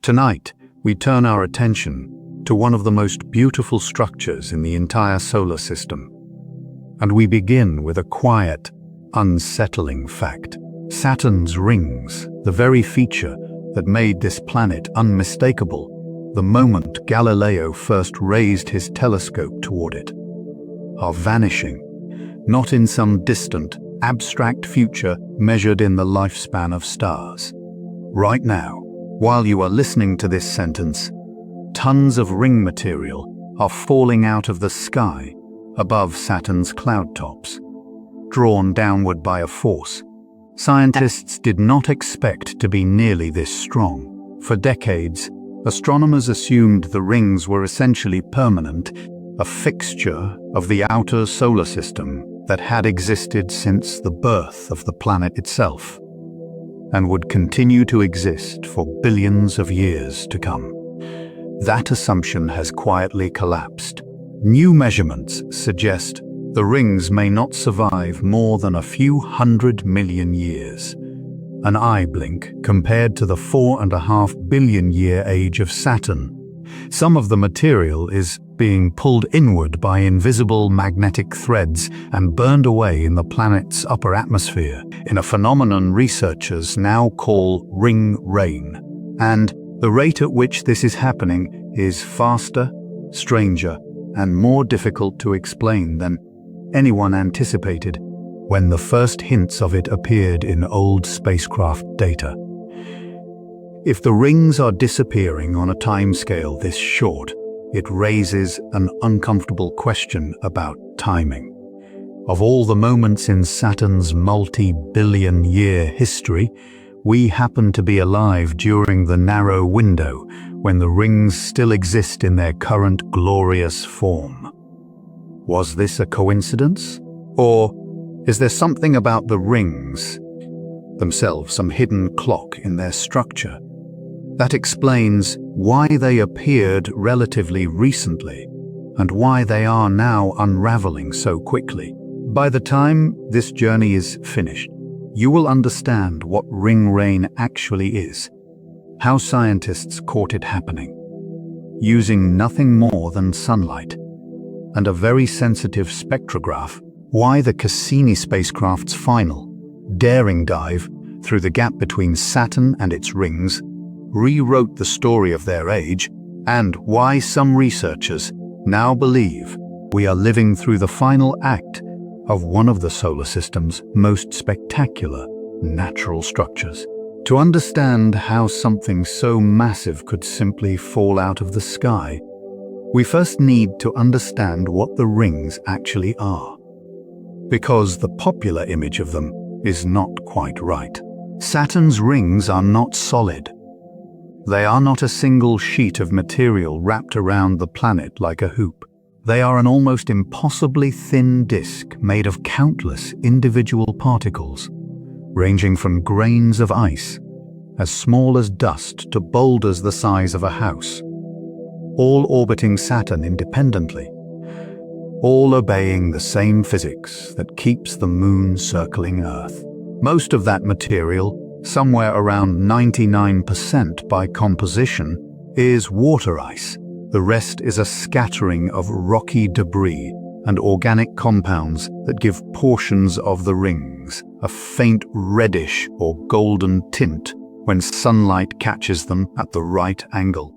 Tonight, we turn our attention to one of the most beautiful structures in the entire solar system. And we begin with a quiet, unsettling fact. Saturn's rings, the very feature that made this planet unmistakable the moment Galileo first raised his telescope toward it, are vanishing, not in some distant, abstract future measured in the lifespan of stars. Right now, while you are listening to this sentence, tons of ring material are falling out of the sky above Saturn's cloud tops, drawn downward by a force scientists did not expect to be nearly this strong. For decades, astronomers assumed the rings were essentially permanent, a fixture of the outer solar system that had existed since the birth of the planet itself, and would continue to exist for billions of years to come. That assumption has quietly collapsed. New measurements suggest the rings may not survive more than a few 100 million years, an eye blink compared to the 4.5 billion year age of Saturn. Some of the material is being pulled inward by invisible magnetic threads and burned away in the planet's upper atmosphere, in a phenomenon researchers now call ring rain. And the rate at which this is happening is faster, stranger, and more difficult to explain than anyone anticipated when the first hints of it appeared in old spacecraft data. If the rings are disappearing on a timescale this short, it raises an uncomfortable question about timing. Of all the moments in Saturn's multi-billion-year history, we happen to be alive during the narrow window when the rings still exist in their current glorious form. Was this a coincidence? Or is there something about the rings themselves, some hidden clock in their structure, that explains why they appeared relatively recently and why they are now unraveling so quickly? By the time this journey is finished, you will understand what ring rain actually is, how scientists caught it happening, using nothing more than sunlight and a very sensitive spectrograph, why the Cassini spacecraft's final, daring dive through the gap between Saturn and its rings rewrote the story of their age, and why some researchers now believe we are living through the final act of one of the solar system's most spectacular natural structures. To understand how something so massive could simply fall out of the sky, we first need to understand what the rings actually are, because the popular image of them is not quite right. Saturn's rings are not solid. They are not a single sheet of material wrapped around the planet like a hoop. They are an almost impossibly thin disk made of countless individual particles, ranging from grains of ice, as small as dust, to boulders the size of a house, all orbiting Saturn independently, all obeying the same physics that keeps the moon circling Earth. Most of that material, somewhere around 99% by composition, is water ice. The rest is a scattering of rocky debris and organic compounds that give portions of the rings a faint reddish or golden tint when sunlight catches them at the right angle.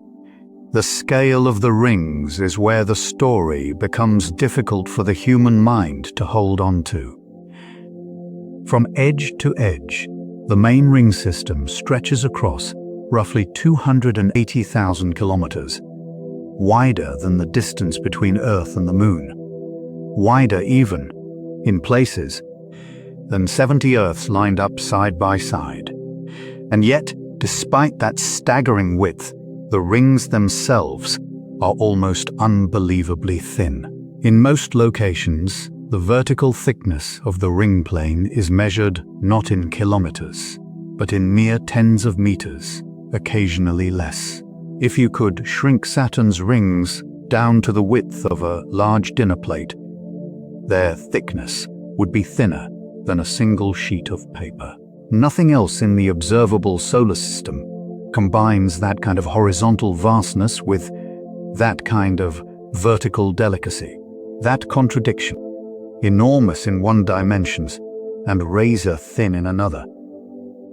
The scale of the rings is where the story becomes difficult for the human mind to hold on to. From edge to edge, the main ring system stretches across roughly 280,000 kilometers, wider than the distance between Earth and the Moon, wider even, in places, than 70 Earths lined up side by side. And yet, despite that staggering width, the rings themselves are almost unbelievably thin. In most locations, the vertical thickness of the ring plane is measured not in kilometers, but in mere tens of meters, occasionally less. If you could shrink Saturn's rings down to the width of a large dinner plate, their thickness would be thinner than a single sheet of paper. Nothing else in the observable solar system combines that kind of horizontal vastness with that kind of vertical delicacy. That contradiction, enormous in one dimension and razor-thin in another,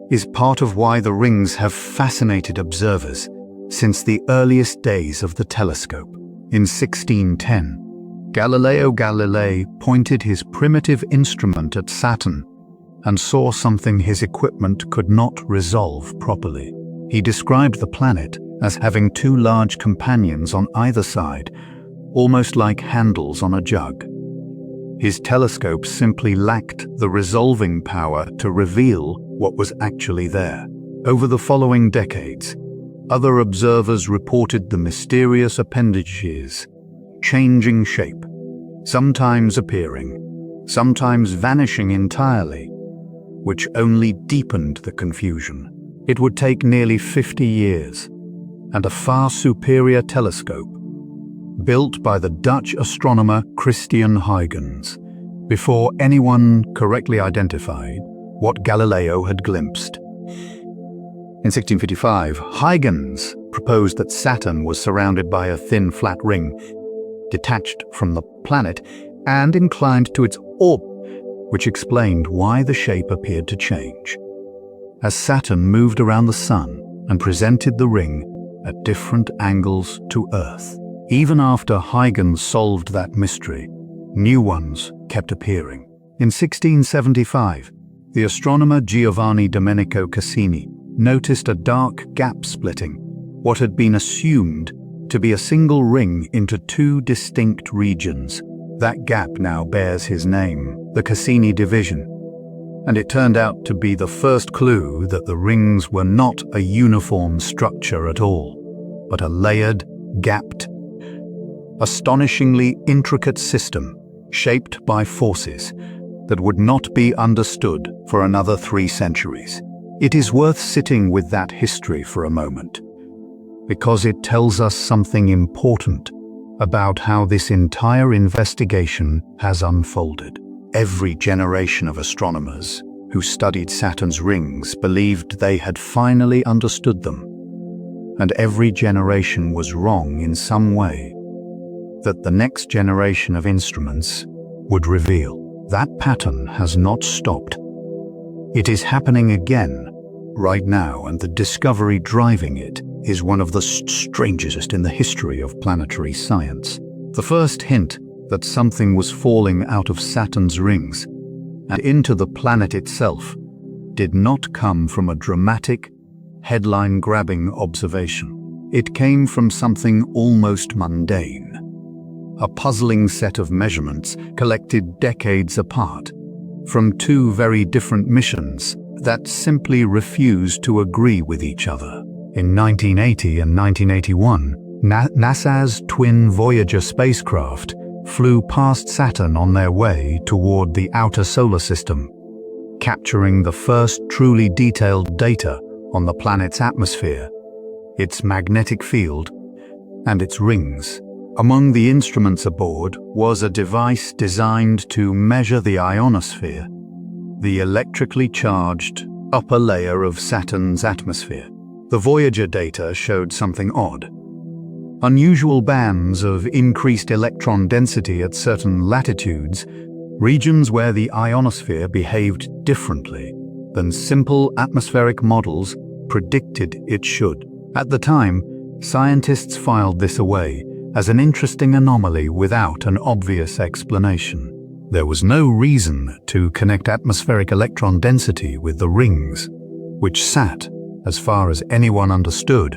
is part of why the rings have fascinated observers since the earliest days of the telescope. In 1610, Galileo Galilei pointed his primitive instrument at Saturn and saw something his equipment could not resolve properly. He described the planet as having two large companions on either side, almost like handles on a jug. His telescope simply lacked the resolving power to reveal what was actually there. Over the following decades, other observers reported the mysterious appendages, changing shape, sometimes appearing, sometimes vanishing entirely, which only deepened the confusion. It would take nearly 50 years, and a far superior telescope, built by the Dutch astronomer Christian Huygens, before anyone correctly identified what Galileo had glimpsed. In 1655, Huygens proposed that Saturn was surrounded by a thin, flat ring, detached from the planet and inclined to its orbit, which explained why the shape appeared to change. As Saturn moved around the Sun and presented the ring at different angles to Earth. Even after Huygens solved that mystery, new ones kept appearing. In 1675, the astronomer Giovanni Domenico Cassini noticed a dark gap splitting what had been assumed to be a single ring into two distinct regions. That gap now bears his name, the Cassini division, and it turned out to be the first clue that the rings were not a uniform structure at all, but a layered, gapped, astonishingly intricate system shaped by forces that would not be understood for another 3 centuries. It is worth sitting with that history for a moment, because it tells us something important about how this entire investigation has unfolded. Every generation of astronomers who studied Saturn's rings believed they had finally understood them, and every generation was wrong in some way that the next generation of instruments would reveal. That pattern has not stopped. It is happening again right now, and the discovery driving it is one of the strangest in the history of planetary science. The first hint that something was falling out of Saturn's rings and into the planet itself did not come from a dramatic, headline-grabbing observation. It came from something almost mundane, a puzzling set of measurements collected decades apart from 2 very different missions that simply refused to agree with each other. In 1980 and 1981, NASA's twin Voyager spacecraft flew past Saturn on their way toward the outer solar system, capturing the first truly detailed data on the planet's atmosphere, its magnetic field, and its rings. Among the instruments aboard was a device designed to measure the ionosphere, the electrically charged upper layer of Saturn's atmosphere. The Voyager data showed something odd. Unusual bands of increased electron density at certain latitudes, regions where the ionosphere behaved differently than simple atmospheric models predicted it should. At the time, scientists filed this away as an interesting anomaly without an obvious explanation. There was no reason to connect atmospheric electron density with the rings, which sat, as far as anyone understood,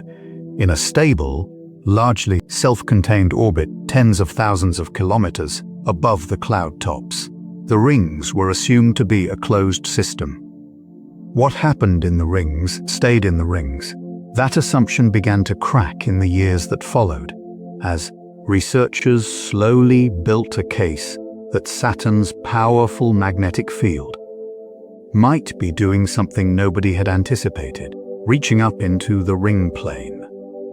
in a stable, largely self-contained orbit tens of thousands of kilometers above the cloud tops. The rings were assumed to be a closed system. What happened in the rings stayed in the rings. That assumption began to crack in the years that followed, as researchers slowly built a case that Saturn's powerful magnetic field might be doing something nobody had anticipated, reaching up into the ring plane,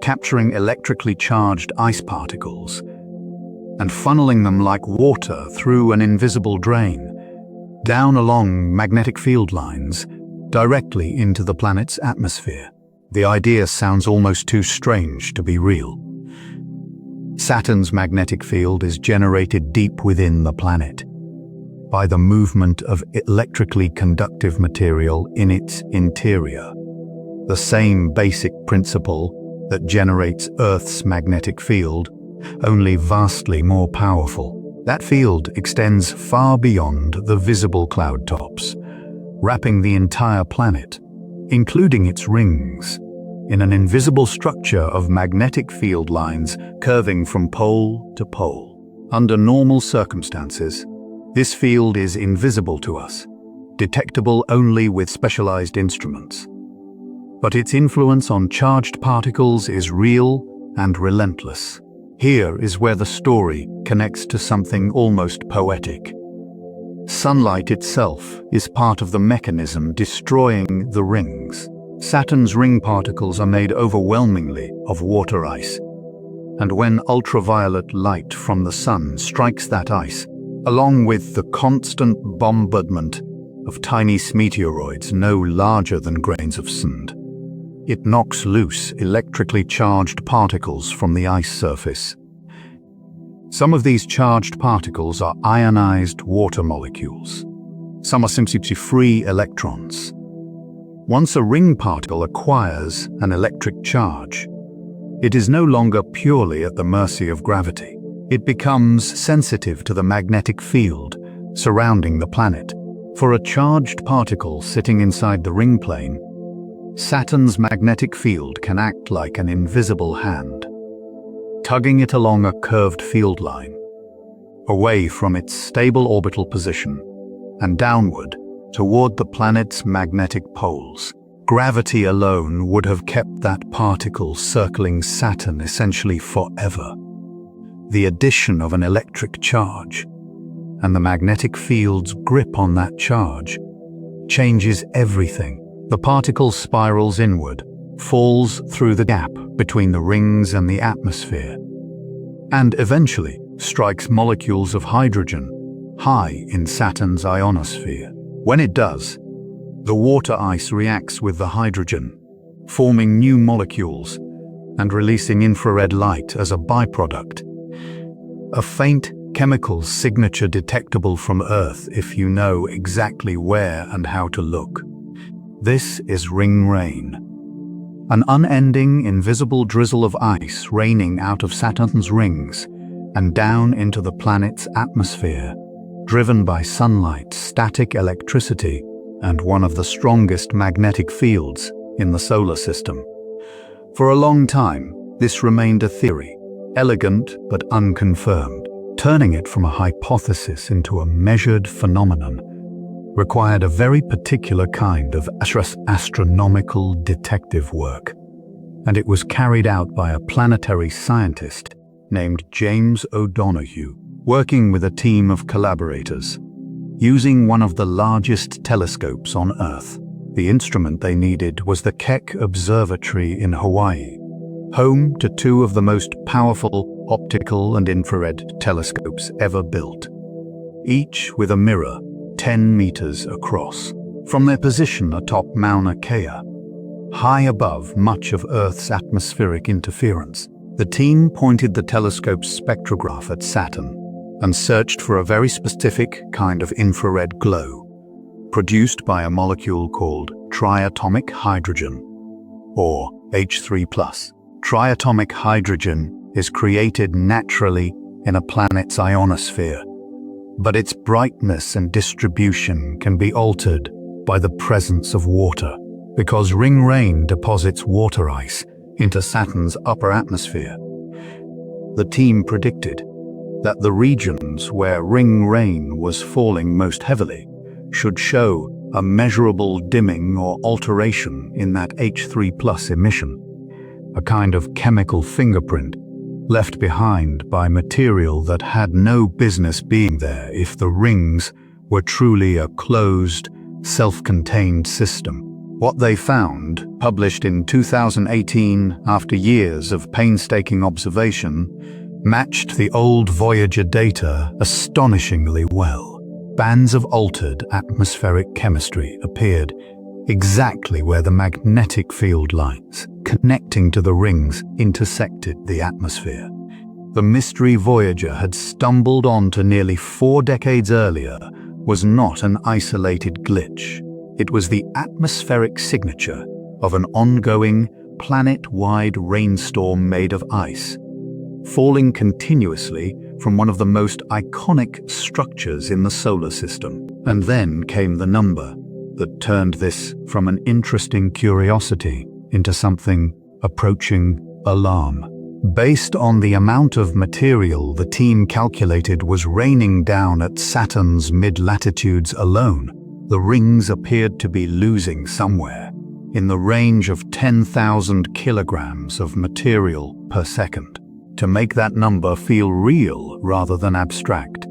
capturing electrically charged ice particles, and funneling them like water through an invisible drain, down along magnetic field lines, directly into the planet's atmosphere. The idea sounds almost too strange to be real. Saturn's magnetic field is generated deep within the planet by the movement of electrically conductive material in its interior. The same basic principle that generates Earth's magnetic field, only vastly more powerful. That field extends far beyond the visible cloud tops, wrapping the entire planet, including its rings, in an invisible structure of magnetic field lines curving from pole to pole. Under normal circumstances, this field is invisible to us, detectable only with specialized instruments. But its influence on charged particles is real and relentless. Here is where the story connects to something almost poetic. Sunlight itself is part of the mechanism destroying the rings. Saturn's ring particles are made overwhelmingly of water ice, and when ultraviolet light from the sun strikes that ice, along with the constant bombardment of tiny meteoroids no larger than grains of sand, it knocks loose electrically charged particles from the ice surface. Some of these charged particles are ionized water molecules. Some are simply free electrons. Once a ring particle acquires an electric charge, it is no longer purely at the mercy of gravity. It becomes sensitive to the magnetic field surrounding the planet. For a charged particle sitting inside the ring plane, Saturn's magnetic field can act like an invisible hand, tugging it along a curved field line, away from its stable orbital position and downward toward the planet's magnetic poles. Gravity alone would have kept that particle circling Saturn essentially forever. The addition of an electric charge and the magnetic field's grip on that charge changes everything. The particle spirals inward, falls through the gap between the rings and the atmosphere, and eventually strikes molecules of hydrogen high in Saturn's ionosphere. When it does, the water ice reacts with the hydrogen, forming new molecules and releasing infrared light as a byproduct. A faint chemical signature detectable from Earth if you know exactly where and how to look. This is ring rain, an unending, invisible drizzle of ice raining out of Saturn's rings and down into the planet's atmosphere, driven by sunlight, static electricity, and one of the strongest magnetic fields in the solar system. For a long time, this remained a theory, elegant but unconfirmed. Turning it from a hypothesis into a measured phenomenon required a very particular kind of astronomical detective work, and it was carried out by a planetary scientist named James O'Donoghue, working with a team of collaborators, using one of the largest telescopes on Earth. The instrument they needed was the Keck Observatory in Hawaii, home to two of the most powerful optical and infrared telescopes ever built, each with a mirror 10 meters across. From their position atop Mauna Kea, high above much of Earth's atmospheric interference, the team pointed the telescope's spectrograph at Saturn and searched for a very specific kind of infrared glow, produced by a molecule called triatomic hydrogen, or H3+. Triatomic hydrogen is created naturally in a planet's ionosphere, but its brightness and distribution can be altered by the presence of water, because ring rain deposits water ice into Saturn's upper atmosphere. The team predicted that the regions where ring rain was falling most heavily should show a measurable dimming or alteration in that H3+ emission, a kind of chemical fingerprint left behind by material that had no business being there if the rings were truly a closed, self-contained system. What they found, published in 2018 after years of painstaking observation, matched the old Voyager data astonishingly well. Bands of altered atmospheric chemistry appeared exactly where the magnetic field lines connecting to the rings intersected the atmosphere. The mystery Voyager had stumbled onto nearly 4 decades earlier was not an isolated glitch. It was the atmospheric signature of an ongoing, planet-wide rainstorm made of ice, falling continuously from one of the most iconic structures in the solar system. And then came the number that turned this from an interesting curiosity into something approaching alarm. Based on the amount of material the team calculated was raining down at Saturn's mid-latitudes alone, the rings appeared to be losing somewhere in the range of 10,000 kilograms of material per second. To make that number feel real rather than abstract,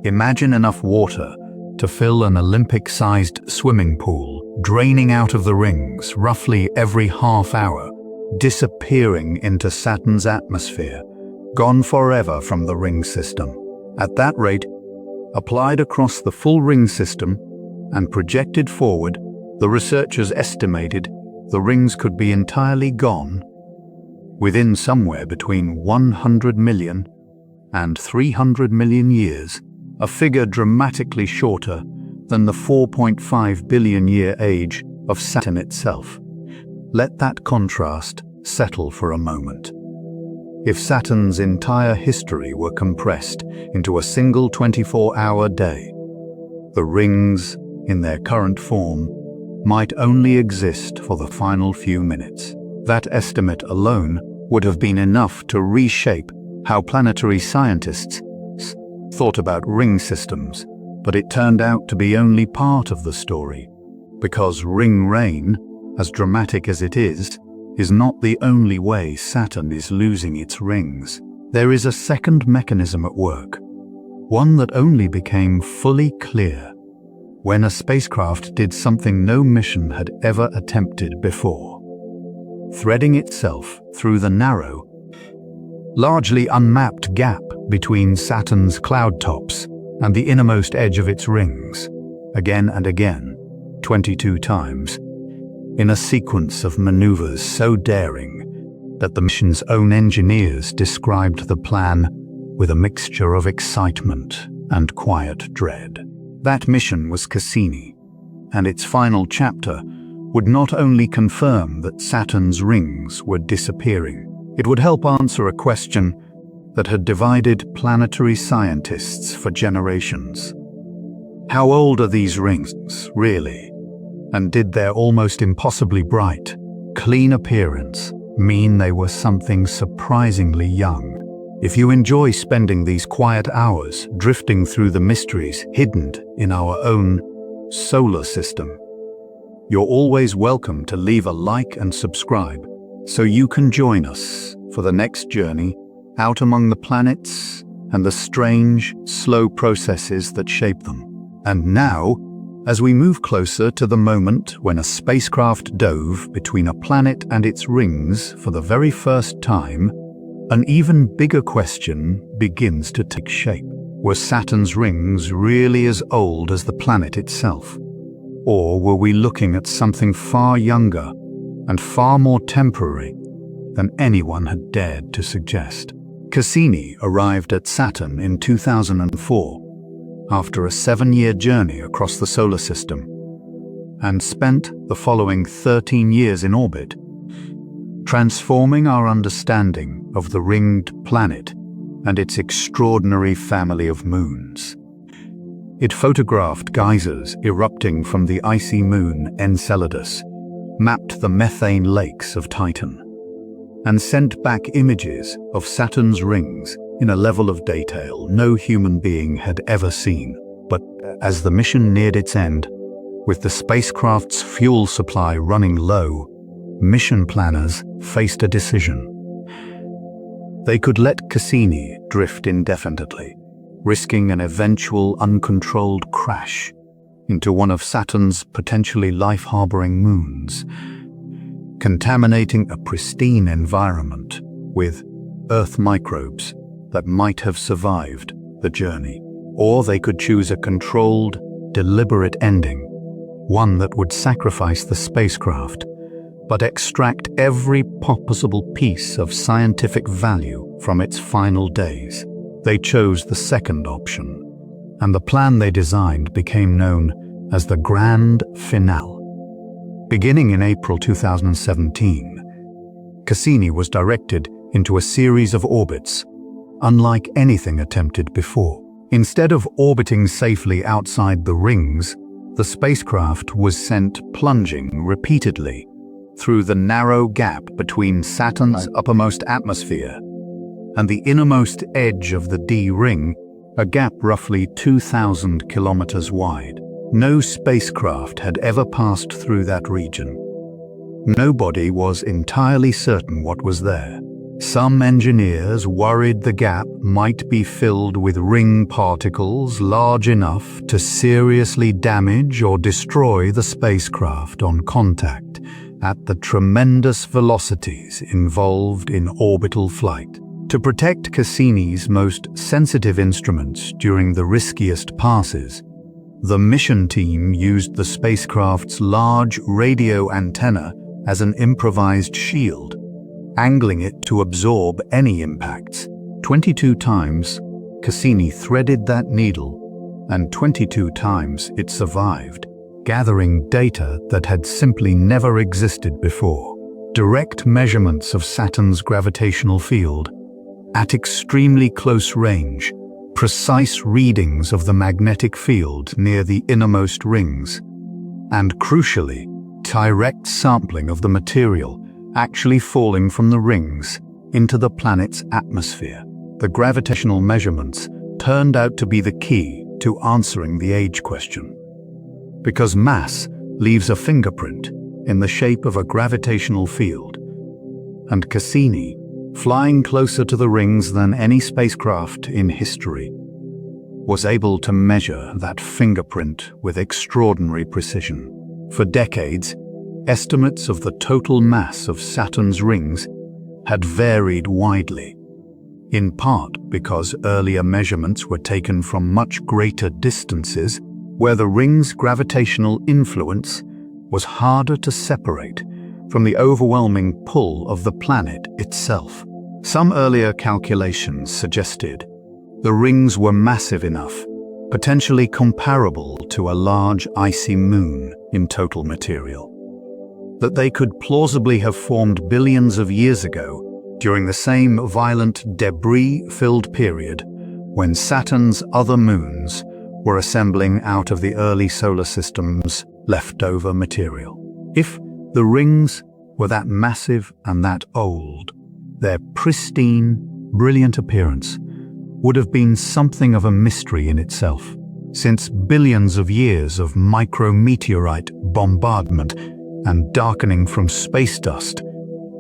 imagine enough water to fill an Olympic-sized swimming pool, draining out of the rings roughly every half hour, disappearing into Saturn's atmosphere, gone forever from the ring system. At that rate, applied across the full ring system and projected forward, the researchers estimated the rings could be entirely gone within somewhere between 100 million and 300 million years, a figure dramatically shorter than the 4.5 billion year age of Saturn itself. Let that contrast settle for a moment. If Saturn's entire history were compressed into a single 24-hour day, the rings, in their current form, might only exist for the final few minutes. That estimate alone would have been enough to reshape how planetary scientists thought about ring systems, but it turned out to be only part of the story, because ring rain, as dramatic as it is not the only way Saturn is losing its rings. There is a second mechanism at work, one that only became fully clear when a spacecraft did something no mission had ever attempted before. Threading itself through the narrow, largely unmapped gap between Saturn's cloud tops and the innermost edge of its rings, again and again, 22 times, in a sequence of maneuvers so daring that the mission's own engineers described the plan with a mixture of excitement and quiet dread. That mission was Cassini, and its final chapter would not only confirm that Saturn's rings were disappearing, it would help answer a question that had divided planetary scientists for generations. How old are these rings, really? And did their almost impossibly bright, clean appearance mean they were something surprisingly young? If you enjoy spending these quiet hours drifting through the mysteries hidden in our own solar system, you're always welcome to leave a like and subscribe so you can join us for the next journey out among the planets and the strange, slow processes that shape them. And now, as we move closer to the moment when a spacecraft dove between a planet and its rings for the very first time, an even bigger question begins to take shape. Were Saturn's rings really as old as the planet itself? Or were we looking at something far younger and far more temporary than anyone had dared to suggest? Cassini arrived at Saturn in 2004 after a 7-year journey across the solar system and spent the following 13 years in orbit, transforming our understanding of the ringed planet and its extraordinary family of moons. It photographed geysers erupting from the icy moon Enceladus, mapped the methane lakes of Titan, and sent back images of Saturn's rings in a level of detail no human being had ever seen. But as the mission neared its end, with the spacecraft's fuel supply running low, mission planners faced a decision. They could let Cassini drift indefinitely, risking an eventual uncontrolled crash into one of Saturn's potentially life-harboring moons, contaminating a pristine environment with Earth microbes that might have survived the journey. Or they could choose a controlled, deliberate ending, one that would sacrifice the spacecraft, but extract every possible piece of scientific value from its final days. They chose the second option, and the plan they designed became known as the Grand Finale. Beginning in April 2017, Cassini was directed into a series of orbits, unlike anything attempted before. Instead of orbiting safely outside the rings, the spacecraft was sent plunging repeatedly through the narrow gap between Saturn's uppermost atmosphere and the innermost edge of the D ring, a gap roughly 2,000 kilometers wide. No spacecraft had ever passed through that region. Nobody was entirely certain what was there. Some engineers worried the gap might be filled with ring particles large enough to seriously damage or destroy the spacecraft on contact at the tremendous velocities involved in orbital flight. To protect Cassini's most sensitive instruments during the riskiest passes, the mission team used the spacecraft's large radio antenna as an improvised shield, angling it to absorb any impacts. 22 times, Cassini threaded that needle, and 22 times it survived, gathering data that had simply never existed before. Direct measurements of Saturn's gravitational field, at extremely close range, precise readings of the magnetic field near the innermost rings, and crucially, direct sampling of the material actually falling from the rings into the planet's atmosphere. The gravitational measurements turned out to be the key to answering the age question. Because mass leaves a fingerprint in the shape of a gravitational field, and Cassini, flying closer to the rings than any spacecraft in history, was able to measure that fingerprint with extraordinary precision. For decades, estimates of the total mass of Saturn's rings had varied widely, in part because earlier measurements were taken from much greater distances where the rings' gravitational influence was harder to separate from the overwhelming pull of the planet itself. Some earlier calculations suggested the rings were massive enough, potentially comparable to a large icy moon in total material, that they could plausibly have formed billions of years ago during the same violent debris-filled period when Saturn's other moons were assembling out of the early solar system's leftover material. If the rings were that massive and that old, their pristine, brilliant appearance would have been something of a mystery in itself, since billions of years of micrometeorite bombardment and darkening from space dust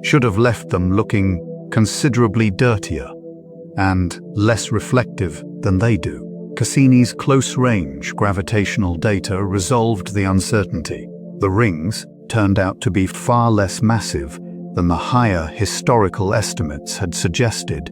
should have left them looking considerably dirtier and less reflective than they do. Cassini's close-range gravitational data resolved the uncertainty. The rings turned out to be far less massive than the higher historical estimates had suggested,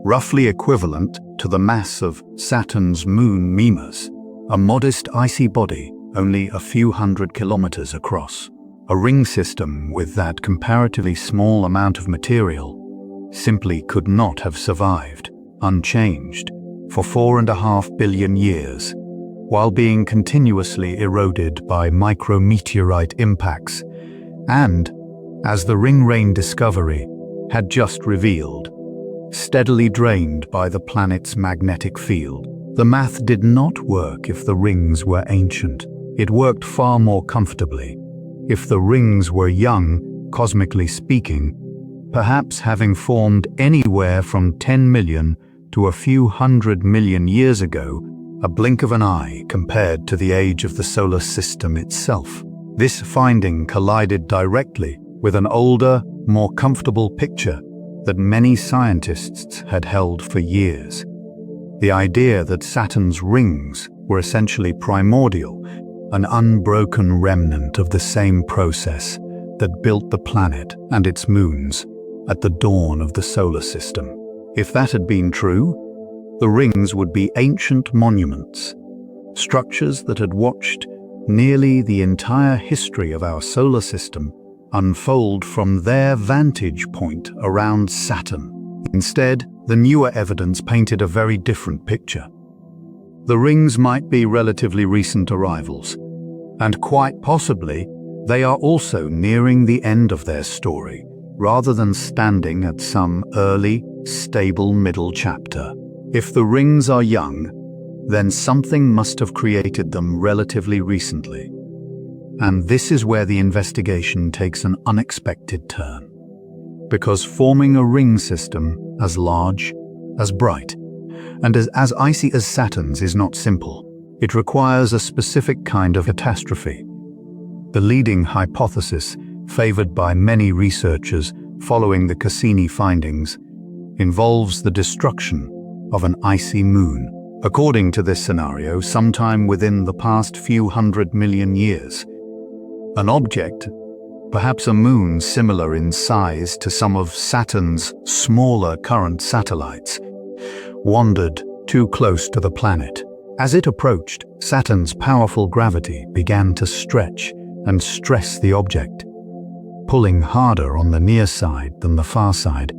roughly equivalent to the mass of Saturn's moon Mimas, a modest icy body only a few hundred kilometers across. A ring system with that comparatively small amount of material simply could not have survived, unchanged, for 4.5 billion years, while being continuously eroded by micrometeorite impacts and, as the ring rain discovery had just revealed, steadily drained by the planet's magnetic field. The math did not work if the rings were ancient. It worked far more comfortably if the rings were young, cosmically speaking, perhaps having formed anywhere from 10 million to a few 100 million years ago, a blink of an eye compared to the age of the solar system itself. This finding collided directly with an older, more comfortable picture that many scientists had held for years. The idea that Saturn's rings were essentially primordial, an unbroken remnant of the same process that built the planet and its moons at the dawn of the solar system. If that had been true, the rings would be ancient monuments, structures that had watched nearly the entire history of our solar system unfold from their vantage point around Saturn. Instead, the newer evidence painted a very different picture. The rings might be relatively recent arrivals, and quite possibly they are also nearing the end of their story, rather than standing at some early, stable middle chapter. If the rings are young, then something must have created them relatively recently. And this is where the investigation takes an unexpected turn. Because forming a ring system as large, as bright, and as icy as Saturn's is not simple. It requires a specific kind of catastrophe. The leading hypothesis, favored by many researchers following the Cassini findings, involves the destruction of an icy moon. According to this scenario, sometime within the past few 100 million years, an object, perhaps a moon similar in size to some of Saturn's smaller current satellites, wandered too close to the planet. As it approached, Saturn's powerful gravity began to stretch and stress the object, pulling harder on the near side than the far side.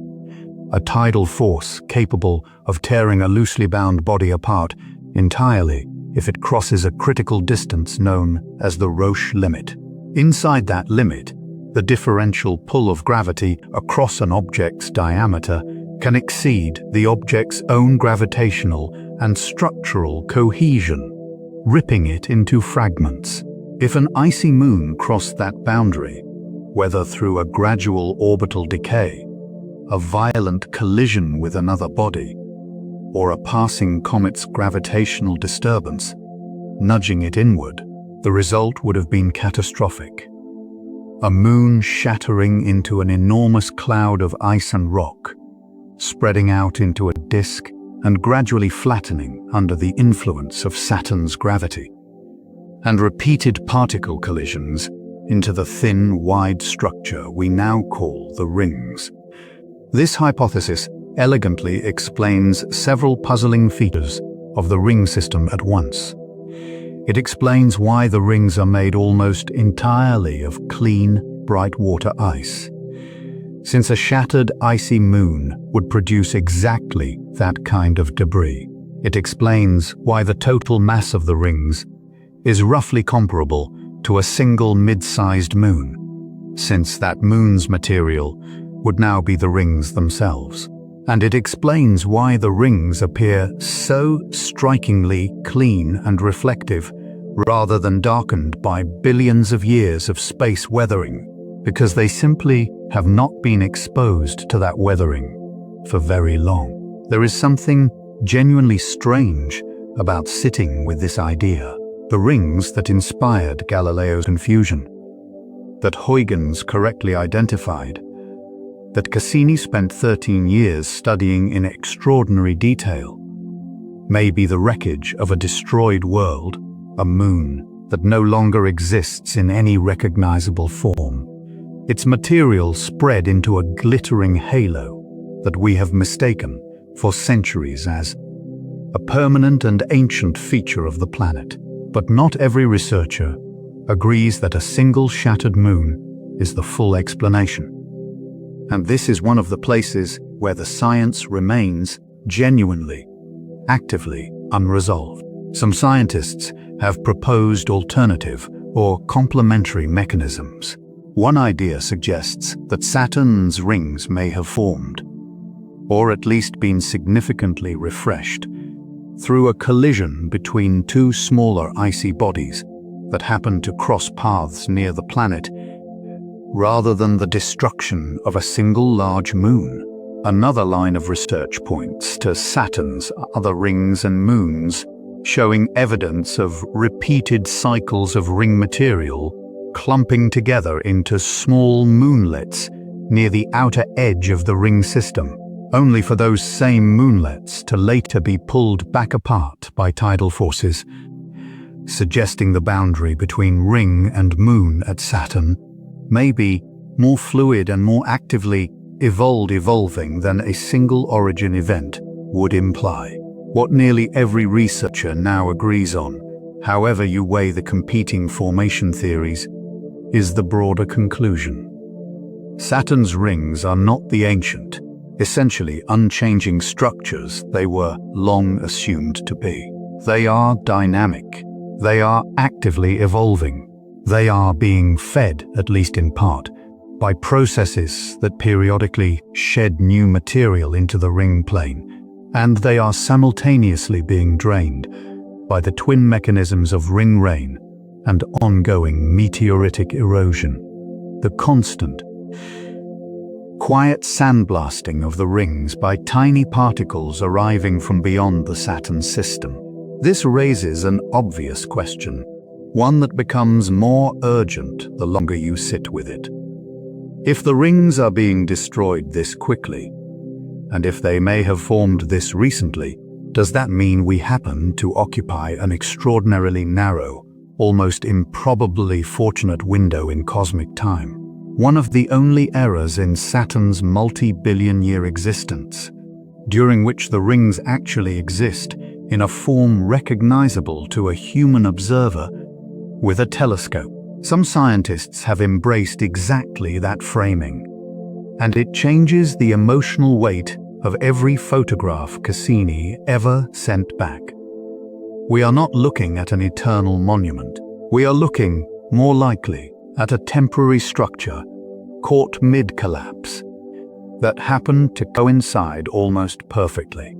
A tidal force capable of tearing a loosely bound body apart entirely if it crosses a critical distance known as the Roche limit. Inside that limit, the differential pull of gravity across an object's diameter can exceed the object's own gravitational and structural cohesion, ripping it into fragments. If an icy moon crossed that boundary, whether through a gradual orbital decay, a violent collision with another body, or a passing comet's gravitational disturbance, nudging it inward, the result would have been catastrophic. A moon shattering into an enormous cloud of ice and rock, spreading out into a disk and gradually flattening under the influence of Saturn's gravity, and repeated particle collisions into the thin, wide structure we now call the rings. This hypothesis elegantly explains several puzzling features of the ring system at once. It explains why the rings are made almost entirely of clean, bright water ice, since a shattered icy moon would produce exactly that kind of debris. It explains why the total mass of the rings is roughly comparable to a single mid-sized moon, since that moon's material would now be the rings themselves. And it explains why the rings appear so strikingly clean and reflective rather than darkened by billions of years of space weathering, because they simply have not been exposed to that weathering for very long. There is something genuinely strange about sitting with this idea. The rings that inspired Galileo's confusion, that Huygens correctly identified, that Cassini spent 13 years studying in extraordinary detail, may be the wreckage of a destroyed world, a moon that no longer exists in any recognizable form. Its material spread into a glittering halo that we have mistaken for centuries as a permanent and ancient feature of the planet. But not every researcher agrees that a single shattered moon is the full explanation. And this is one of the places where the science remains genuinely, actively unresolved. Some scientists have proposed alternative or complementary mechanisms. One idea suggests that Saturn's rings may have formed, or at least been significantly refreshed, through a collision between two smaller icy bodies that happened to cross paths near the planet, rather than the destruction of a single large moon. Another line of research points to Saturn's other rings and moons, showing evidence of repeated cycles of ring material clumping together into small moonlets near the outer edge of the ring system, only for those same moonlets to later be pulled back apart by tidal forces, suggesting the boundary between ring and moon at Saturn may be more fluid and more actively evolving than a single origin event would imply. What nearly every researcher now agrees on however you weigh the competing formation theories, is the broader conclusion. Saturn's rings are not the ancient, essentially unchanging structures they were long assumed to be. They are dynamic. They are actively evolving. They are being fed, at least in part, by processes that periodically shed new material into the ring plane, and they are simultaneously being drained by the twin mechanisms of ring rain and ongoing meteoritic erosion. The constant, quiet sandblasting of the rings by tiny particles arriving from beyond the Saturn system. This raises an obvious question, one that becomes more urgent the longer you sit with it. If the rings are being destroyed this quickly, and if they may have formed this recently, does that mean we happen to occupy an extraordinarily narrow, almost improbably fortunate window in cosmic time? One of the only eras in Saturn's multi-billion-year existence, during which the rings actually exist in a form recognizable to a human observer with a telescope. Some scientists have embraced exactly that framing, and it changes the emotional weight of every photograph Cassini ever sent back. We are not looking at an eternal monument. We are looking, more likely, at a temporary structure caught mid-collapse that happened to coincide almost perfectly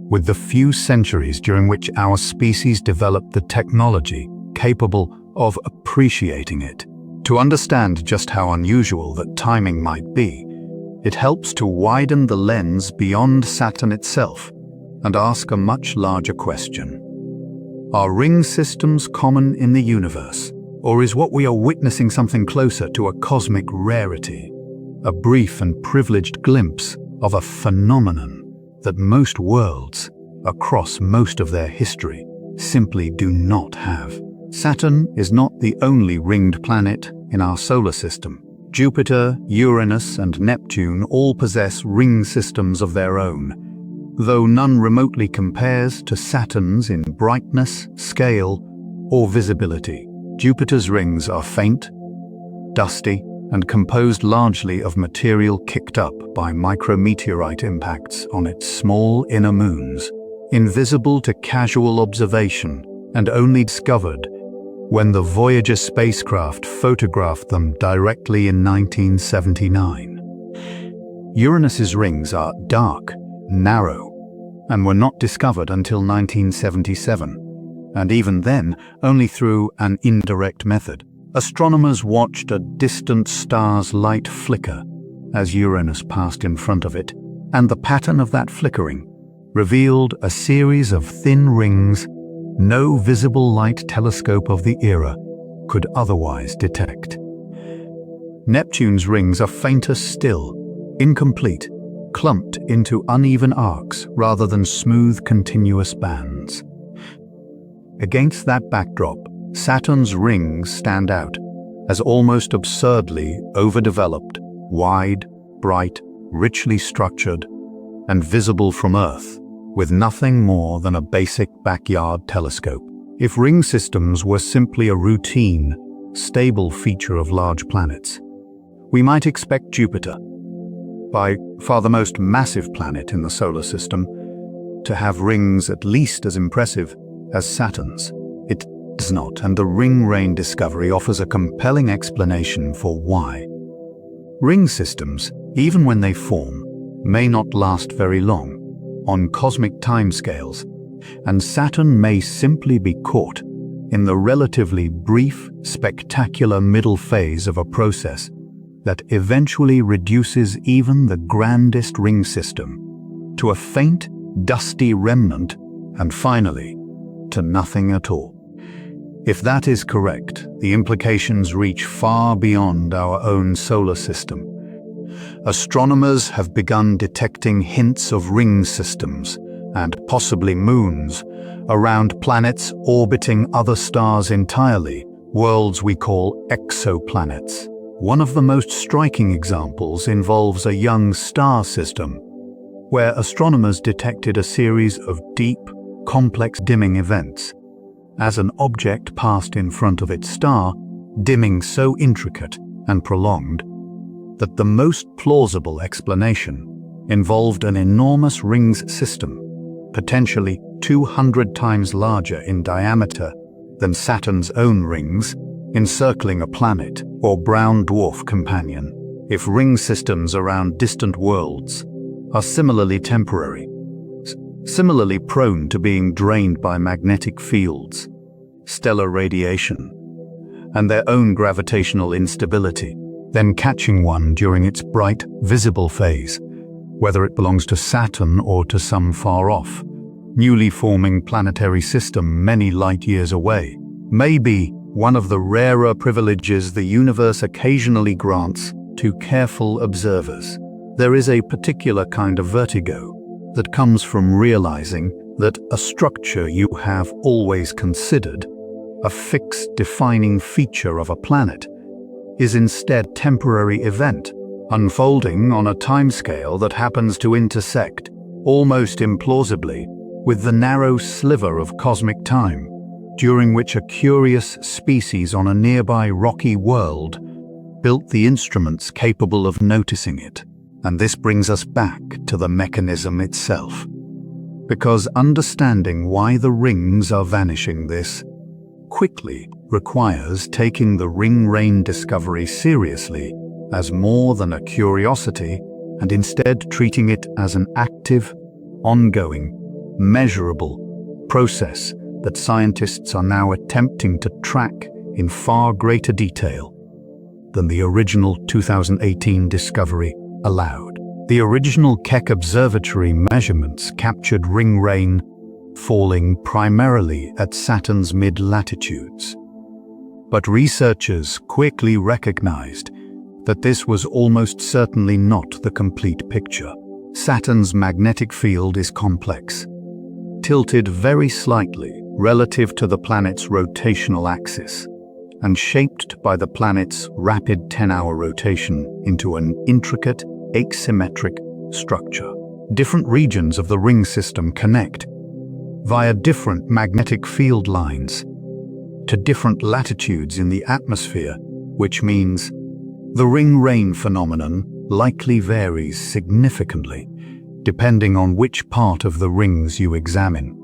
with the few centuries during which our species developed the technology capable of appreciating it. To understand just how unusual that timing might be, it helps to widen the lens beyond Saturn itself and ask a much larger question. Are ring systems common in the universe, or is what we are witnessing something closer to a cosmic rarity, a brief and privileged glimpse of a phenomenon that most worlds, across most of their history, simply do not have? Saturn is not the only ringed planet in our solar system. Jupiter, Uranus, and Neptune all possess ring systems of their own, though none remotely compares to Saturn's in brightness, scale, or visibility. Jupiter's rings are faint, dusty, and composed largely of material kicked up by micrometeorite impacts on its small inner moons, invisible to casual observation and only discovered when the Voyager spacecraft photographed them directly in 1979. Uranus's rings are dark, narrow, and were not discovered until 1977, and even then only through an indirect method. Astronomers watched a distant star's light flicker as Uranus passed in front of it, and the pattern of that flickering revealed a series of thin rings no visible light telescope of the era could otherwise detect. Neptune's rings are fainter still, incomplete, clumped into uneven arcs rather than smooth continuous bands. Against that backdrop, Saturn's rings stand out as almost absurdly overdeveloped, wide, bright, richly structured, and visible from Earth, with nothing more than a basic backyard telescope. If ring systems were simply a routine, stable feature of large planets, we might expect Jupiter, by far the most massive planet in the solar system, to have rings at least as impressive as Saturn's. It does not, and the ring rain discovery offers a compelling explanation for why. Ring systems, even when they form, may not last very long on cosmic timescales, and Saturn may simply be caught in the relatively brief, spectacular middle phase of a process that eventually reduces even the grandest ring system to a faint, dusty remnant, and finally, to nothing at all. If that is correct, the implications reach far beyond our own solar system. Astronomers have begun detecting hints of ring systems, and possibly moons, around planets orbiting other stars entirely, worlds we call exoplanets. One of the most striking examples involves a young star system, where astronomers detected a series of deep, complex dimming events as an object passed in front of its star, dimming so intricate and prolonged that the most plausible explanation involved an enormous rings system, potentially 200 times larger in diameter than Saturn's own rings, encircling a planet or brown dwarf companion. If ring systems around distant worlds are similarly temporary, similarly prone to being drained by magnetic fields, stellar radiation, and their own gravitational instability, then catching one during its bright, visible phase, whether it belongs to Saturn or to some far-off, newly forming planetary system many light-years away, may be one of the rarer privileges the universe occasionally grants to careful observers. There is a particular kind of vertigo that comes from realizing that a structure you have always considered a fixed defining feature of a planet is instead a temporary event, unfolding on a timescale that happens to intersect, almost implausibly, with the narrow sliver of cosmic time, during which a curious species on a nearby rocky world built the instruments capable of noticing it. And this brings us back to the mechanism itself. Because understanding why the rings are vanishing this quickly requires taking the ring rain discovery seriously as more than a curiosity and instead treating it as an active, ongoing, measurable process that scientists are now attempting to track in far greater detail than the original 2018 discovery allowed. The original Keck Observatory measurements captured ring rain falling primarily at Saturn's mid-latitudes. But researchers quickly recognized that this was almost certainly not the complete picture. Saturn's magnetic field is complex, tilted very slightly relative to the planet's rotational axis, and shaped by the planet's rapid 10-hour rotation into an intricate, asymmetric structure. Different regions of the ring system connect via different magnetic field lines to different latitudes in the atmosphere, which means the ring rain phenomenon likely varies significantly depending on which part of the rings you examine,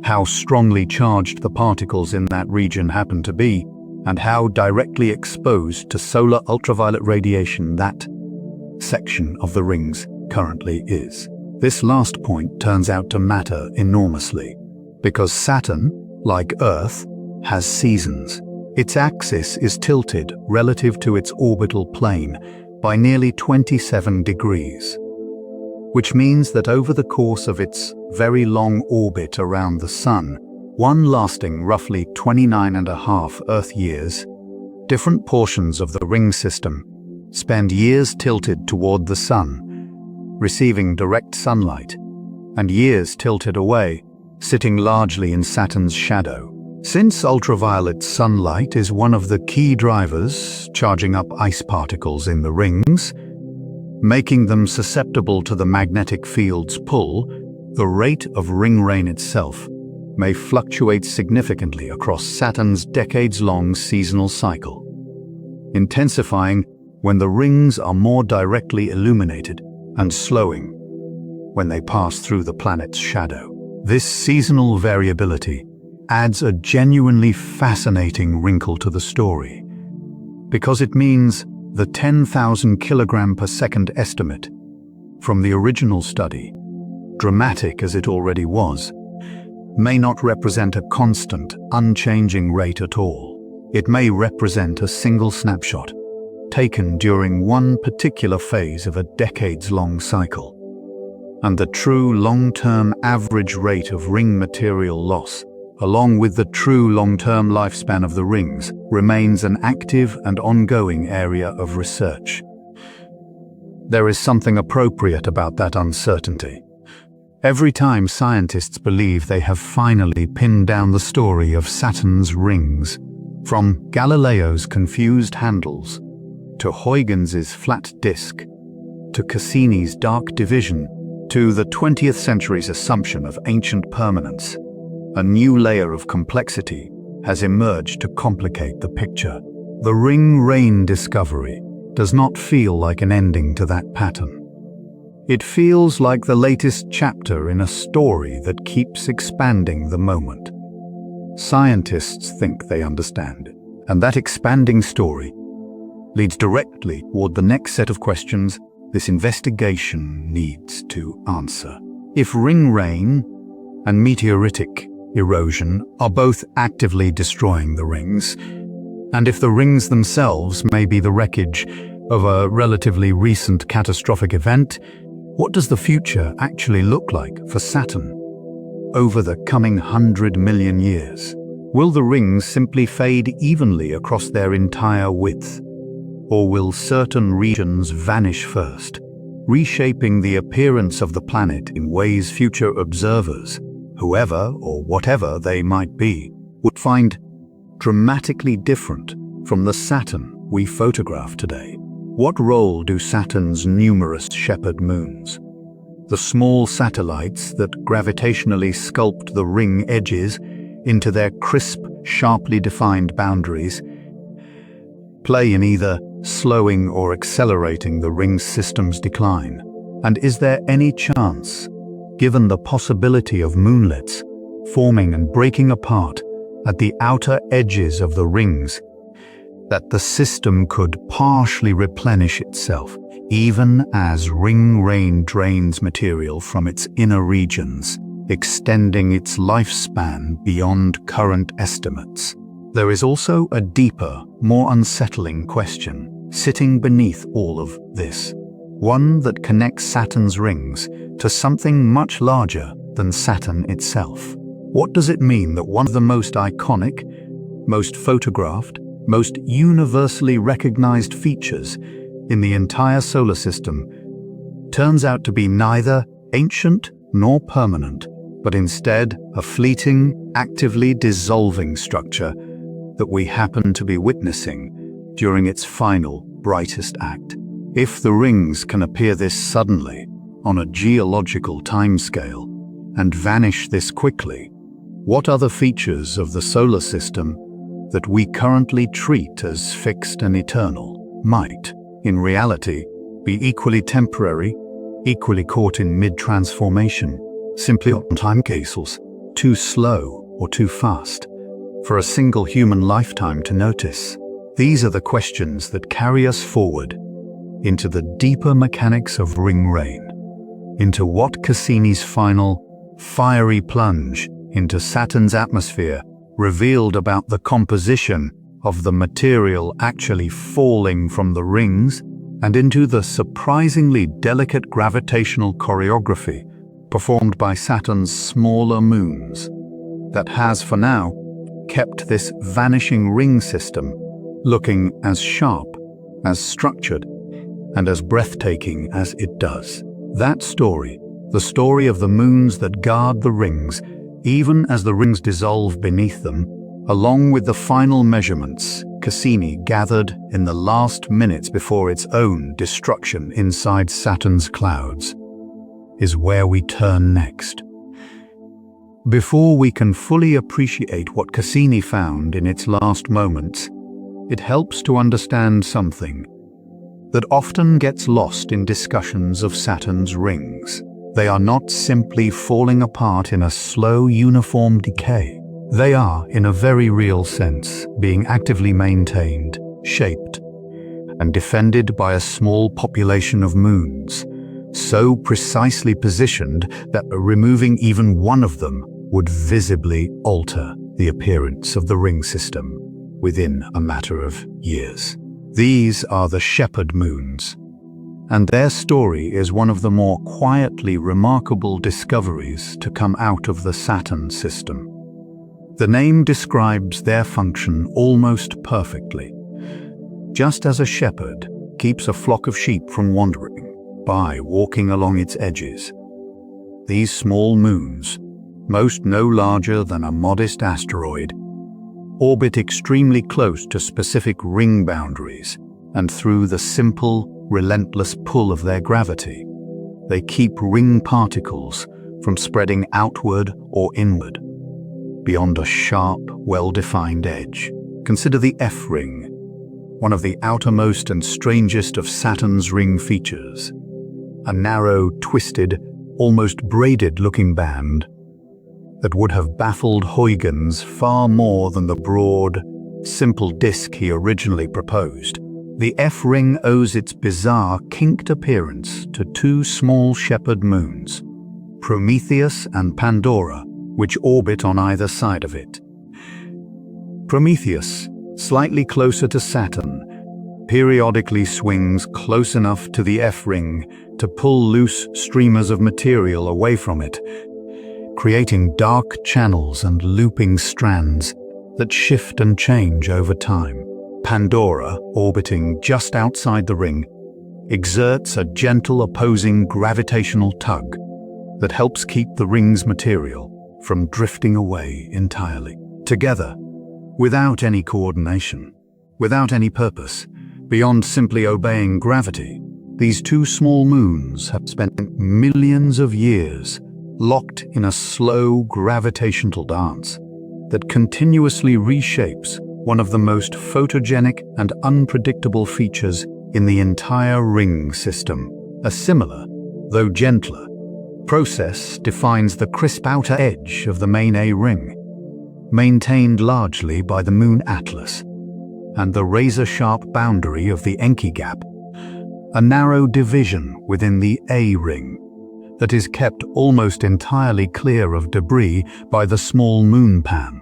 how strongly charged the particles in that region happen to be, and how directly exposed to solar ultraviolet radiation that section of the rings currently is. This last point turns out to matter enormously, because Saturn, like Earth, has seasons. Its axis is tilted relative to its orbital plane by nearly 27 degrees, which means that over the course of its very long orbit around the Sun, one lasting roughly 29.5 Earth years, different portions of the ring system spend years tilted toward the Sun, receiving direct sunlight, and years tilted away, sitting largely in Saturn's shadow. Since ultraviolet sunlight is one of the key drivers charging up ice particles in the rings, making them susceptible to the magnetic field's pull, the rate of ring rain itself may fluctuate significantly across Saturn's decades-long seasonal cycle, intensifying when the rings are more directly illuminated and slowing when they pass through the planet's shadow. This seasonal variability adds a genuinely fascinating wrinkle to the story, because it means the 10,000 kilogram per second estimate from the original study, dramatic as it already was, may not represent a constant, unchanging rate at all. It may represent a single snapshot, taken during one particular phase of a decades-long cycle. And the true long-term average rate of ring material loss, along with the true long-term lifespan of the rings, remains an active and ongoing area of research. There is something appropriate about that uncertainty. Every time scientists believe they have finally pinned down the story of Saturn's rings, from Galileo's confused handles, to Huygens's flat disk, to Cassini's dark division, to the 20th century's assumption of ancient permanence, a new layer of complexity has emerged to complicate the picture. The ring-rain discovery does not feel like an ending to that pattern. It feels like the latest chapter in a story that keeps expanding the moment. Scientists think they understand it, and that expanding story leads directly toward the next set of questions this investigation needs to answer. If ring-rain and meteoritic erosion are both actively destroying the rings, and if the rings themselves may be the wreckage of a relatively recent catastrophic event, what does the future actually look like for Saturn over the coming 100 million years? Will the rings simply fade evenly across their entire width? Or will certain regions vanish first, reshaping the appearance of the planet in ways future observers, whoever or whatever they might be, would find dramatically different from the Saturn we photograph today? What role do Saturn's numerous shepherd moons, the small satellites that gravitationally sculpt the ring edges into their crisp, sharply defined boundaries, play in either slowing or accelerating the ring system's decline? And is there any chance, given the possibility of moonlets forming and breaking apart at the outer edges of the rings, that the system could partially replenish itself, even as ring-rain drains material from its inner regions, extending its lifespan beyond current estimates? There is also a deeper, more unsettling question sitting beneath all of this, one that connects Saturn's rings to something much larger than Saturn itself. What does it mean that one of the most iconic, most photographed, most universally recognized features in the entire solar system turns out to be neither ancient nor permanent, but instead a fleeting, actively dissolving structure that we happen to be witnessing during its final, brightest act? If the rings can appear this suddenly on a geological timescale and vanish this quickly, what other features of the solar system that we currently treat as fixed and eternal might, in reality, be equally temporary, equally caught in mid-transformation, simply on time capsules, too slow or too fast for a single human lifetime to notice? These are the questions that carry us forward into the deeper mechanics of ring-rain, into what Cassini's final, fiery plunge into Saturn's atmosphere revealed about the composition of the material actually falling from the rings, and into the surprisingly delicate gravitational choreography performed by Saturn's smaller moons that has, for now, kept this vanishing ring system looking as sharp, as structured, and as breathtaking as it does. That story, the story of the moons that guard the rings, even as the rings dissolve beneath them, along with the final measurements Cassini gathered in the last minutes before its own destruction inside Saturn's clouds, is where we turn next. Before we can fully appreciate what Cassini found in its last moments, it helps to understand something that often gets lost in discussions of Saturn's rings. They are not simply falling apart in a slow, uniform decay. They are, in a very real sense, being actively maintained, shaped, and defended by a small population of moons, so precisely positioned that removing even one of them would visibly alter the appearance of the ring system within a matter of years. These are the shepherd moons, and their story is one of the more quietly remarkable discoveries to come out of the Saturn system. The name describes their function almost perfectly. Just as a shepherd keeps a flock of sheep from wandering by walking along its edges, these small moons, most no larger than a modest asteroid, orbit extremely close to specific ring boundaries, and through the simple, relentless pull of their gravity, they keep ring particles from spreading outward or inward. beyond a sharp, well-defined edge. Consider the F-ring, one of the outermost and strangest of Saturn's ring features. A narrow, twisted, almost braided-looking band that would have baffled Huygens far more than the broad, simple disk he originally proposed. The F-ring owes its bizarre, kinked appearance to two small shepherd moons, Prometheus and Pandora, which orbit on either side of it. Prometheus, slightly closer to Saturn, periodically swings close enough to the F-ring to pull loose streamers of material away from it, creating dark channels and looping strands that shift and change over time. Pandora, orbiting just outside the ring, exerts a gentle opposing gravitational tug that helps keep the ring's material from drifting away entirely. Together, without any coordination, without any purpose, beyond simply obeying gravity, these two small moons have spent millions of years locked in a slow gravitational dance that continuously reshapes one of the most photogenic and unpredictable features in the entire ring system. A similar, though gentler, process defines the crisp outer edge of the main A ring, maintained largely by the moon Atlas, and the razor-sharp boundary of the Encke gap, a narrow division within the A ring that is kept almost entirely clear of debris by the small moon Pan,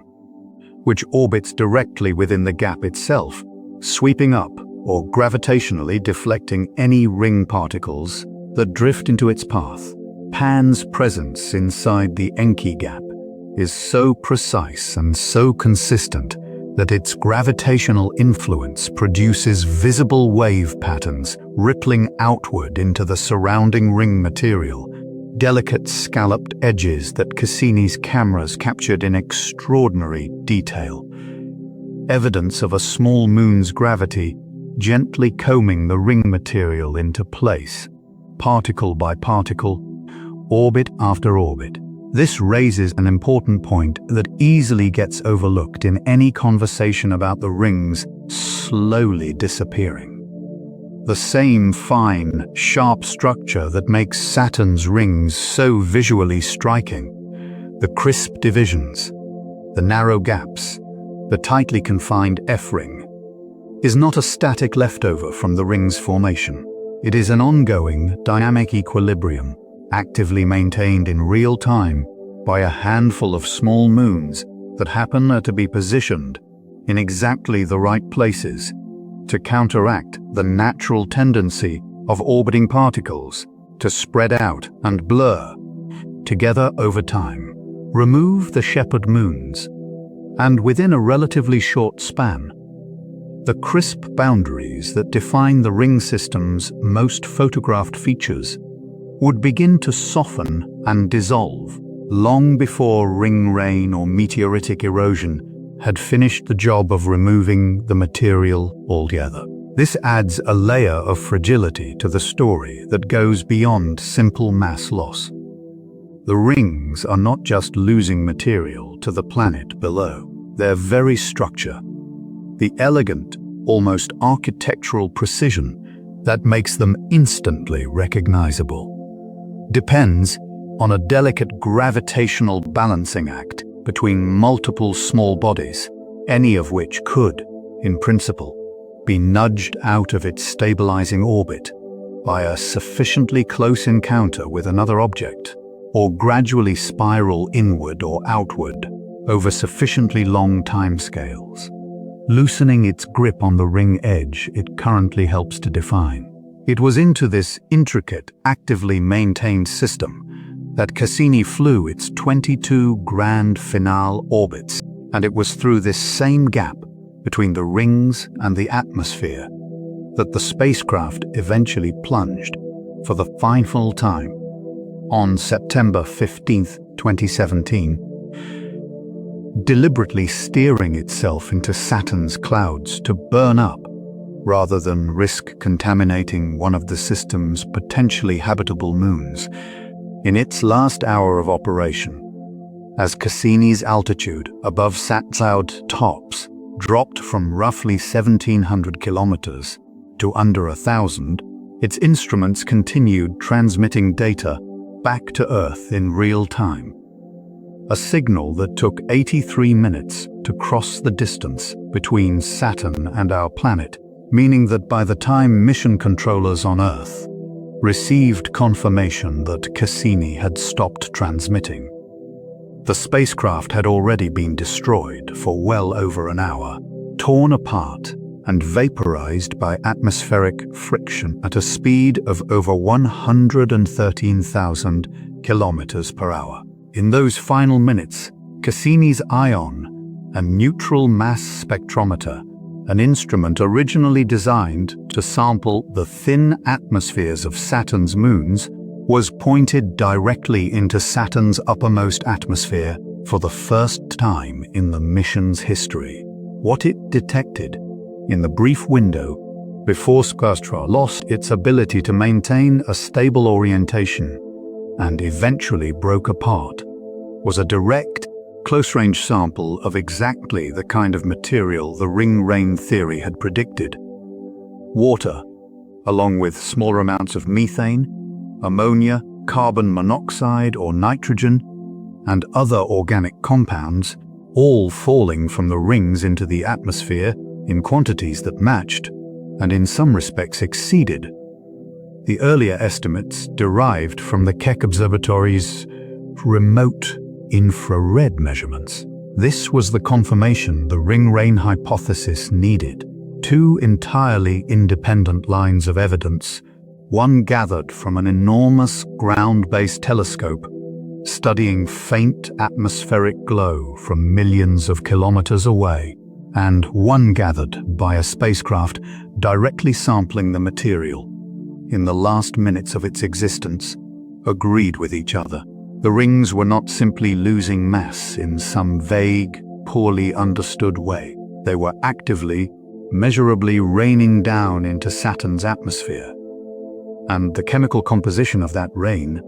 which orbits directly within the gap itself, sweeping up or gravitationally deflecting any ring particles that drift into its path. Pan's presence inside the Encke gap is so precise and so consistent that its gravitational influence produces visible wave patterns rippling outward into the surrounding ring material, delicate scalloped edges that Cassini's cameras captured in extraordinary detail. Evidence of a small moon's gravity gently combing the ring material into place, particle by particle, orbit after orbit. This raises an important point that easily gets overlooked in any conversation about the rings slowly disappearing. The same fine, sharp structure that makes Saturn's rings so visually striking, the crisp divisions, the narrow gaps, the tightly confined F-ring, is not a static leftover from the ring's formation. It is an ongoing, dynamic equilibrium, actively maintained in real time by a handful of small moons that happen to be positioned in exactly the right places to counteract the natural tendency of orbiting particles to spread out and blur together over time. Remove the shepherd moons, and within a relatively short span, the crisp boundaries that define the ring system's most photographed features would begin to soften and dissolve long before ring rain or meteoritic erosion had finished the job of removing the material altogether. This adds a layer of fragility to the story that goes beyond simple mass loss. The rings are not just losing material to the planet below. Their very structure, the elegant, almost architectural precision that makes them instantly recognizable, depends on a delicate gravitational balancing act between multiple small bodies, any of which could, in principle, be nudged out of its stabilizing orbit by a sufficiently close encounter with another object, or gradually spiral inward or outward over sufficiently long timescales, loosening its grip on the ring edge it currently helps to define. It was into this intricate, actively maintained system that Cassini flew its 22 grand finale orbits, and it was through this same gap between the rings and the atmosphere that the spacecraft eventually plunged for the final time on September 15, 2017, deliberately steering itself into Saturn's clouds to burn up rather than risk contaminating one of the system's potentially habitable moons in its last hour of operation. As Cassini's altitude above Saturn's tops dropped from roughly 1,700 kilometers to under 1,000, its instruments continued transmitting data back to Earth in real time. A signal that took 83 minutes to cross the distance between Saturn and our planet, meaning that by the time mission controllers on Earth received confirmation that Cassini had stopped transmitting, the spacecraft had already been destroyed for well over an hour, torn apart and vaporized by atmospheric friction at a speed of over 113,000 kilometers per hour. In those final minutes, Cassini's ion and neutral mass spectrometer, an instrument originally designed to sample the thin atmospheres of Saturn's moons, was pointed directly into Saturn's uppermost atmosphere for the first time in the mission's history. What it detected in the brief window before spacecraft lost its ability to maintain a stable orientation and eventually broke apart was a direct, close-range sample of exactly the kind of material the ring rain theory had predicted. Water, along with smaller amounts of methane, ammonia, carbon monoxide or nitrogen, and other organic compounds, all falling from the rings into the atmosphere in quantities that matched, and in some respects exceeded, the earlier estimates derived from the Keck Observatory's remote infrared measurements. This was the confirmation the ring rain hypothesis needed. Two entirely independent lines of evidence, one gathered from an enormous ground-based telescope studying faint atmospheric glow from millions of kilometers away, and one gathered by a spacecraft directly sampling the material in the last minutes of its existence, agreed with each other. The rings were not simply losing mass in some vague, poorly understood way. They were actively, measurably raining down into Saturn's atmosphere. And the chemical composition of that rain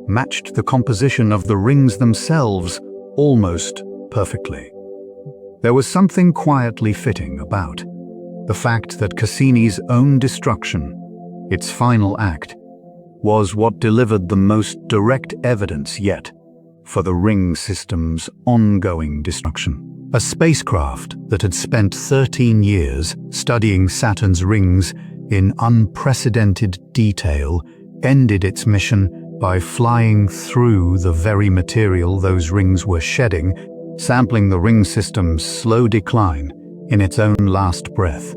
matched the composition of the rings themselves almost perfectly. There was something quietly fitting about the fact that Cassini's own destruction, its final act, was what delivered the most direct evidence yet for the ring system's ongoing destruction. A spacecraft that had spent 13 years studying Saturn's rings in unprecedented detail ended its mission by flying through the very material those rings were shedding, sampling the ring system's slow decline in its own last breath.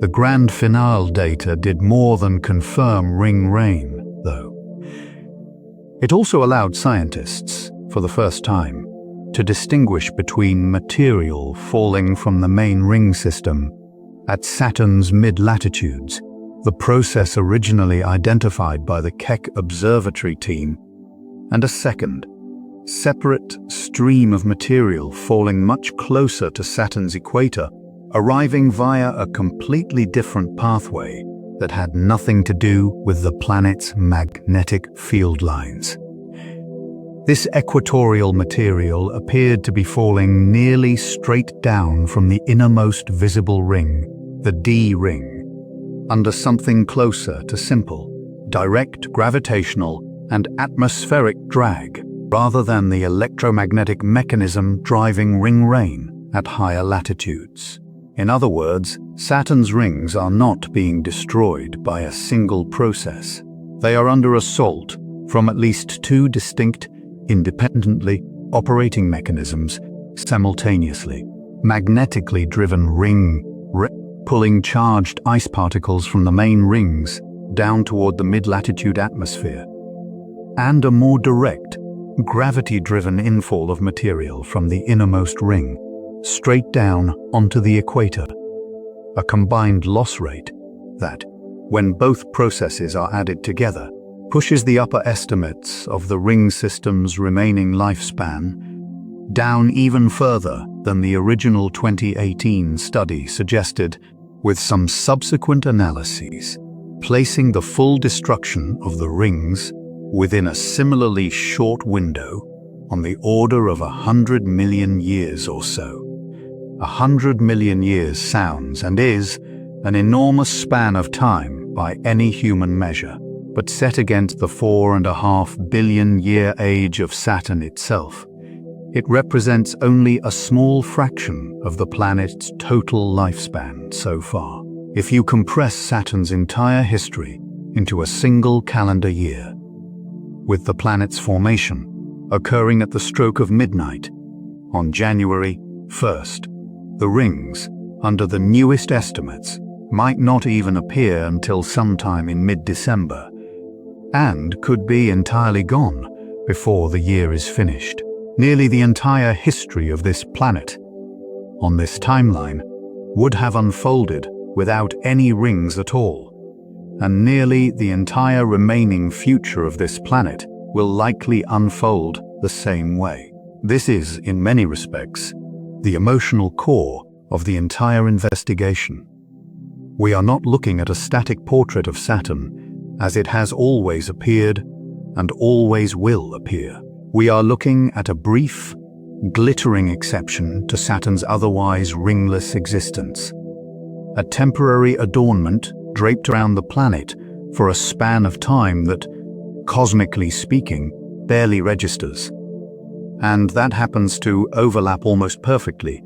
The grand finale data did more than confirm ring rain, though. It also allowed scientists, for the first time, to distinguish between material falling from the main ring system at Saturn's mid-latitudes, the process originally identified by the Keck Observatory team, and a second, separate stream of material falling much closer to Saturn's equator, arriving via a completely different pathway that had nothing to do with the planet's magnetic field lines. This equatorial material appeared to be falling nearly straight down from the innermost visible ring, the D ring, under something closer to simple, direct gravitational and atmospheric drag, rather than the electromagnetic mechanism driving ring rain at higher latitudes. In other words, Saturn's rings are not being destroyed by a single process. They are under assault from at least two distinct, independently operating mechanisms simultaneously. Magnetically driven pulling charged ice particles from the main rings down toward the mid-latitude atmosphere, and a more direct, gravity-driven infall of material from the innermost ring straight down onto the equator, a combined loss rate that, when both processes are added together, pushes the upper estimates of the ring system's remaining lifespan down even further than the original 2018 study suggested, with some subsequent analyses placing the full destruction of the rings within a similarly short window on the order of 100 million years or so. 100 million years sounds and is an enormous span of time by any human measure, but set against the 4.5 billion year age of Saturn itself, it represents only a small fraction of the planet's total lifespan so far. If you compress Saturn's entire history into a single calendar year, with the planet's formation occurring at the stroke of midnight on January 1st, the rings, under the newest estimates, might not even appear until sometime in mid-December, and could be entirely gone before the year is finished. Nearly the entire history of this planet, on this timeline, would have unfolded without any rings at all, and nearly the entire remaining future of this planet will likely unfold the same way. This is, in many respects, the emotional core of the entire investigation. We are not looking at a static portrait of Saturn as it has always appeared and always will appear. We are looking at a brief, glittering exception to Saturn's otherwise ringless existence. A temporary adornment draped around the planet for a span of time that, cosmically speaking, barely registers. And that happens to overlap almost perfectly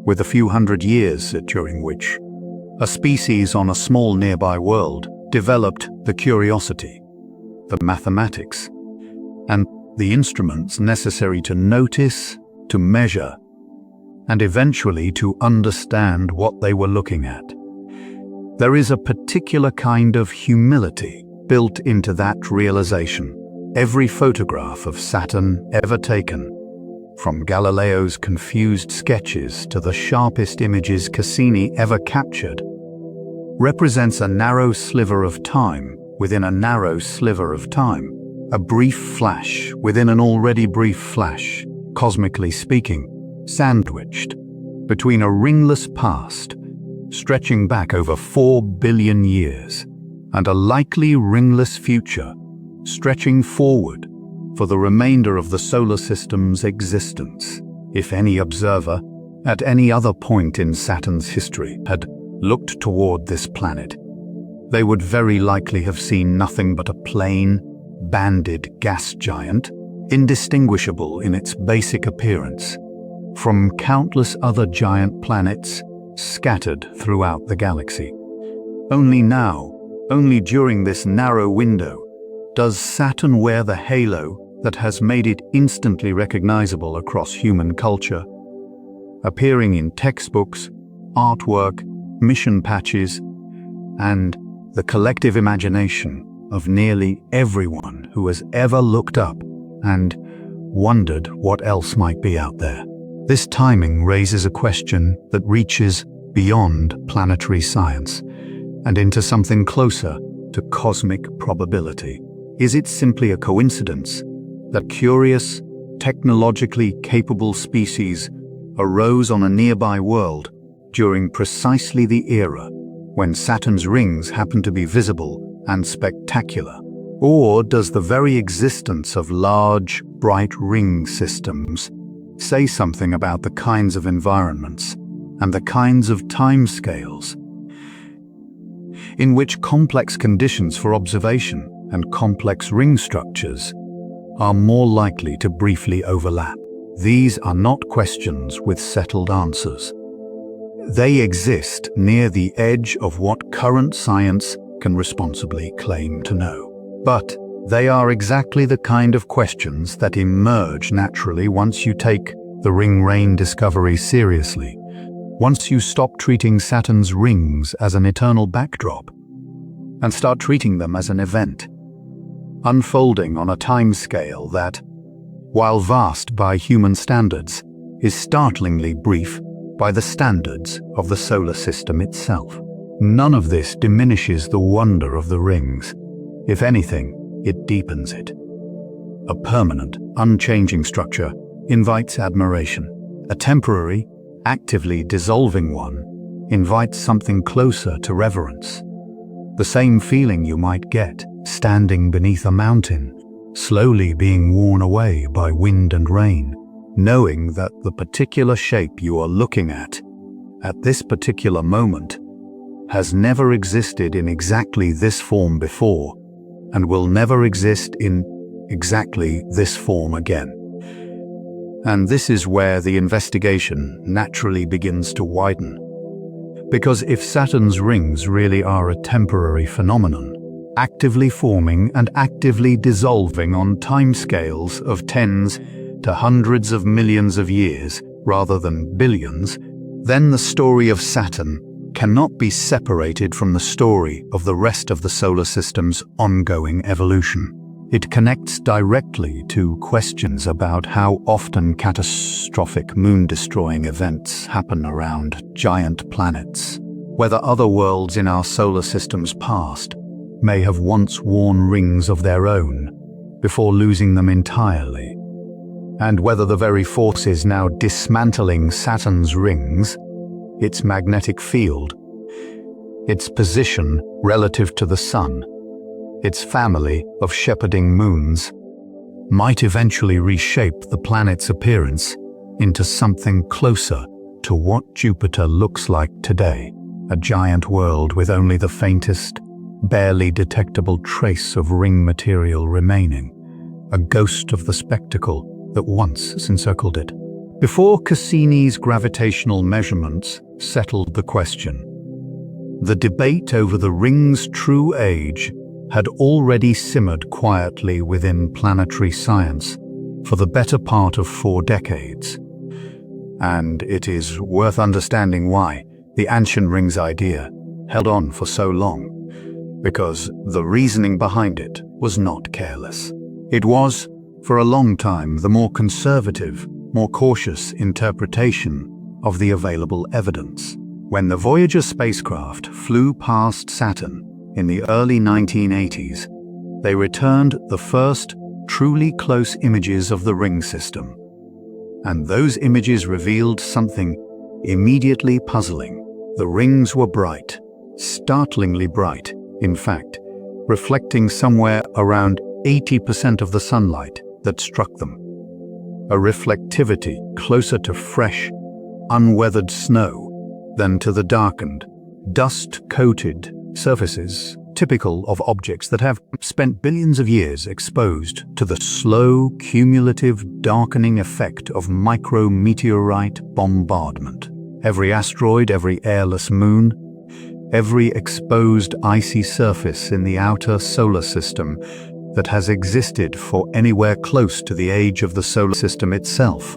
with a few hundred years during which a species on a small nearby world developed the curiosity, the mathematics, and the instruments necessary to notice, to measure, and eventually to understand what they were looking at. There is a particular kind of humility built into that realization. Every photograph of Saturn ever taken, from Galileo's confused sketches to the sharpest images Cassini ever captured, represents a narrow sliver of time within a narrow sliver of time. A brief flash within an already brief flash, cosmically speaking, sandwiched between a ringless past, stretching back over 4 billion years, and a likely ringless future, stretching forward for the remainder of the solar system's existence. If any observer, at any other point in Saturn's history, had looked toward this planet, they would very likely have seen nothing but a plain, banded gas giant, indistinguishable in its basic appearance from countless other giant planets scattered throughout the galaxy. Only now, only during this narrow window, does Saturn wear the halo that has made it instantly recognizable across human culture, appearing in textbooks, artwork, mission patches, and the collective imagination of nearly everyone who has ever looked up and wondered what else might be out there. This timing raises a question that reaches beyond planetary science and into something closer to cosmic probability. Is it simply a coincidence that curious, technologically capable species arose on a nearby world during precisely the era when Saturn's rings happened to be visible and spectacular? Or does the very existence of large, bright ring systems say something about the kinds of environments and the kinds of timescales in which complex conditions for observation and complex ring structures are more likely to briefly overlap? These are not questions with settled answers. They exist near the edge of what current science can responsibly claim to know. But they are exactly the kind of questions that emerge naturally once you take the ring-rain discovery seriously, once you stop treating Saturn's rings as an eternal backdrop and start treating them as an event, unfolding on a timescale that, while vast by human standards, is startlingly brief by the standards of the solar system itself. None of this diminishes the wonder of the rings. If anything, it deepens it. A permanent, unchanging structure invites admiration. A temporary, actively dissolving one invites something closer to reverence. The same feeling you might get standing beneath a mountain slowly being worn away by wind and rain, knowing that the particular shape you are looking at this particular moment, has never existed in exactly this form before and will never exist in exactly this form again. And this is where the investigation naturally begins to widen. Because if Saturn's rings really are a temporary phenomenon, actively forming and actively dissolving on timescales of tens to hundreds of millions of years rather than billions, then the story of Saturn cannot be separated from the story of the rest of the solar system's ongoing evolution. It connects directly to questions about how often catastrophic moon-destroying events happen around giant planets, whether other worlds in our solar system's past may have once worn rings of their own before losing them entirely, and whether the very forces now dismantling Saturn's rings, its magnetic field, its position relative to the Sun, its family of shepherding moons, might eventually reshape the planet's appearance into something closer to what Jupiter looks like today, a giant world with only the faintest, barely detectable trace of ring material remaining, a ghost of the spectacle that once encircled it. Before Cassini's gravitational measurements settled the question, the debate over the ring's true age had already simmered quietly within planetary science for the better part of 4 decades. And it is worth understanding why the ancient rings idea held on for so long, because the reasoning behind it was not careless. It was, for a long time, the more conservative, more cautious interpretation of the available evidence. When the Voyager spacecraft flew past Saturn in the early 1980s, they returned the first truly close images of the ring system. And those images revealed something immediately puzzling. The rings were bright, startlingly bright, in fact, reflecting somewhere around 80% of the sunlight that struck them. A reflectivity closer to fresh, unweathered snow than to the darkened, dust-coated surfaces typical of objects that have spent billions of years exposed to the slow, cumulative darkening effect of micrometeorite bombardment. Every asteroid, every airless moon, every exposed icy surface in the outer solar system that has existed for anywhere close to the age of the solar system itself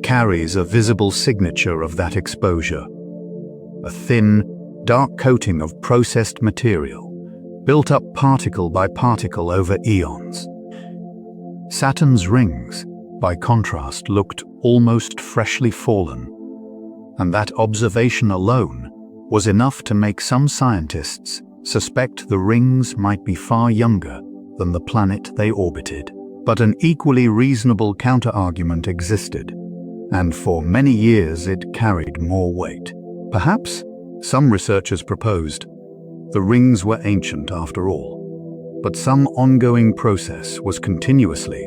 carries a visible signature of that exposure. A thin, dark coating of processed material, built up particle by particle over eons. Saturn's rings, by contrast, looked almost freshly fallen, and that observation alone was enough to make some scientists suspect the rings might be far younger than the planet they orbited. But an equally reasonable counter-argument existed, and for many years it carried more weight. Perhaps, some researchers proposed, the rings were ancient after all, but some ongoing process was continuously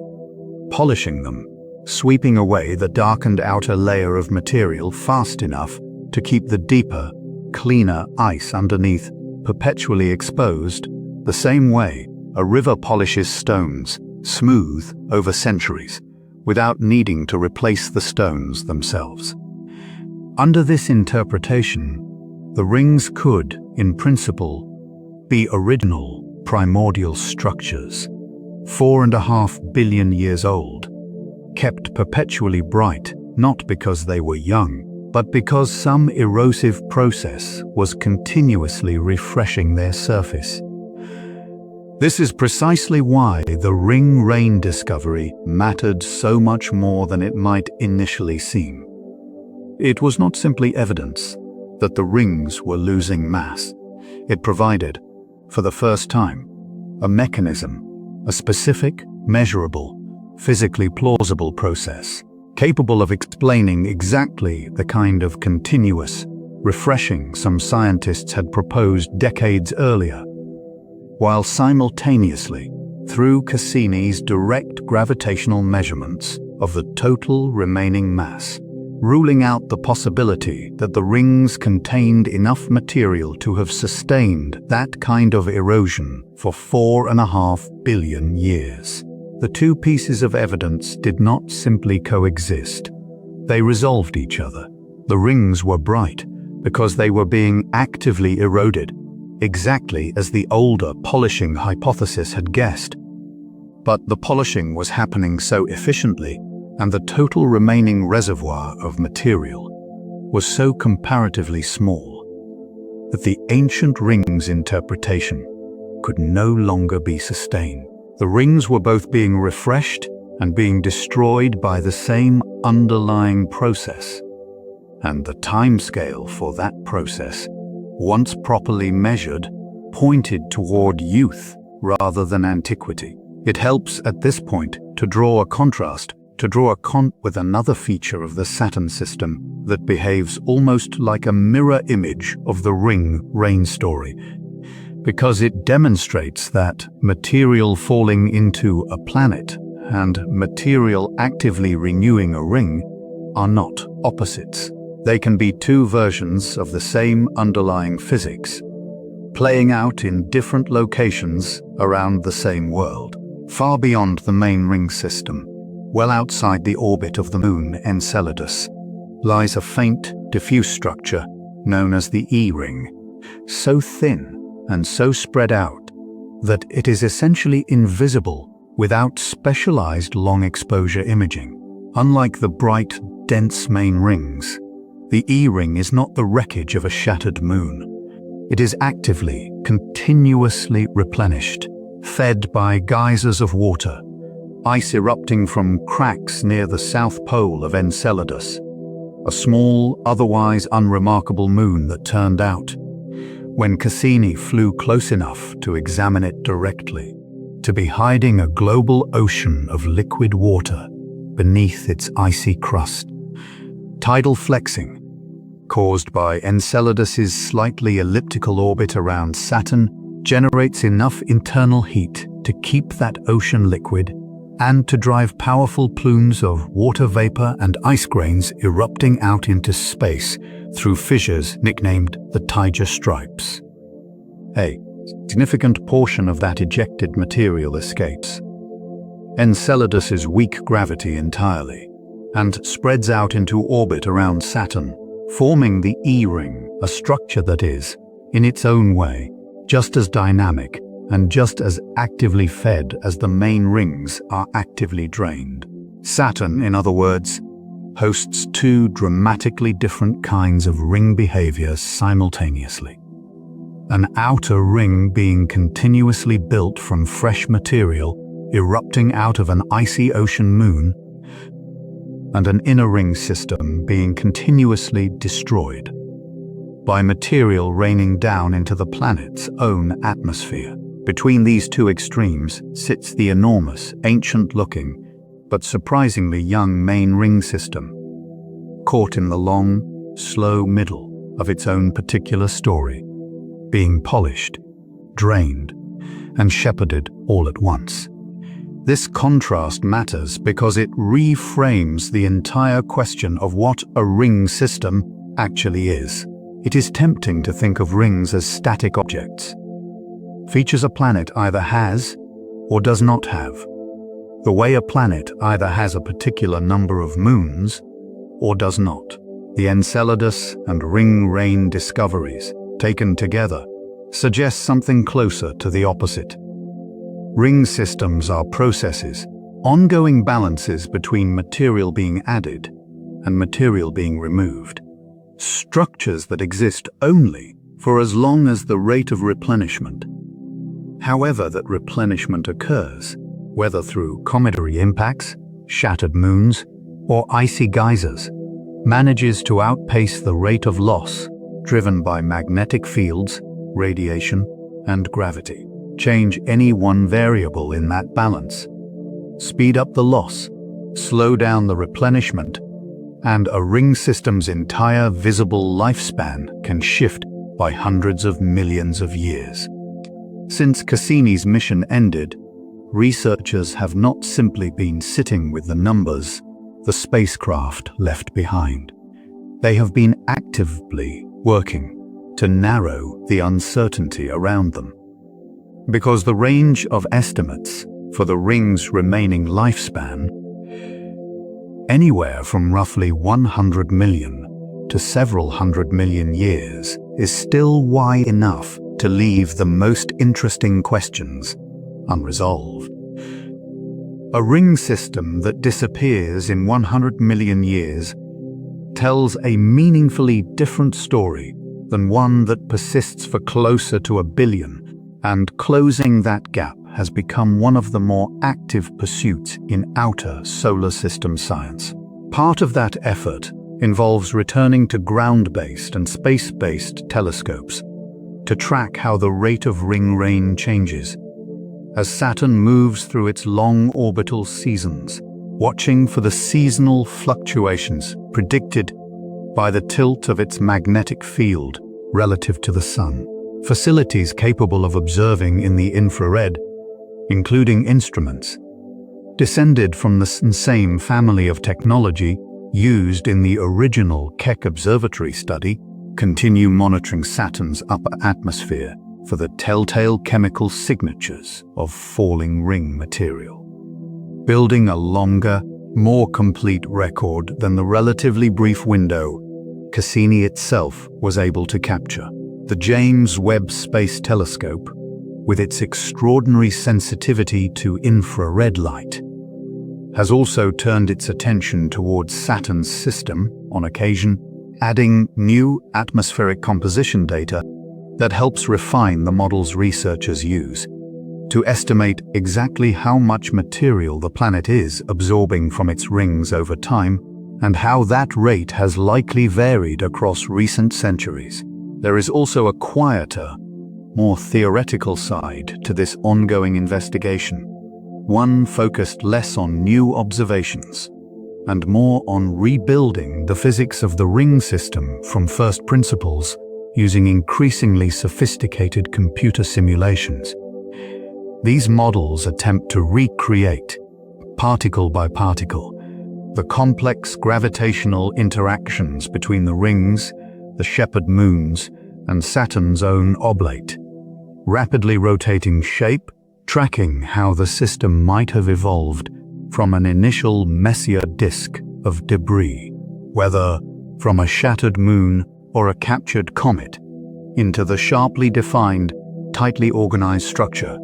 polishing them, sweeping away the darkened outer layer of material fast enough to keep the deeper, cleaner ice underneath perpetually exposed, the same way a river polishes stones, smooth over centuries, without needing to replace the stones themselves. Under this interpretation, the rings could, in principle, be original, primordial structures, 4.5 billion years old, kept perpetually bright not because they were young, but because some erosive process was continuously refreshing their surface. This is precisely why the ring rain discovery mattered so much more than it might initially seem. It was not simply evidence that the rings were losing mass. It provided, for the first time, a mechanism, a specific, measurable, physically plausible process, capable of explaining exactly the kind of continuous, refreshing some scientists had proposed decades earlier, while simultaneously through Cassini's direct gravitational measurements of the total remaining mass, ruling out the possibility that the rings contained enough material to have sustained that kind of erosion for 4.5 billion years. The two pieces of evidence did not simply coexist. They resolved each other. The rings were bright because they were being actively eroded, exactly as the older polishing hypothesis had guessed. But the polishing was happening so efficiently, and the total remaining reservoir of material was so comparatively small, that the ancient rings interpretation could no longer be sustained. The rings were both being refreshed and being destroyed by the same underlying process, and the timescale for that process, once properly measured, pointed toward youth rather than antiquity. It helps at this point to draw a contrast, with another feature of the Saturn system that behaves almost like a mirror image of the ring-rain story, because it demonstrates that material falling into a planet and material actively renewing a ring are not opposites. They can be two versions of the same underlying physics, playing out in different locations around the same world. Far beyond the main ring system, well outside the orbit of the moon Enceladus, lies a faint, diffuse structure known as the E-ring, so thin and so spread out that it is essentially invisible without specialized long-exposure imaging. Unlike the bright, dense main rings, the E-ring is not the wreckage of a shattered moon. It is actively, continuously replenished, fed by geysers of water, ice erupting from cracks near the south pole of Enceladus, a small, otherwise unremarkable moon that turned out, when Cassini flew close enough to examine it directly, to be hiding a global ocean of liquid water beneath its icy crust. Tidal flexing, caused by Enceladus's slightly elliptical orbit around Saturn, generates enough internal heat to keep that ocean liquid and to drive powerful plumes of water vapor and ice grains erupting out into space through fissures nicknamed the Tiger Stripes. A significant portion of that ejected material escapes Enceladus's weak gravity entirely and spreads out into orbit around Saturn, forming the E-ring, a structure that is, in its own way, just as dynamic and just as actively fed as the main rings are actively drained. Saturn, in other words, hosts two dramatically different kinds of ring behavior simultaneously. An outer ring being continuously built from fresh material erupting out of an icy ocean moon, and an inner ring system being continuously destroyed by material raining down into the planet's own atmosphere. Between these two extremes sits the enormous, ancient-looking, but surprisingly young main ring system, caught in the long, slow middle of its own particular story, being polished, drained, and shepherded all at once. This contrast matters because it reframes the entire question of what a ring system actually is. It is tempting to think of rings as static objects, features a planet either has or does not have, the way a planet either has a particular number of moons or does not. The Enceladus and ring-rain discoveries, taken together, suggest something closer to the opposite. Ring systems are processes, ongoing balances between material being added and material being removed. Structures that exist only for as long as the rate of replenishment. However that replenishment occurs, whether through cometary impacts, shattered moons, or icy geysers, manages to outpace the rate of loss driven by magnetic fields, radiation, and gravity. Change any one variable in that balance, speed up the loss, slow down the replenishment, and a ring system's entire visible lifespan can shift by hundreds of millions of years. Since Cassini's mission ended, researchers have not simply been sitting with the numbers the spacecraft left behind. They have been actively working to narrow the uncertainty around them. Because the range of estimates for the ring's remaining lifespan, anywhere from roughly 100 million to several hundred million years, is still wide enough to leave the most interesting questions unresolved. A ring system that disappears in 100 million years tells a meaningfully different story than one that persists for closer to 1 billion, and closing that gap has become one of the more active pursuits in outer solar system science. Part of that effort involves returning to ground-based and space-based telescopes to track how the rate of ring rain changes as Saturn moves through its long orbital seasons, watching for the seasonal fluctuations predicted by the tilt of its magnetic field relative to the Sun. Facilities capable of observing in the infrared, including instruments descended from the same family of technology used in the original Keck Observatory study, continue monitoring Saturn's upper atmosphere for the telltale chemical signatures of falling ring material. Building a longer, more complete record than the relatively brief window Cassini itself was able to capture. The James Webb Space Telescope, with its extraordinary sensitivity to infrared light, has also turned its attention towards Saturn's system on occasion, adding new atmospheric composition data that helps refine the models researchers use to estimate exactly how much material the planet is absorbing from its rings over time and how that rate has likely varied across recent centuries. There is also a quieter, more theoretical side to this ongoing investigation, one focused less on new observations and more on rebuilding the physics of the ring system from first principles using increasingly sophisticated computer simulations. These models attempt to recreate, particle by particle, the complex gravitational interactions between the rings, the shepherd moons, and Saturn's own oblate, rapidly rotating shape, tracking how the system might have evolved from an initial messier disk of debris, whether from a shattered moon or a captured comet, into the sharply defined, tightly organized structure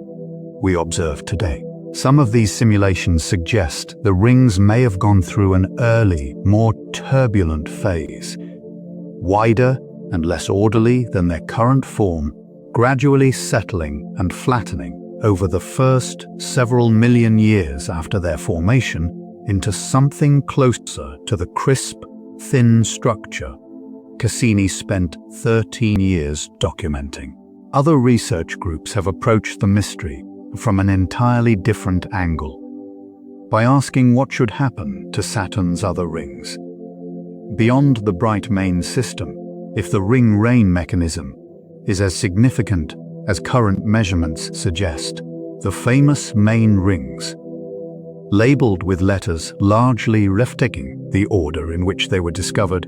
we observe today. Some of these simulations suggest the rings may have gone through an early, more turbulent phase, wider and less orderly than their current form, gradually settling and flattening over the first several million years after their formation into something closer to the crisp, thin structure Cassini spent 13 years documenting. Other research groups have approached the mystery from an entirely different angle, by asking what should happen to Saturn's other rings. Beyond the bright main system, if the ring-rain mechanism is as significant as current measurements suggest, the famous main rings, labeled with letters largely reflecting the order in which they were discovered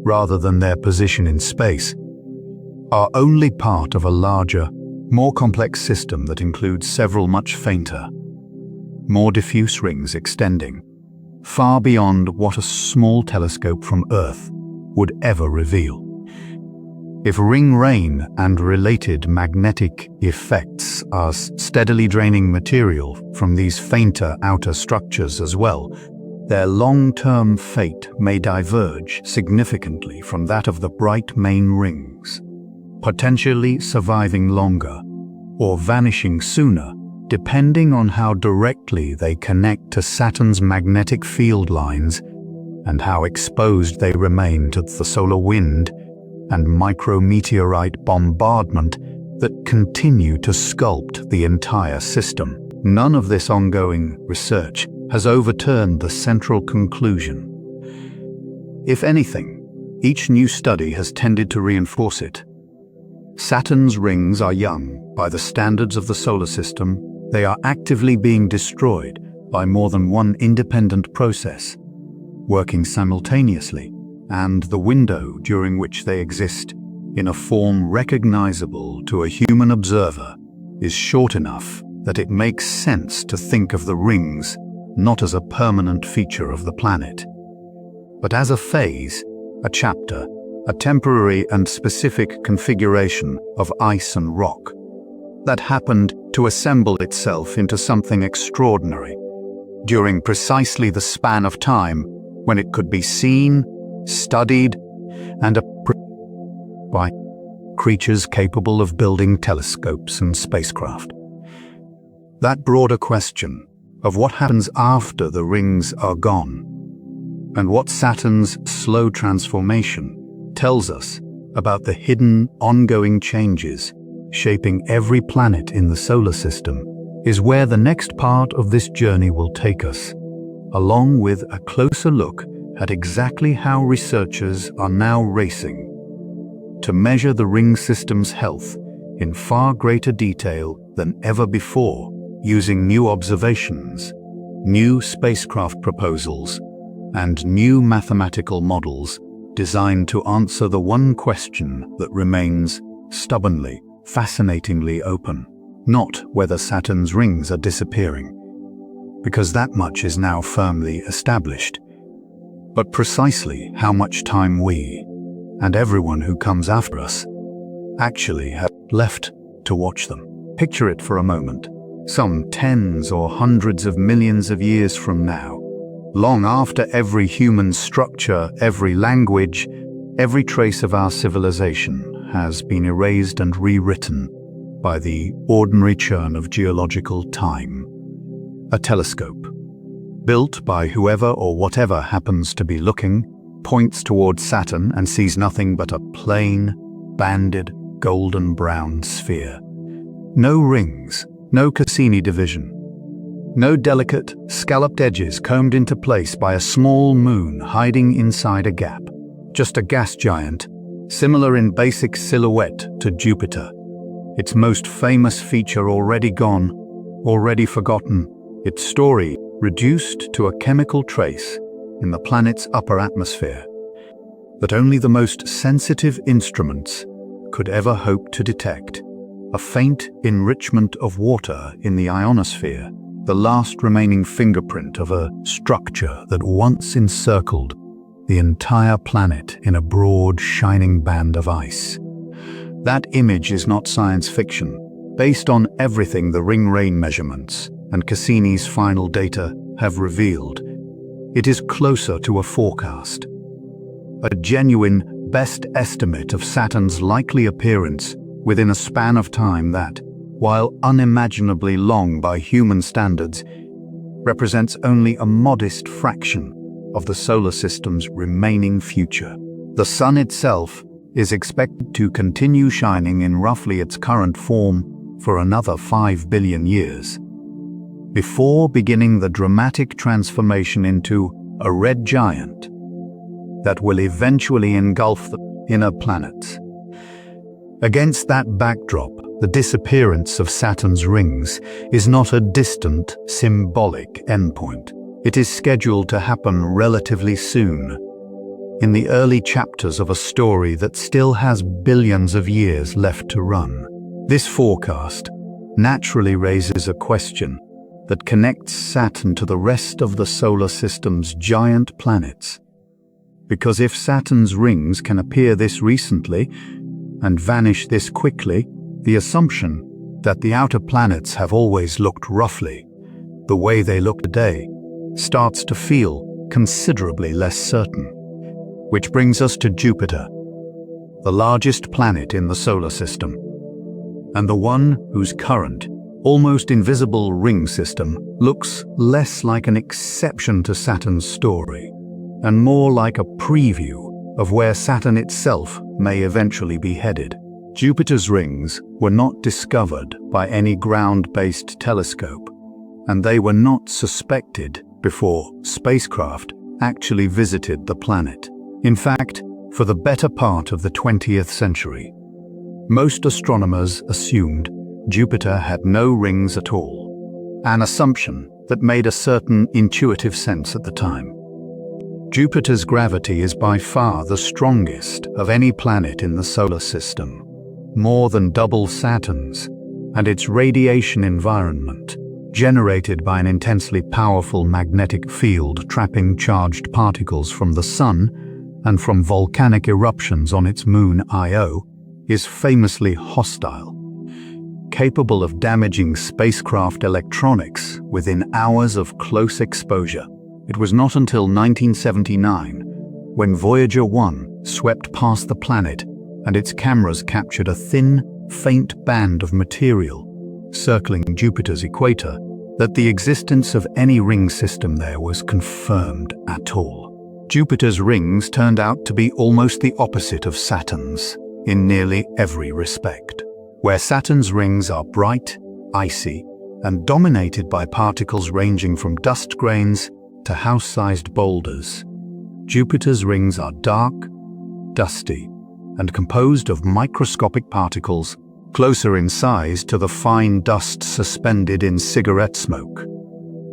rather than their position in space, are only part of a larger, more complex system that includes several much fainter, more diffuse rings extending far beyond what a small telescope from Earth would ever reveal. If ring rain and related magnetic effects are steadily draining material from these fainter outer structures as well, their long-term fate may diverge significantly from that of the bright main rings, potentially surviving longer or vanishing sooner, depending on how directly they connect to Saturn's magnetic field lines and how exposed they remain to the solar wind and micrometeorite bombardment that continue to sculpt the entire system. None of this ongoing research has overturned the central conclusion. If anything, each new study has tended to reinforce it. Saturn's rings are young by the standards of the solar system They are actively being destroyed by more than one independent process, working simultaneously, and the window during which they exist in a form recognizable to a human observer is short enough that it makes sense to think of the rings not as a permanent feature of the planet, but as a phase, a chapter, a temporary and specific configuration of ice and rock that happened to assemble itself into something extraordinary during precisely the span of time when it could be seen, studied, and by creatures capable of building telescopes and spacecraft. That broader question of what happens after the rings are gone, and what Saturn's slow transformation tells us about the hidden, ongoing changes shaping every planet in the solar system, is where the next part of this journey will take us, along with a closer look at exactly how researchers are now racing to measure the ring system's health in far greater detail than ever before, using new observations, new spacecraft proposals, and new mathematical models designed to answer the one question that remains stubbornly, fascinatingly open: not whether Saturn's rings are disappearing, because that much is now firmly established, but precisely how much time we, and everyone who comes after us, actually have left to watch them. Picture it for a moment. Some tens or hundreds of millions of years from now, long after every human structure, every language, every trace of our civilization has been erased and rewritten by the ordinary churn of geological time. A telescope, built by whoever or whatever happens to be looking, points towards Saturn and sees nothing but a plain, banded, golden-brown sphere. No rings, no Cassini division, no delicate, scalloped edges combed into place by a small moon hiding inside a gap. Just a gas giant, similar in basic silhouette to Jupiter. Its most famous feature already gone, already forgotten, its story reduced to a chemical trace in the planet's upper atmosphere that only the most sensitive instruments could ever hope to detect. A faint enrichment of water in the ionosphere, the last remaining fingerprint of a structure that once encircled the entire planet in a broad, shining band of ice. That image is not science fiction. Based on everything the ring rain measurements and Cassini's final data have revealed, it is closer to a forecast, a genuine best estimate of Saturn's likely appearance within a span of time that, while unimaginably long by human standards, represents only a modest fraction of the solar system's remaining future. The Sun itself is expected to continue shining in roughly its current form for another 5 billion years, before beginning the dramatic transformation into a red giant that will eventually engulf the inner planets. Against that backdrop, the disappearance of Saturn's rings is not a distant, symbolic endpoint. It is scheduled to happen relatively soon, in the early chapters of a story that still has billions of years left to run. This forecast naturally raises a question that connects Saturn to the rest of the solar system's giant planets. Because if Saturn's rings can appear this recently and vanish this quickly, the assumption that the outer planets have always looked roughly the way they look today starts to feel considerably less certain. Which brings us to Jupiter, the largest planet in the solar system, and the one whose current, almost invisible ring system looks less like an exception to Saturn's story, and more like a preview of where Saturn itself may eventually be headed. Jupiter's rings were not discovered by any ground-based telescope, and they were not suspected before spacecraft actually visited the planet. In fact, for the better part of the 20th century, most astronomers assumed Jupiter had no rings at all. an assumption that made a certain intuitive sense at the time. Jupiter's gravity is by far the strongest of any planet in the solar system, more than double Saturn's, and its radiation environment, generated by an intensely powerful magnetic field trapping charged particles from the Sun and from volcanic eruptions on its moon Io, is famously hostile, capable of damaging spacecraft electronics within hours of close exposure. It was not until 1979, when Voyager 1 swept past the planet and its cameras captured a thin, faint band of material circling Jupiter's equator, that the existence of any ring system there was confirmed at all. Jupiter's rings turned out to be almost the opposite of Saturn's in nearly every respect. Where Saturn's rings are bright, icy, and dominated by particles ranging from dust grains to house-sized boulders, Jupiter's rings are dark, dusty, and composed of microscopic particles closer in size to the fine dust suspended in cigarette smoke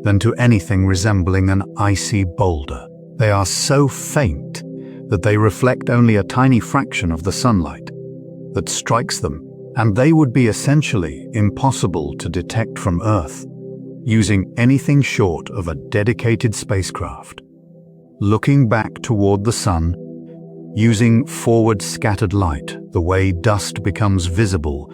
than to anything resembling an icy boulder. They are so faint that they reflect only a tiny fraction of the sunlight that strikes them, and they would be essentially impossible to detect from Earth using anything short of a dedicated spacecraft. Looking back toward the Sun, using forward scattered light the way dust becomes visible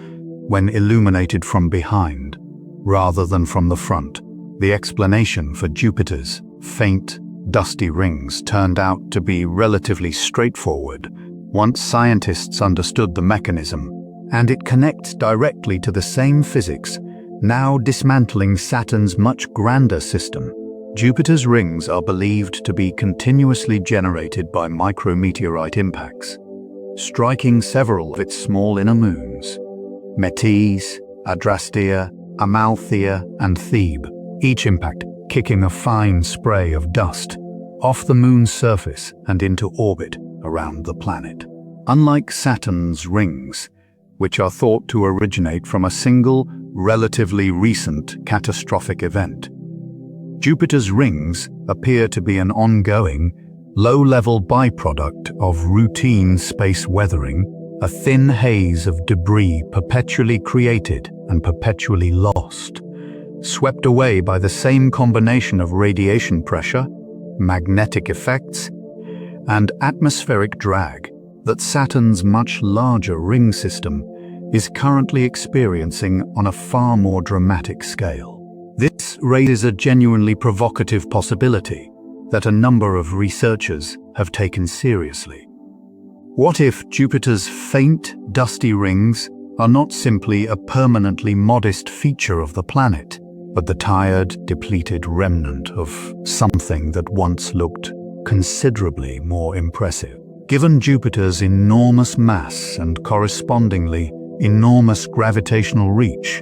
when illuminated from behind rather than from the front, the explanation for Jupiter's faint, dusty rings turned out to be relatively straightforward once scientists understood the mechanism, and it connects directly to the same physics now dismantling Saturn's much grander system. Jupiter's rings are believed to be continuously generated by micrometeorite impacts, striking several of its small inner moons, Metis, Adrastea, Amalthea, and Thebe, each impact kicking a fine spray of dust off the moon's surface and into orbit around the planet. Unlike Saturn's rings, which are thought to originate from a single, relatively recent catastrophic event, Jupiter's rings appear to be an ongoing, low-level byproduct of routine space weathering, a thin haze of debris perpetually created and perpetually lost, swept away by the same combination of radiation pressure, magnetic effects, and atmospheric drag that Saturn's much larger ring system is currently experiencing on a far more dramatic scale. This raises a genuinely provocative possibility that a number of researchers have taken seriously. What if Jupiter's faint, dusty rings are not simply a permanently modest feature of the planet, but the tired, depleted remnant of something that once looked considerably more impressive? Given Jupiter's enormous mass and correspondingly enormous gravitational reach,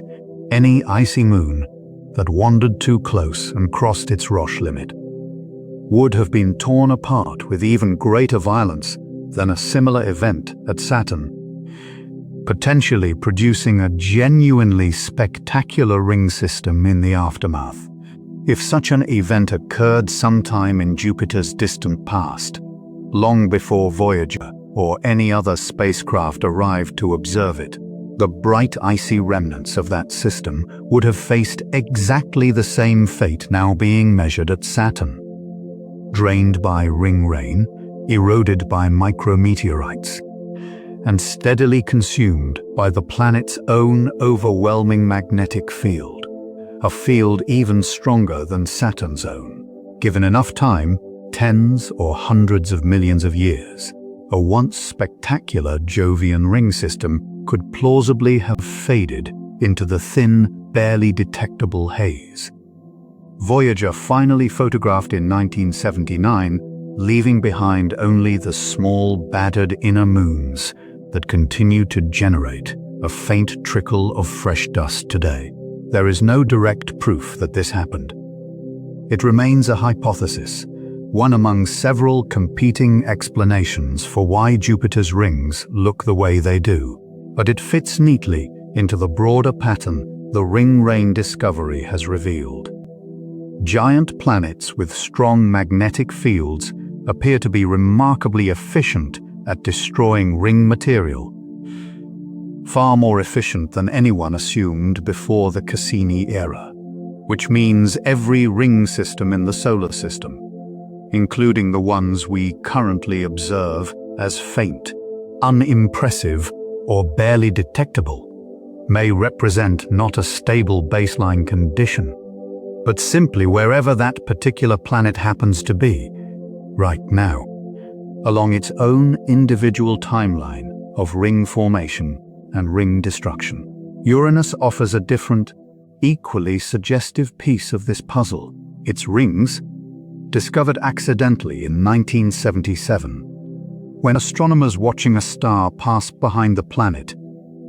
any icy moon that wandered too close and crossed its Roche limit would have been torn apart with even greater violence than a similar event at Saturn, potentially producing a genuinely spectacular ring system in the aftermath. If such an event occurred sometime in Jupiter's distant past, long before Voyager or any other spacecraft arrived to observe it, the bright icy remnants of that system would have faced exactly the same fate now being measured at Saturn. Drained by ring rain, eroded by micrometeorites, and steadily consumed by the planet's own overwhelming magnetic field, a field even stronger than Saturn's own. Given enough time, tens or hundreds of millions of years, a once spectacular Jovian ring system could plausibly have faded into the thin, barely detectable haze. Voyager finally photographed in 1979, leaving behind only the small, battered inner moons that continue to generate a faint trickle of fresh dust today. There is no direct proof that this happened. It remains a hypothesis, one among several competing explanations for why Jupiter's rings look the way they do, but it fits neatly into the broader pattern the ring rain discovery has revealed. Giant planets with strong magnetic fields appear to be remarkably efficient at destroying ring material, far more efficient than anyone assumed before the Cassini era, which means every ring system in the solar system, including the ones we currently observe as faint, unimpressive, or barely detectable, may represent not a stable baseline condition, but simply wherever that particular planet happens to be right now, along its own individual timeline of ring formation and ring destruction. Uranus offers a different, equally suggestive piece of this puzzle. Its rings, discovered accidentally in 1977, when astronomers watching a star pass behind the planet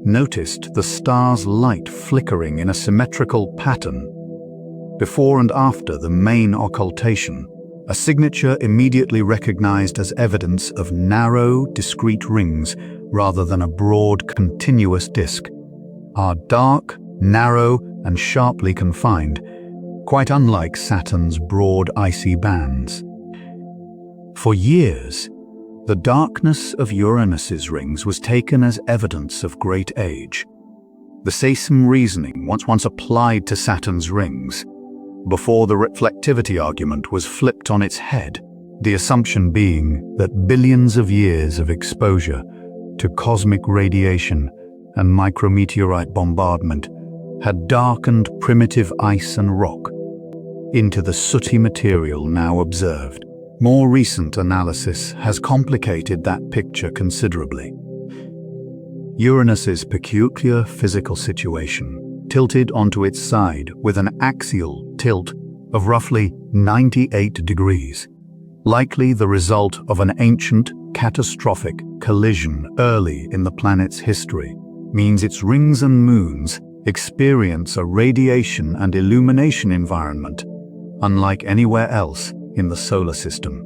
noticed the star's light flickering in a symmetrical pattern. Before and after the main occultation, a signature immediately recognized as evidence of narrow, discrete rings rather than a broad, continuous disk, are dark, narrow, and sharply confined, quite unlike Saturn's broad, icy bands. For years, the darkness of Uranus's rings was taken as evidence of great age. The same reasoning once applied to Saturn's rings, before the reflectivity argument was flipped on its head, the assumption being that billions of years of exposure to cosmic radiation and micrometeorite bombardment had darkened primitive ice and rock into the sooty material now observed. More recent analysis has complicated that picture considerably. Uranus's peculiar physical situation, tilted onto its side with an axial tilt of roughly 98 degrees, likely the result of an ancient, catastrophic collision early in the planet's history, means its rings and moons experience a radiation and illumination environment unlike anywhere else in the solar system,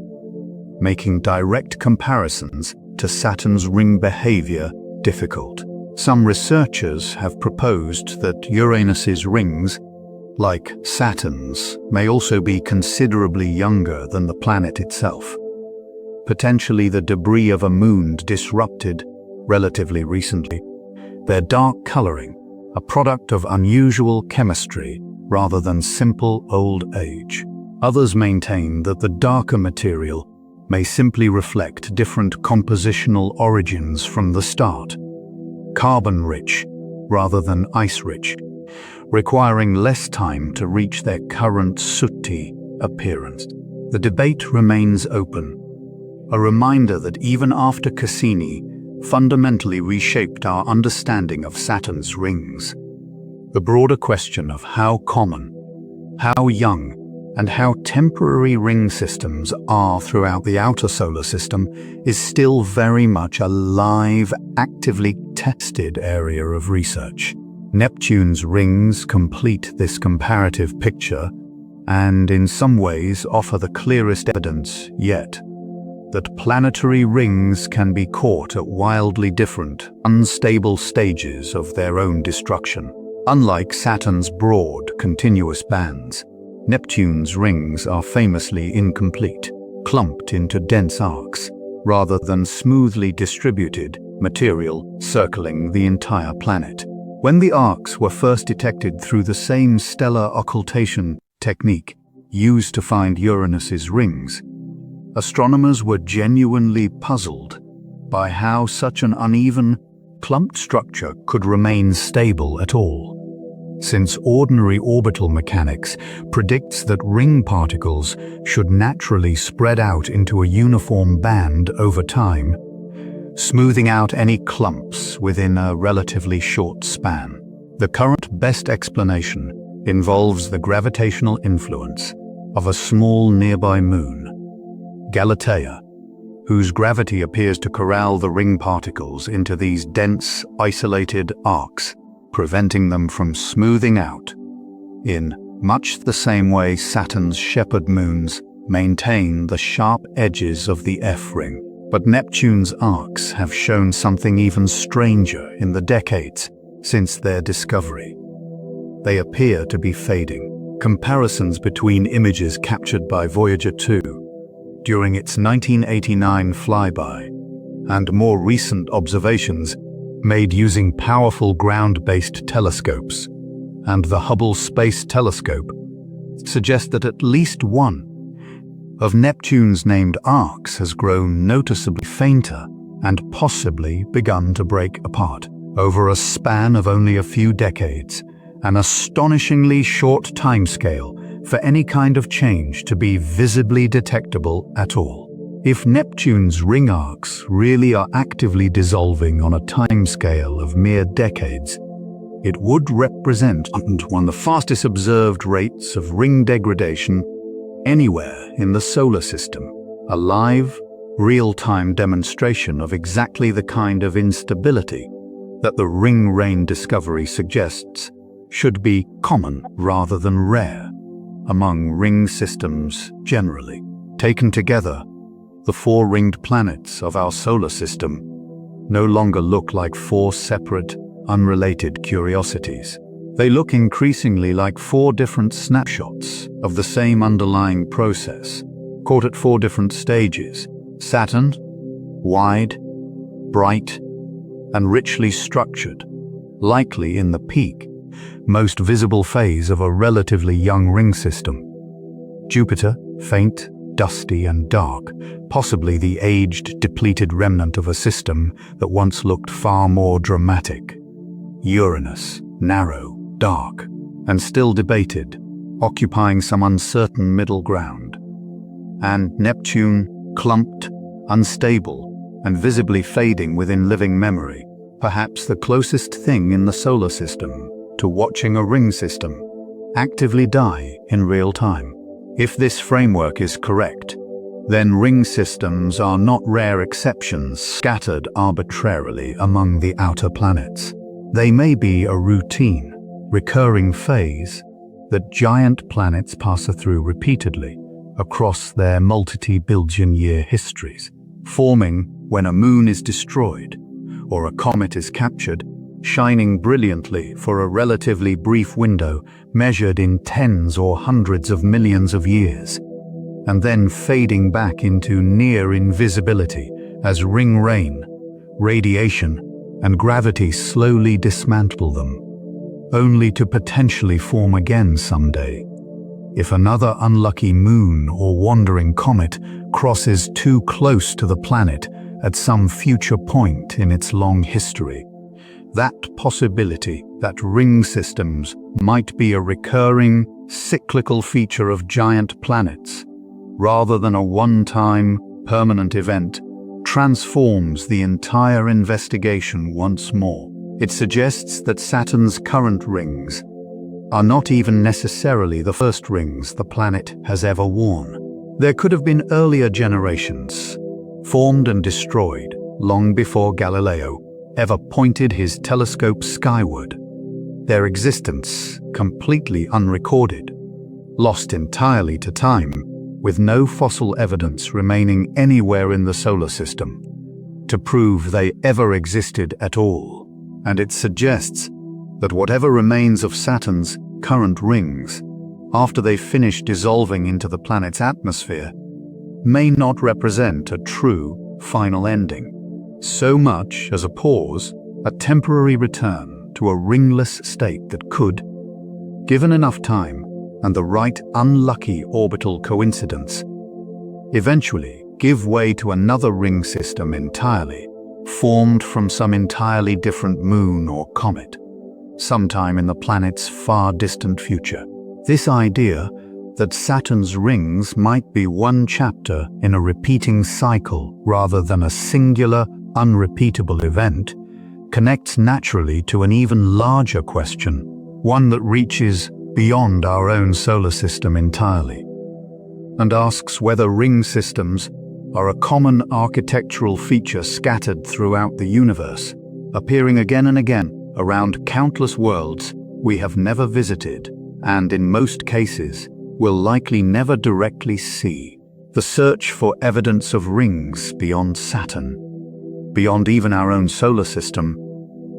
making direct comparisons to Saturn's ring behavior difficult. Some researchers have proposed that Uranus's rings, like Saturn's, may also be considerably younger than the planet itself. Potentially the debris of a moon disrupted relatively recently, their dark coloring, a product of unusual chemistry rather than simple old age. Others maintain that the darker material may simply reflect different compositional origins from the start, carbon-rich rather than ice-rich, requiring less time to reach their current sooty appearance. The debate remains open, a reminder that even after Cassini fundamentally reshaped our understanding of Saturn's rings, the broader question of how common, how young, and how temporary ring systems are throughout the outer solar system is still very much a live, actively tested area of research. Neptune's rings complete this comparative picture and in some ways offer the clearest evidence yet that planetary rings can be caught at wildly different, unstable stages of their own destruction. Unlike Saturn's broad, continuous bands, Neptune's rings are famously incomplete, clumped into dense arcs, rather than smoothly distributed material circling the entire planet. When the arcs were first detected through the same stellar occultation technique used to find Uranus's rings, astronomers were genuinely puzzled by how such an uneven, clumped structure could remain stable at all. Since ordinary orbital mechanics predicts that ring particles should naturally spread out into a uniform band over time, smoothing out any clumps within a relatively short span. The current best explanation involves the gravitational influence of a small nearby moon, Galatea, whose gravity appears to corral the ring particles into these dense, isolated arcs, preventing them from smoothing out, in much the same way Saturn's shepherd moons maintain the sharp edges of the F-ring. But Neptune's arcs have shown something even stranger in the decades since their discovery. they appear to be fading. Comparisons between images captured by Voyager 2 during its 1989 flyby and more recent observations made using powerful ground-based telescopes and the Hubble Space Telescope suggest that at least one of Neptune's named arcs has grown noticeably fainter and possibly begun to break apart. Over a span of only a few decades, an astonishingly short timescale for any kind of change to be visibly detectable at all. If Neptune's ring arcs really are actively dissolving on a timescale of mere decades, it would represent one of the fastest observed rates of ring degradation anywhere in the solar system, a live, real-time demonstration of exactly the kind of instability that the ring rain discovery suggests should be common rather than rare among ring systems generally. Taken together, the four ringed planets of our solar system no longer look like four separate, unrelated curiosities. They look increasingly like four different snapshots of the same underlying process, caught at four different stages: Saturn, wide, bright, and richly structured, likely in the peak, most visible phase of a relatively young ring system. Jupiter, faint, dusty, and dark, possibly the aged, depleted remnant of a system that once looked far more dramatic. Uranus, narrow, dark, and still debated, occupying some uncertain middle ground. And Neptune, clumped, unstable, and visibly fading within living memory, perhaps the closest thing in the solar system to watching a ring system actively die in real time. If this framework is correct, then ring systems are not rare exceptions scattered arbitrarily among the outer planets. They may be a routine, recurring phase that giant planets pass through repeatedly across their multi-billion-year histories, forming when a moon is destroyed or a comet is captured, shining brilliantly for a relatively brief window measured in tens or hundreds of millions of years, and then fading back into near invisibility as ring rain, radiation, and gravity slowly dismantle them, only to potentially form again someday, if another unlucky moon or wandering comet crosses too close to the planet at some future point in its long history. That possibility that ring systems might be a recurring, cyclical feature of giant planets, rather than a one-time, permanent event, transforms the entire investigation once more. It suggests that Saturn's current rings are not even necessarily the first rings the planet has ever worn. There could have been earlier generations, formed and destroyed long before Galileo ever pointed his telescope skyward, their existence completely unrecorded, lost entirely to time, with no fossil evidence remaining anywhere in the solar system to prove they ever existed at all. And it suggests that whatever remains of Saturn's current rings, after they finish dissolving into the planet's atmosphere, may not represent a true final ending, so much as a pause, a temporary return to a ringless state that could, given enough time and the right unlucky orbital coincidence, eventually give way to another ring system entirely, formed from some entirely different moon or comet, sometime in the planet's far distant future. This idea that Saturn's rings might be one chapter in a repeating cycle rather than a singular, unrepeatable event connects naturally to an even larger question, one that reaches beyond our own solar system entirely, and asks whether ring systems are a common architectural feature scattered throughout the universe, appearing again and again around countless worlds we have never visited and, in most cases, will likely never directly see. The search for evidence of rings beyond Saturn, beyond even our own solar system,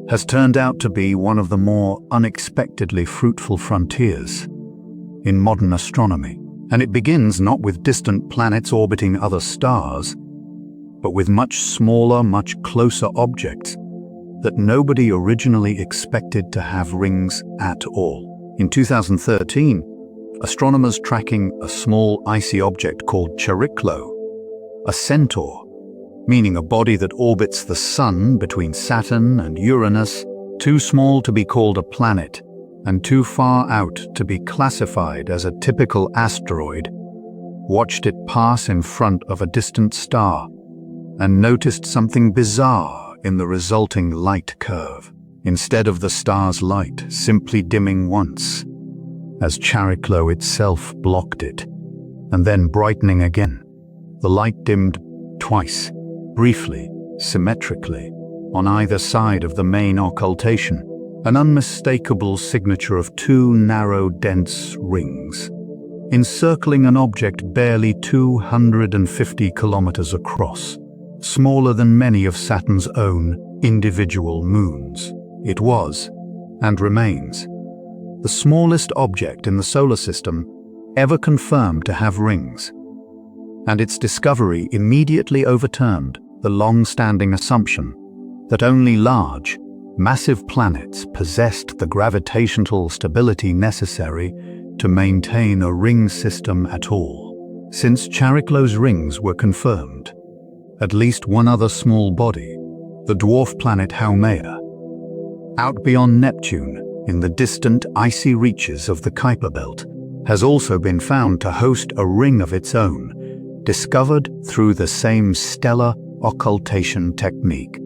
has turned out to be one of the more unexpectedly fruitful frontiers in modern astronomy. And it begins not with distant planets orbiting other stars, but with much smaller, much closer objects that nobody originally expected to have rings at all. In 2013, astronomers tracking a small icy object called Chariklo, a centaur, meaning a body that orbits the Sun between Saturn and Uranus, too small to be called a planet and too far out to be classified as a typical asteroid, watched it pass in front of a distant star and noticed something bizarre in the resulting light curve. Instead of the star's light simply dimming once, as Chariklo itself blocked it, and then brightening again, the light dimmed twice, briefly, symmetrically, on either side of the main occultation, an unmistakable signature of two narrow, dense rings, encircling an object barely 250 kilometers across, smaller than many of Saturn's own individual moons. It was, and remains, the smallest object in the solar system ever confirmed to have rings, and its discovery immediately overturned the long-standing assumption that only large, massive planets possessed the gravitational stability necessary to maintain a ring system at all. Since Chariklo's rings were confirmed, at least one other small body, the dwarf planet Haumea, out beyond Neptune in the distant icy reaches of the Kuiper Belt, has also been found to host a ring of its own, discovered through the same stellar occultation technique.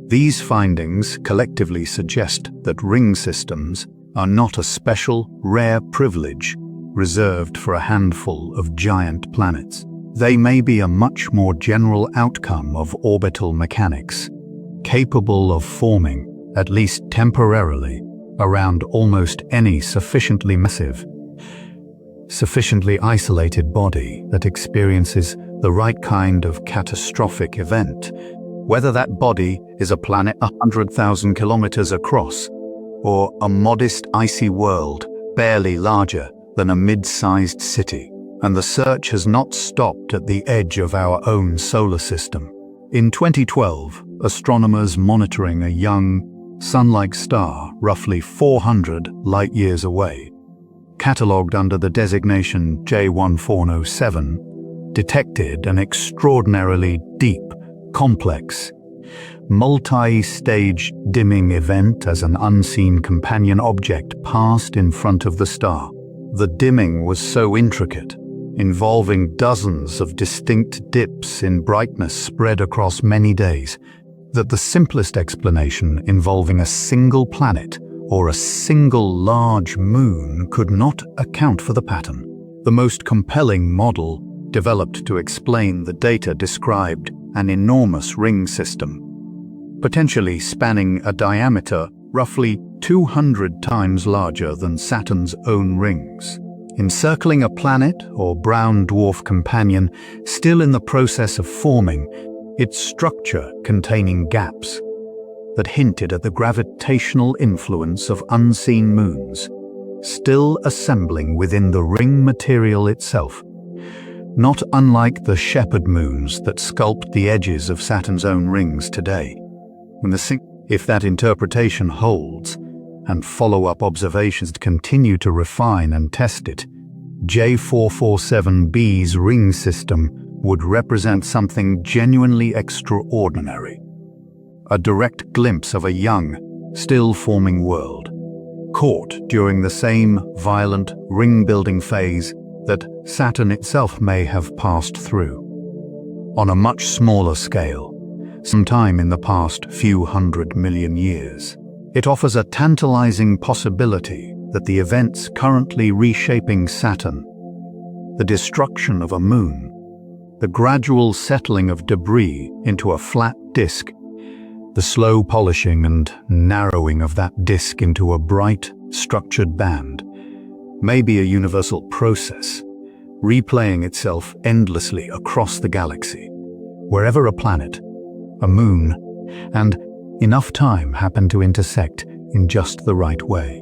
These findings collectively suggest that ring systems are not a special, rare privilege reserved for a handful of giant planets. They may be a much more general outcome of orbital mechanics, capable of forming, at least temporarily, around almost any sufficiently massive, sufficiently isolated body that experiences the right kind of catastrophic event, whether that body is a planet 100,000 kilometers across or a modest icy world barely larger than a mid-sized city. And the search has not stopped at the edge of our own solar system. In 2012, astronomers monitoring a young, sun-like star roughly 400 light-years away, catalogued under the designation J1407, detected an extraordinarily deep, complex, multi-stage dimming event as an unseen companion object passed in front of the star. The dimming was so intricate, involving dozens of distinct dips in brightness spread across many days, that the simplest explanation involving a single planet or a single large moon could not account for the pattern. The most compelling model developed to explain the data described an enormous ring system, potentially spanning a diameter roughly 200 times larger than Saturn's own rings, encircling a planet or brown dwarf companion still in the process of forming, its structure containing gaps that hinted at the gravitational influence of unseen moons, still assembling within the ring material itself, not unlike the shepherd moons that sculpt the edges of Saturn's own rings today. If that interpretation holds, and follow-up observations continue to refine and test it, J447b's ring system would represent something genuinely extraordinary. A direct glimpse of a young, still-forming world, caught during the same violent ring-building phase that Saturn itself may have passed through. On a much smaller scale, sometime in the past few 100 million years. It offers a tantalizing possibility that the events currently reshaping Saturn, the destruction of a moon, the gradual settling of debris into a flat disk, the slow polishing and narrowing of that disk into a bright, structured band, may be a universal process, replaying itself endlessly across the galaxy, wherever a planet, a moon, and enough time happened to intersect in just the right way.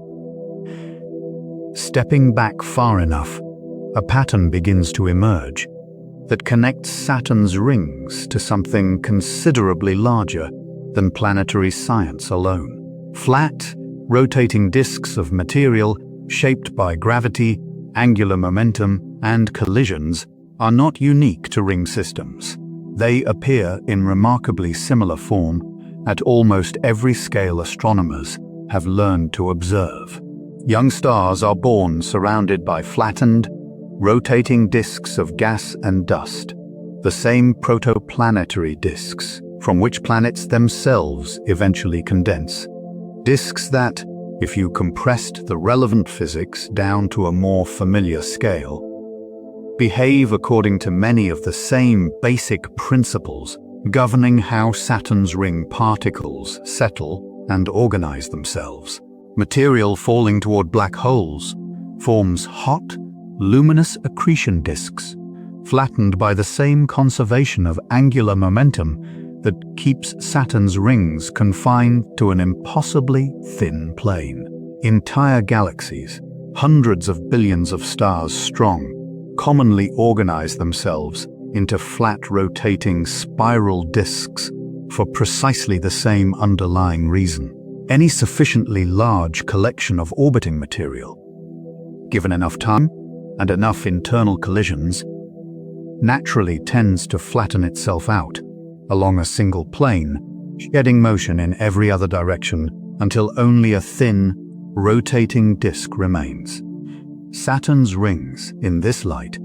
Stepping back far enough, a pattern begins to emerge that connects Saturn's rings to something considerably larger than planetary science alone. Flat, rotating disks of material shaped by gravity, angular momentum, and collisions are not unique to ring systems. They appear in remarkably similar form at almost every scale astronomers have learned to observe. Young stars are born surrounded by flattened, rotating disks of gas and dust, the same protoplanetary disks from which planets themselves eventually condense. Disks that, if you compressed the relevant physics down to a more familiar scale, behave according to many of the same basic principles governing how Saturn's ring particles settle and organize themselves. Material falling toward black holes forms hot, luminous accretion disks, flattened by the same conservation of angular momentum that keeps Saturn's rings confined to an impossibly thin plane. Entire galaxies, hundreds of billions of stars strong, commonly organize themselves into flat rotating spiral disks for precisely the same underlying reason. Any sufficiently large collection of orbiting material, given enough time and enough internal collisions, naturally tends to flatten itself out along a single plane, shedding motion in every other direction until only a thin, rotating disk remains. Saturn's rings, in this light,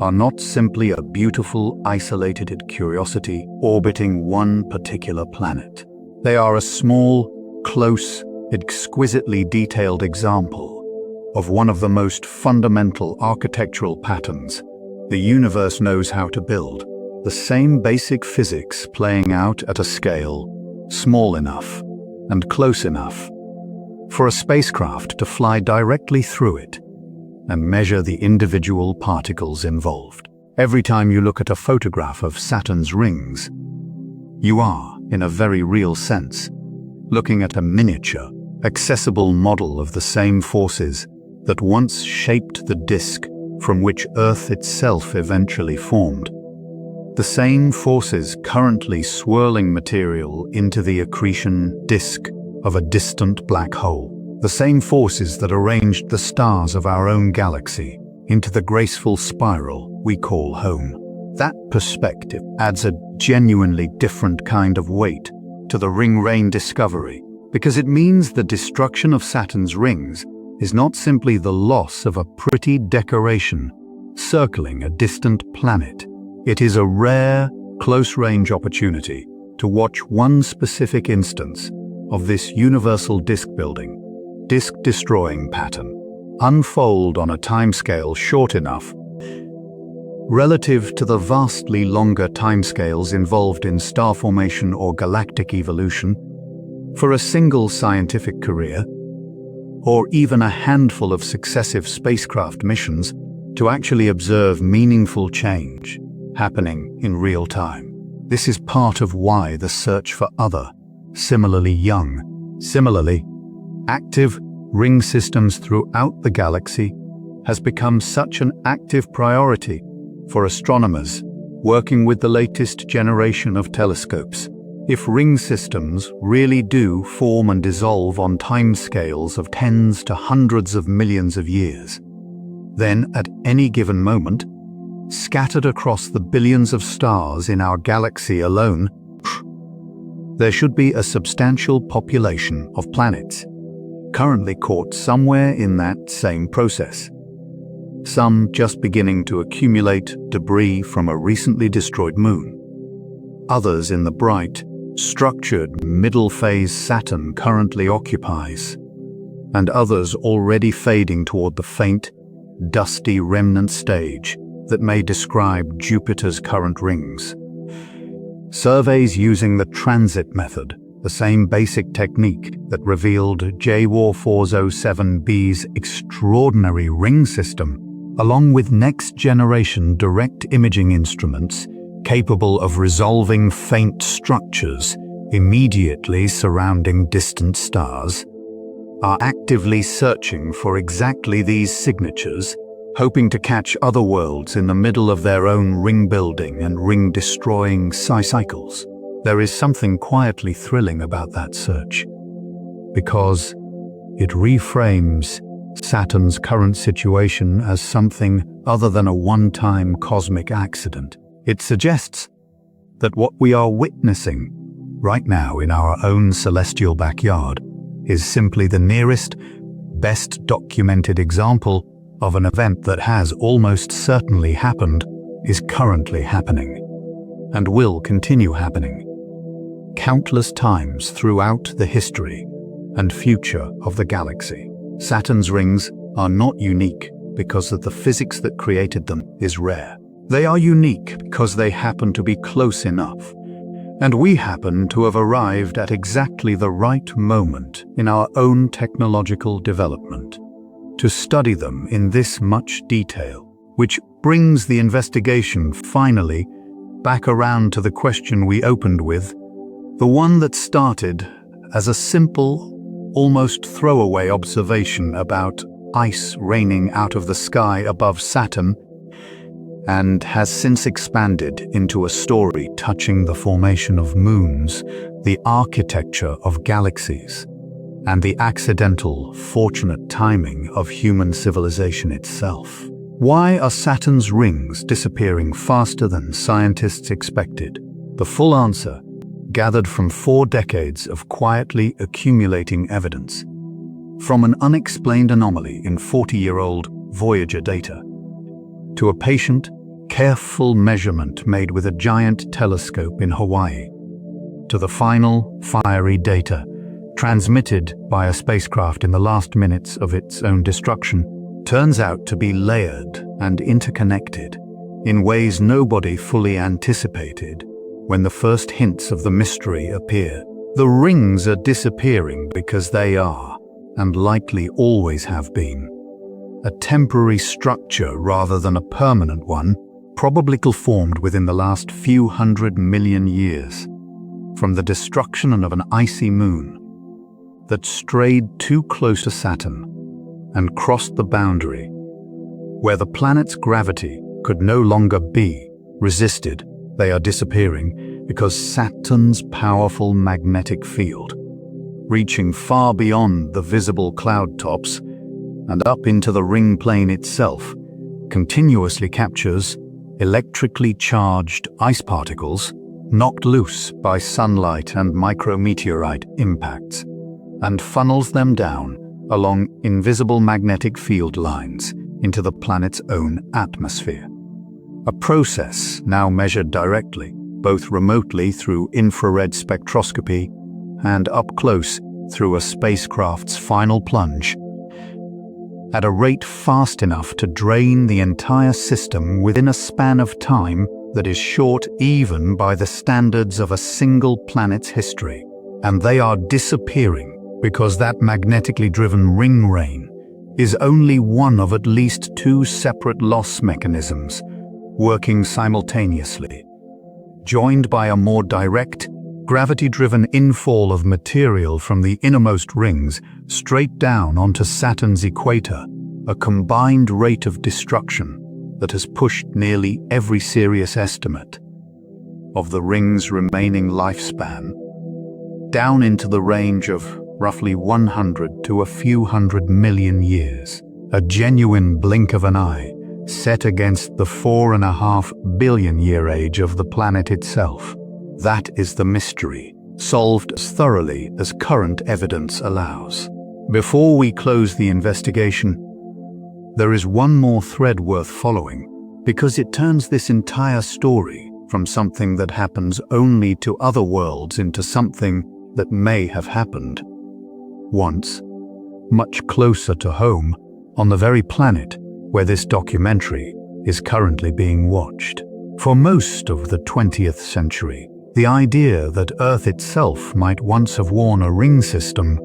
are not simply a beautiful, isolated curiosity orbiting one particular planet. They are a small, close, exquisitely detailed example of one of the most fundamental architectural patterns the universe knows how to build. The same basic physics playing out at a scale small enough and close enough for a spacecraft to fly directly through it and measure the individual particles involved. Every time you look at a photograph of Saturn's rings, you are, in a very real sense, looking at a miniature, accessible model of the same forces that once shaped the disk from which Earth itself eventually formed. The same forces currently swirling material into the accretion disk of a distant black hole. The same forces that arranged the stars of our own galaxy into the graceful spiral we call home. That perspective adds a genuinely different kind of weight to the ring rain discovery, because it means the destruction of Saturn's rings is not simply the loss of a pretty decoration circling a distant planet. It is a rare, close-range opportunity to watch one specific instance of this universal disk-building, disk-destroying pattern unfold on a timescale short enough relative to the vastly longer timescales involved in star formation or galactic evolution for a single scientific career, or even a handful of successive spacecraft missions to actually observe meaningful change happening in real time. This is part of why the search for other, similarly young, similarly active ring systems throughout the galaxy has become such an active priority for astronomers working with the latest generation of telescopes. If ring systems really do form and dissolve on timescales of tens to hundreds of millions of years, then at any given moment, scattered across the billions of stars in our galaxy alone, there should be a substantial population of planets currently caught somewhere in that same process. Some just beginning to accumulate debris from a recently destroyed moon. Others in the bright, structured middle phase Saturn currently occupies, and others already fading toward the faint, dusty remnant stage that may describe Jupiter's current rings. Surveys using the transit method, the same basic technique that revealed JWAR 407b's extraordinary ring system, along with next-generation direct imaging instruments capable of resolving faint structures immediately surrounding distant stars, are actively searching for exactly these signatures, hoping to catch other worlds in the middle of their own ring-building and ring-destroying cycles. There is something quietly thrilling about that search, because it reframes Saturn's current situation as something other than a one-time cosmic accident. It suggests that what we are witnessing right now in our own celestial backyard is simply the nearest, best documented example of an event that has almost certainly happened, is currently happening, and will continue happening countless times throughout the history and future of the galaxy. Saturn's rings are not unique because of the physics that created them is rare. They are unique because they happen to be close enough, and we happen to have arrived at exactly the right moment in our own technological development to study them in this much detail, which brings the investigation finally back around to the question we opened with, the one that started as a simple, almost throwaway observation about ice raining out of the sky above Saturn, and has since expanded into a story touching the formation of moons, the architecture of galaxies, and the accidental, fortunate timing of human civilization itself. Why are Saturn's rings disappearing faster than scientists expected? The full answer, gathered from 4 decades of quietly accumulating evidence, from an unexplained anomaly in 40-year-old Voyager data, to a patient, careful measurement made with a giant telescope in Hawaii, to the final, fiery data transmitted by a spacecraft in the last minutes of its own destruction, turns out to be layered and interconnected in ways nobody fully anticipated when the first hints of the mystery appear. The rings are disappearing because they are, and likely always have been, a temporary structure rather than a permanent one, probably formed within the last few 100 million years, from the destruction of an icy moon that strayed too close to Saturn and crossed the boundary where the planet's gravity could no longer be resisted. They are disappearing because Saturn's powerful magnetic field, reaching far beyond the visible cloud tops and up into the ring plane itself, continuously captures electrically charged ice particles knocked loose by sunlight and micrometeorite impacts, and funnels them down along invisible magnetic field lines into the planet's own atmosphere. A process now measured directly, both remotely through infrared spectroscopy and up close through a spacecraft's final plunge, at a rate fast enough to drain the entire system within a span of time that is short even by the standards of a single planet's history. And they are disappearing because that magnetically driven ring rain is only one of at least 2 separate loss mechanisms working simultaneously, joined by a more direct, gravity-driven infall of material from the innermost rings straight down onto Saturn's equator, a combined rate of destruction that has pushed nearly every serious estimate of the ring's remaining lifespan down into the range of roughly 100 to a few 100 million years, a genuine blink of an eye set against the 4.5 billion year age of the planet itself. That is the mystery, solved as thoroughly as current evidence allows. Before we close the investigation, there is one more thread worth following, because it turns this entire story from something that happens only to other worlds into something that may have happened once, much closer to home, on the very planet where this documentary is currently being watched. For most of the 20th century, the idea that Earth itself might once have worn a ring system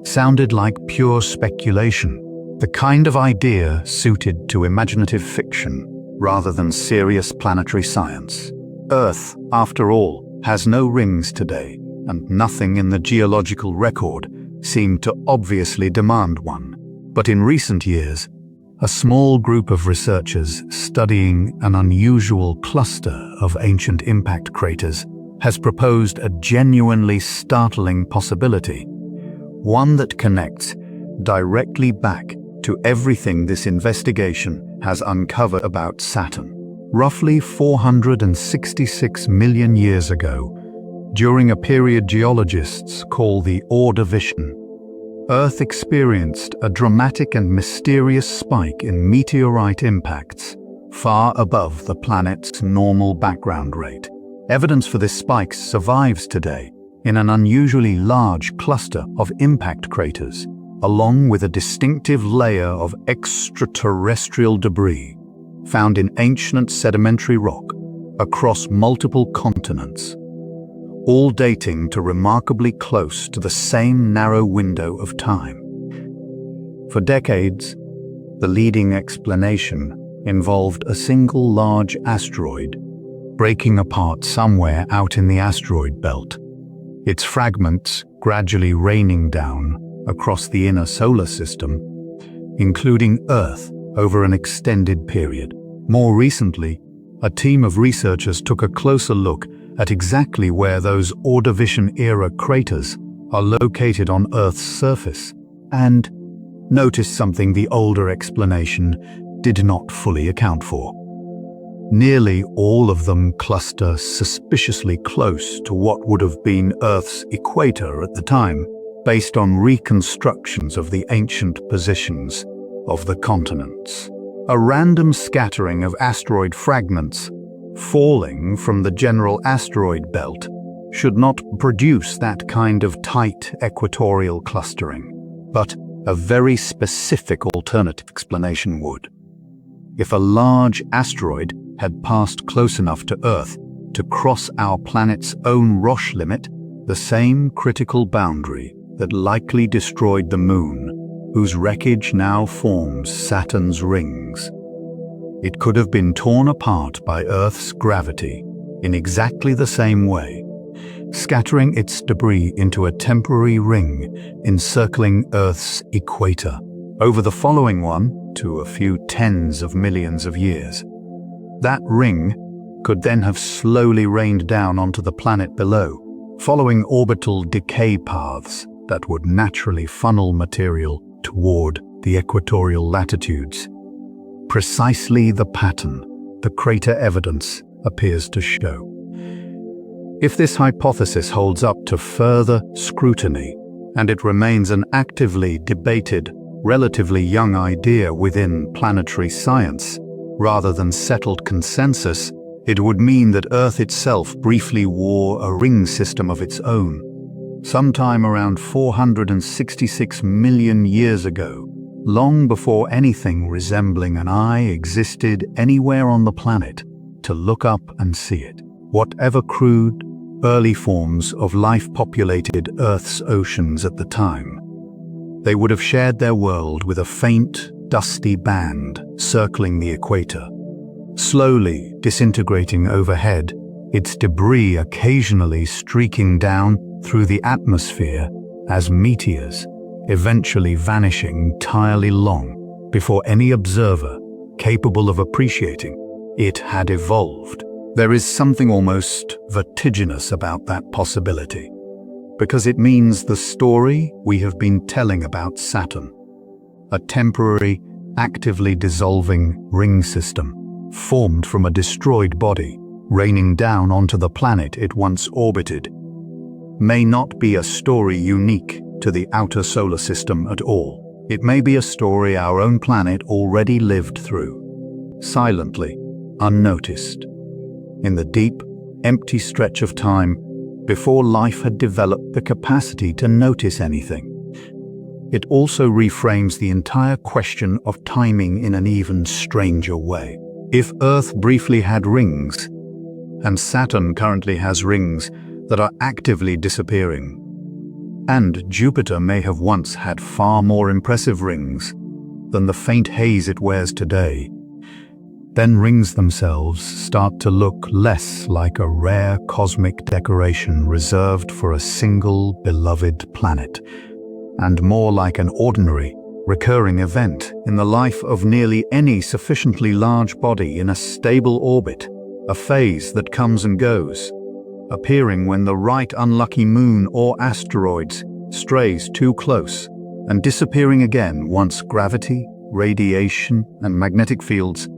sounded like pure speculation, the kind of idea suited to imaginative fiction rather than serious planetary science. Earth, after all, has no rings today, and nothing in the geological record seemed to obviously demand one. But in recent years, a small group of researchers studying an unusual cluster of ancient impact craters has proposed a genuinely startling possibility, one that connects directly back to everything this investigation has uncovered about Saturn. Roughly 466 million years ago, during a period geologists call the Ordovician, Earth experienced a dramatic and mysterious spike in meteorite impacts, far above the planet's normal background rate. Evidence for this spike survives today in an unusually large cluster of impact craters, along with a distinctive layer of extraterrestrial debris found in ancient sedimentary rock across multiple continents, all dating to remarkably close to the same narrow window of time. For decades, the leading explanation involved a single large asteroid breaking apart somewhere out in the asteroid belt, its fragments gradually raining down across the inner solar system, including Earth, over an extended period. More recently, a team of researchers took a closer look at exactly where those Ordovician-era craters are located on Earth's surface, and noticed something the older explanation did not fully account for. Nearly all of them cluster suspiciously close to what would have been Earth's equator at the time, based on reconstructions of the ancient positions of the continents. A random scattering of asteroid fragments falling from the general asteroid belt should not produce that kind of tight equatorial clustering, but a very specific alternative explanation would. If a large asteroid had passed close enough to Earth to cross our planet's own Roche limit, the same critical boundary that likely destroyed the Moon, whose wreckage now forms Saturn's rings, it could have been torn apart by Earth's gravity in exactly the same way, scattering its debris into a temporary ring encircling Earth's equator over the following 1 to a few tens of millions of years. That ring could then have slowly rained down onto the planet below, following orbital decay paths that would naturally funnel material toward the equatorial latitudes. Precisely the pattern the crater evidence appears to show. If this hypothesis holds up to further scrutiny, and it remains an actively debated, relatively young idea within planetary science, rather than settled consensus, it would mean that Earth itself briefly wore a ring system of its own, sometime around 466 million years ago, long before anything resembling an eye existed anywhere on the planet to look up and see it. Whatever crude, early forms of life populated Earth's oceans at the time, they would have shared their world with a faint, dusty band circling the equator, slowly disintegrating overhead, its debris occasionally streaking down through the atmosphere as meteors, eventually vanishing entirely long before any observer capable of appreciating it had evolved. There is something almost vertiginous about that possibility, because it means the story we have been telling about Saturn, a temporary, actively dissolving ring system formed from a destroyed body, raining down onto the planet it once orbited, may not be a story unique to the outer solar system at all. It may be a story our own planet already lived through, silently, unnoticed, in the deep, empty stretch of time before life had developed the capacity to notice anything. It also reframes the entire question of timing in an even stranger way. If Earth briefly had rings, and Saturn currently has rings that are actively disappearing, and Jupiter may have once had far more impressive rings than the faint haze it wears today, Then rings themselves start to look less like a rare cosmic decoration reserved for a single beloved planet, and more like an ordinary, recurring event in the life of nearly any sufficiently large body in a stable orbit, a phase that comes and goes, appearing when the right unlucky moon or asteroid strays too close, and disappearing again once gravity, radiation, and magnetic fields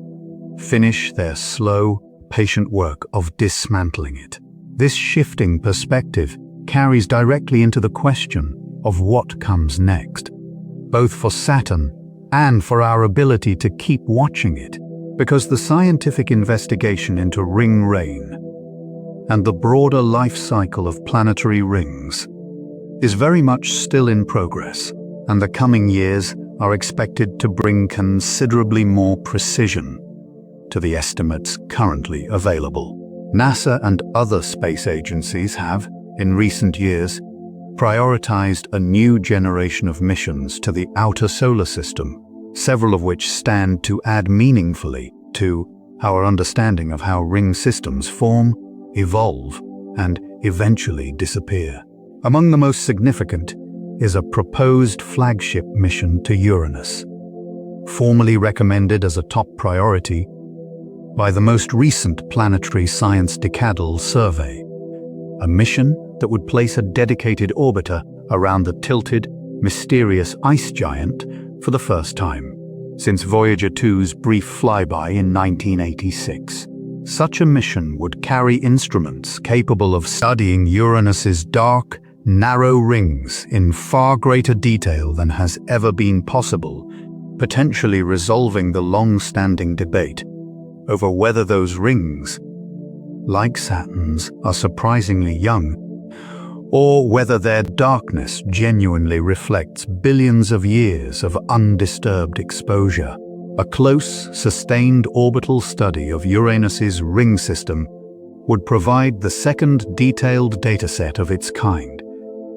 finish their slow, patient work of dismantling it. This shifting perspective carries directly into the question of what comes next, both for Saturn and for our ability to keep watching it, because the scientific investigation into ring rain and the broader life cycle of planetary rings is very much still in progress, and the coming years are expected to bring considerably more precision to the estimates currently available. NASA and other space agencies have, in recent years, prioritized a new generation of missions to the outer solar system, several of which stand to add meaningfully to our understanding of how ring systems form, evolve, and eventually disappear. Among the most significant is a proposed flagship mission to Uranus, formally recommended as a top priority by the most recent Planetary Science Decadal Survey, a mission that would place a dedicated orbiter around the tilted, mysterious ice giant for the first time since Voyager 2's brief flyby in 1986. Such a mission would carry instruments capable of studying Uranus's dark, narrow rings in far greater detail than has ever been possible, potentially resolving the long-standing debate over whether those rings, like Saturn's, are surprisingly young, or whether their darkness genuinely reflects billions of years of undisturbed exposure. A close, sustained orbital study of Uranus's ring system would provide the second detailed dataset of its kind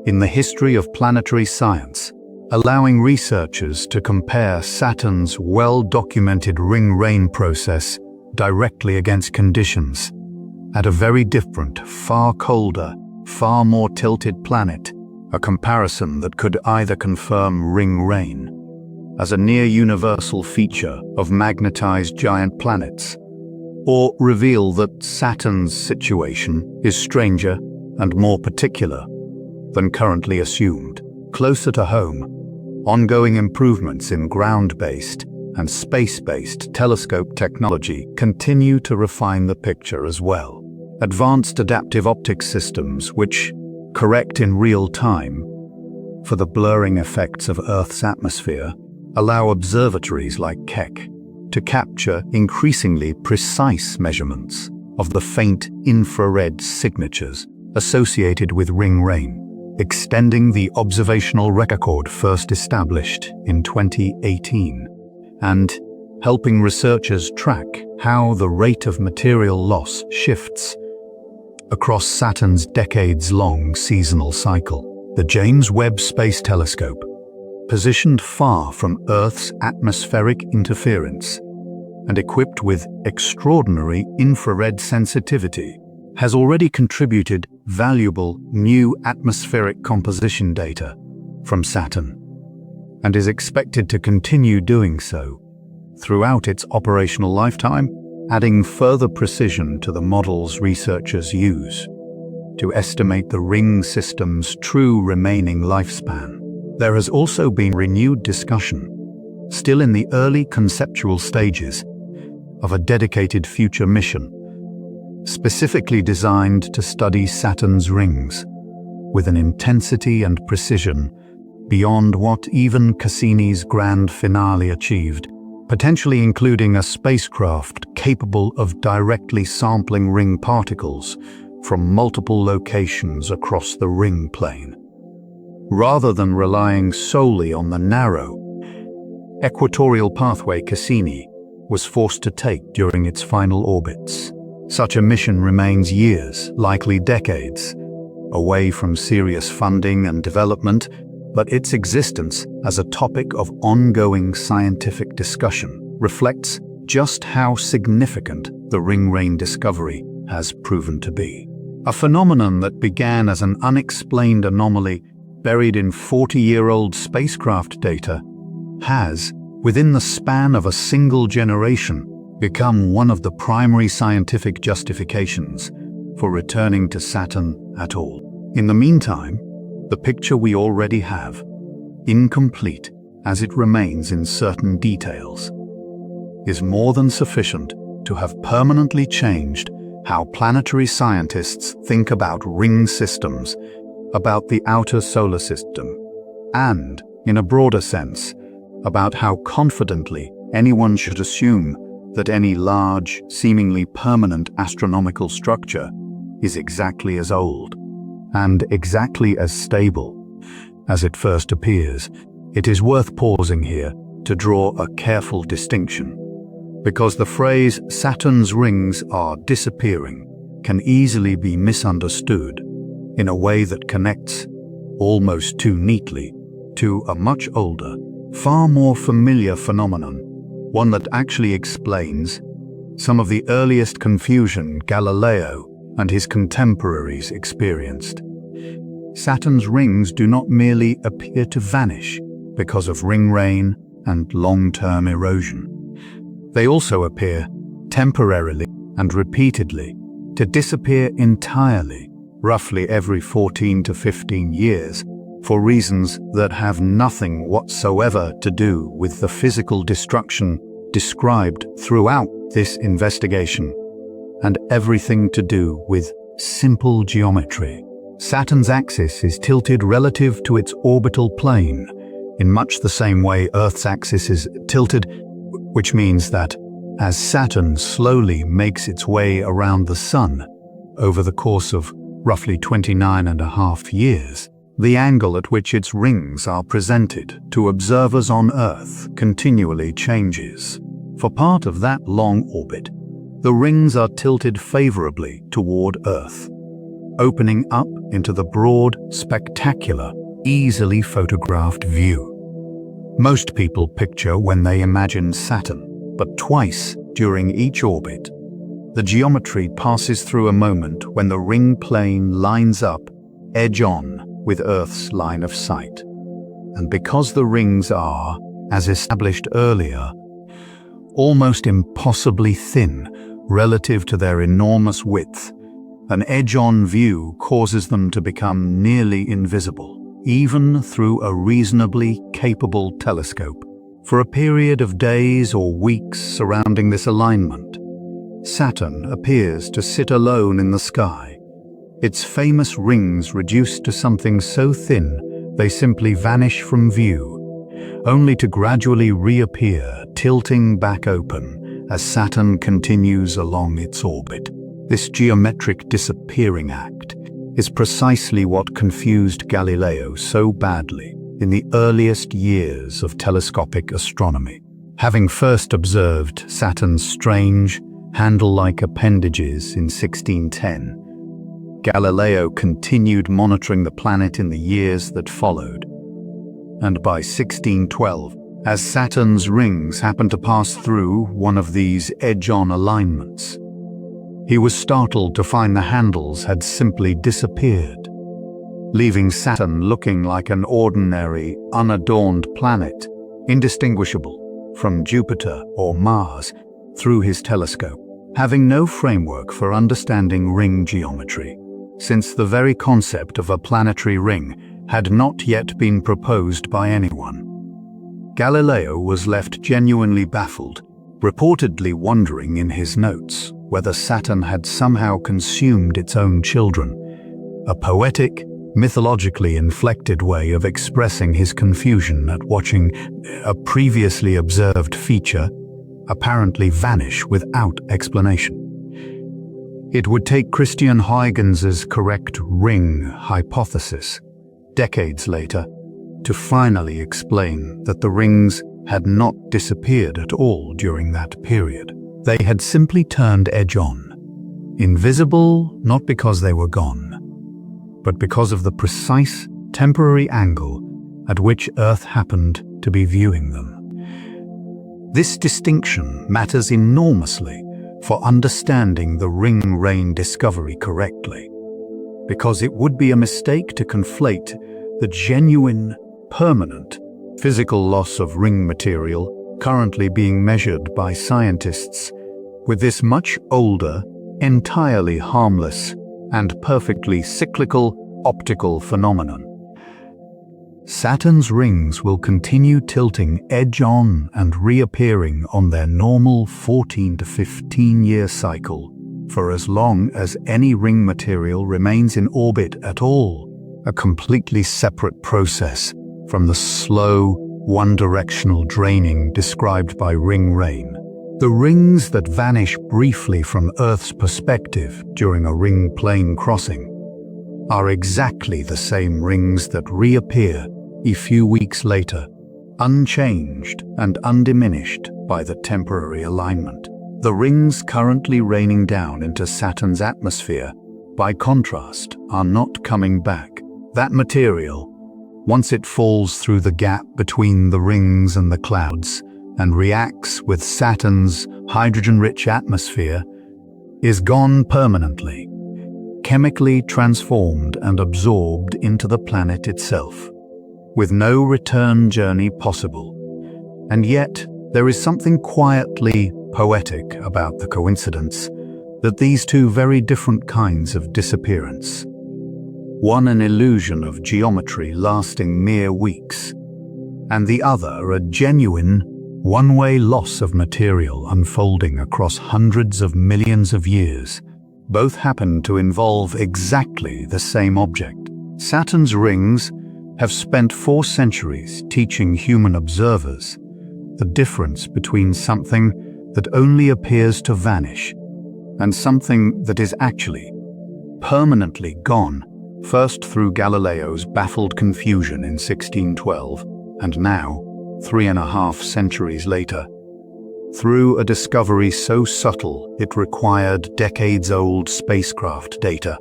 in the history of planetary science, allowing researchers to compare Saturn's well-documented ring rain process directly against conditions at a very different, far colder, far more tilted planet, a comparison that could either confirm ring rain as a near-universal feature of magnetized giant planets, or reveal that Saturn's situation is stranger and more particular than currently assumed. Closer to home, ongoing improvements in ground-based and space-based telescope technology continue to refine the picture as well. Advanced adaptive optics systems, which correct in real time for the blurring effects of Earth's atmosphere, allow observatories like Keck to capture increasingly precise measurements of the faint infrared signatures associated with ring rain, extending the observational record first established in 2018, and helping researchers track how the rate of material loss shifts across Saturn's decades-long seasonal cycle. The James Webb Space Telescope, positioned far from Earth's atmospheric interference and equipped with extraordinary infrared sensitivity, has already contributed valuable new atmospheric composition data from Saturn, and is expected to continue doing so throughout its operational lifetime, adding further precision to the models researchers use to estimate the ring system's true remaining lifespan. There has also been renewed discussion, still in the early conceptual stages, of a dedicated future mission, specifically designed to study Saturn's rings with an intensity and precision beyond what even Cassini's grand finale achieved, potentially including a spacecraft capable of directly sampling ring particles from multiple locations across the ring plane, rather than relying solely on the narrow, equatorial pathway Cassini was forced to take during its final orbits. Such a mission remains years, likely decades, away from serious funding and development, but its existence as a topic of ongoing scientific discussion reflects just how significant the ring rain discovery has proven to be. A phenomenon that began as an unexplained anomaly buried in 40-year-old spacecraft data has, within the span of a single generation, become one of the primary scientific justifications for returning to Saturn at all. In the meantime, the picture we already have, incomplete as it remains in certain details, is more than sufficient to have permanently changed how planetary scientists think about ring systems, about the outer solar system, and, in a broader sense, about how confidently anyone should assume that any large, seemingly permanent astronomical structure is exactly as old and exactly as stable as it first appears. It is worth pausing here to draw a careful distinction, because the phrase "Saturn's rings are disappearing" can easily be misunderstood in a way that connects, almost too neatly, to a much older, far more familiar phenomenon, one that actually explains some of the earliest confusion Galileo and his contemporaries experienced. Saturn's rings do not merely appear to vanish because of ring rain and long-term erosion. They also appear, temporarily and repeatedly, to disappear entirely, roughly every 14 to 15 years, for reasons that have nothing whatsoever to do with the physical destruction described throughout this investigation, and everything to do with simple geometry. Saturn's axis is tilted relative to its orbital plane, in much the same way Earth's axis is tilted, which means that as Saturn slowly makes its way around the Sun over the course of roughly 29.5 years, the angle at which its rings are presented to observers on Earth continually changes. For part of that long orbit, the rings are tilted favorably toward Earth, opening up into the broad, spectacular, easily photographed view most people picture when they imagine Saturn, but twice during each orbit, the geometry passes through a moment when the ring plane lines up, edge-on, with Earth's line of sight. And because the rings are, as established earlier, almost impossibly thin relative to their enormous width, an edge-on view causes them to become nearly invisible, even through a reasonably capable telescope. For a period of days or weeks surrounding this alignment, Saturn appears to sit alone in the sky, its famous rings reduced to something so thin they simply vanish from view, only to gradually reappear, tilting back open as Saturn continues along its orbit. This geometric disappearing act is precisely what confused Galileo so badly in the earliest years of telescopic astronomy. Having first observed Saturn's strange, handle-like appendages in 1610, Galileo continued monitoring the planet in the years that followed. And by 1612, as Saturn's rings happened to pass through one of these edge-on alignments, he was startled to find the handles had simply disappeared, leaving Saturn looking like an ordinary, unadorned planet, indistinguishable from Jupiter or Mars through his telescope, having no framework for understanding ring geometry, since the very concept of a planetary ring had not yet been proposed by anyone. Galileo was left genuinely baffled, reportedly wondering in his notes whether Saturn had somehow consumed its own children, a poetic, mythologically inflected way of expressing his confusion at watching a previously observed feature apparently vanish without explanation. It would take Christian Huygens' correct ring hypothesis, decades later, to finally explain that the rings had not disappeared at all during that period. They had simply turned edge-on, invisible not because they were gone, but because of the precise temporary angle at which Earth happened to be viewing them. This distinction matters enormously for understanding the ring-rain discovery correctly, because it would be a mistake to conflate the genuine, permanent, physical loss of ring material currently being measured by scientists with this much older, entirely harmless, and perfectly cyclical optical phenomenon. Saturn's rings will continue tilting edge-on and reappearing on their normal 14 to 15-year cycle for as long as any ring material remains in orbit at all, a completely separate process from the slow, one-directional draining described by ring rain. The rings that vanish briefly from Earth's perspective during a ring plane crossing are exactly the same rings that reappear a few weeks later, unchanged and undiminished by the temporary alignment. The rings currently raining down into Saturn's atmosphere, by contrast, are not coming back. That material, once it falls through the gap between the rings and the clouds and reacts with Saturn's hydrogen-rich atmosphere, is gone permanently, chemically transformed and absorbed into the planet itself, with no return journey possible. And yet, there is something quietly poetic about the coincidence that these two very different kinds of disappearance, one an illusion of geometry lasting mere weeks, and the other a genuine, one-way loss of material unfolding across hundreds of millions of years, both happen to involve exactly the same object. Saturn's rings have spent 4 centuries teaching human observers the difference between something that only appears to vanish and something that is actually permanently gone, first through Galileo's baffled confusion in 1612, and now, 3.5 centuries later, through a discovery so subtle it required decades-old spacecraft data,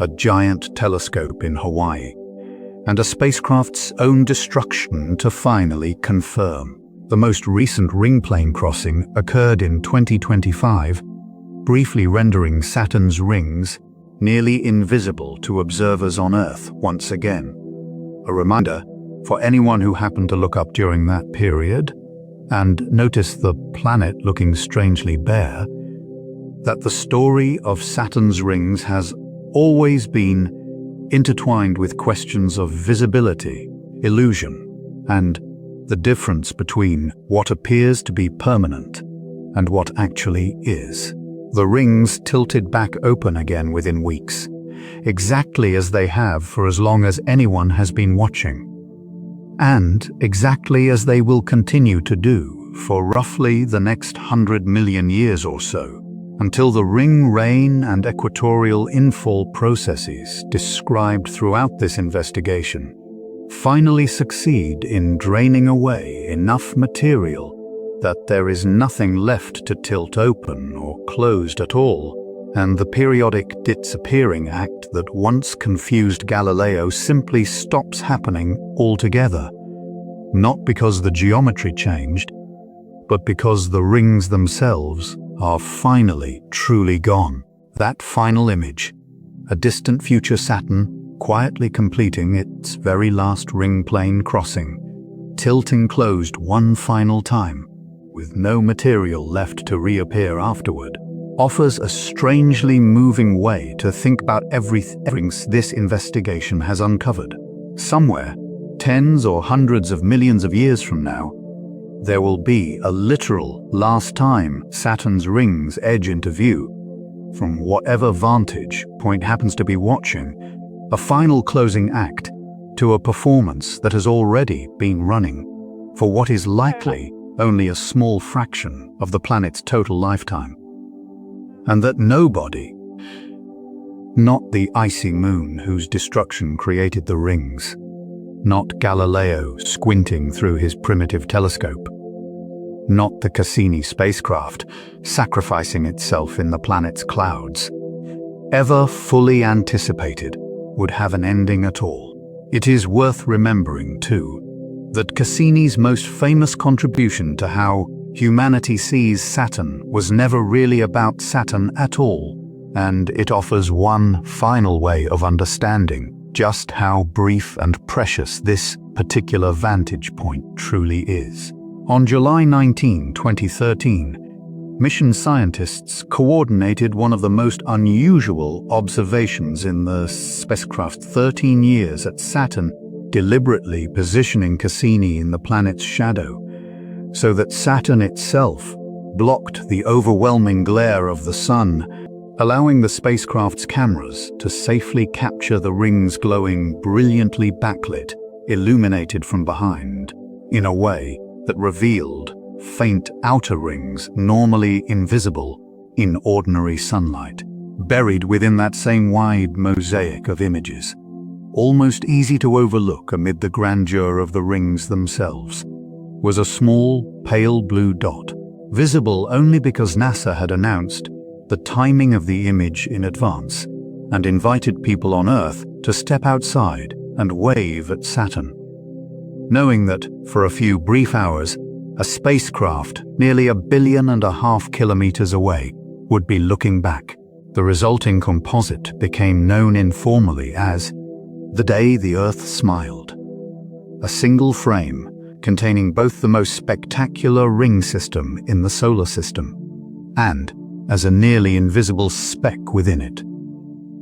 a giant telescope in Hawaii, and a spacecraft's own destruction to finally confirm. The most recent ring plane crossing occurred in 2025, briefly rendering Saturn's rings nearly invisible to observers on Earth once again. A reminder for anyone who happened to look up during that period and notice the planet looking strangely bare, that the story of Saturn's rings has always been intertwined with questions of visibility, illusion, and the difference between what appears to be permanent and what actually is. The rings tilted back open again within weeks, exactly as they have for as long as anyone has been watching, and exactly as they will continue to do for roughly the next 100 million years or so, until the ring rain and equatorial infall processes described throughout this investigation finally succeed in draining away enough material that there is nothing left to tilt open or closed at all, and the periodic disappearing act that once confused Galileo simply stops happening altogether, not because the geometry changed, but because the rings themselves are finally truly gone. That final image, a distant future Saturn quietly completing its very last ring plane crossing, tilting closed one final time, with no material left to reappear afterward, offers a strangely moving way to think about everything this investigation has uncovered. Somewhere, tens or hundreds of millions of years from now, there will be a literal last time Saturn's rings edge into view, from whatever vantage point happens to be watching, a final closing act to a performance that has already been running for what is likely only a small fraction of the planet's total lifetime. And that nobody, not the icy moon whose destruction created the rings, not Galileo squinting through his primitive telescope, not the Cassini spacecraft sacrificing itself in the planet's clouds, ever fully anticipated would have an ending at all. It is worth remembering, too, that Cassini's most famous contribution to how humanity sees Saturn was never really about Saturn at all, and it offers one final way of understanding just how brief and precious this particular vantage point truly is. On July 19, 2013, mission scientists coordinated one of the most unusual observations in the spacecraft's 13 years at Saturn, deliberately positioning Cassini in the planet's shadow, so that Saturn itself blocked the overwhelming glare of the Sun, allowing the spacecraft's cameras to safely capture the ring's glowing, brilliantly backlit, illuminated from behind, in a way that revealed faint outer rings normally invisible in ordinary sunlight. Buried within that same wide mosaic of images, almost easy to overlook amid the grandeur of the rings themselves, was a small, pale blue dot, visible only because NASA had announced the timing of the image in advance and invited people on Earth to step outside and wave at Saturn, knowing that, for a few brief hours, a spacecraft nearly 1.5 billion kilometers away would be looking back. The resulting composite became known informally as the day the Earth smiled. A single frame containing both the most spectacular ring system in the solar system and as a nearly invisible speck within it.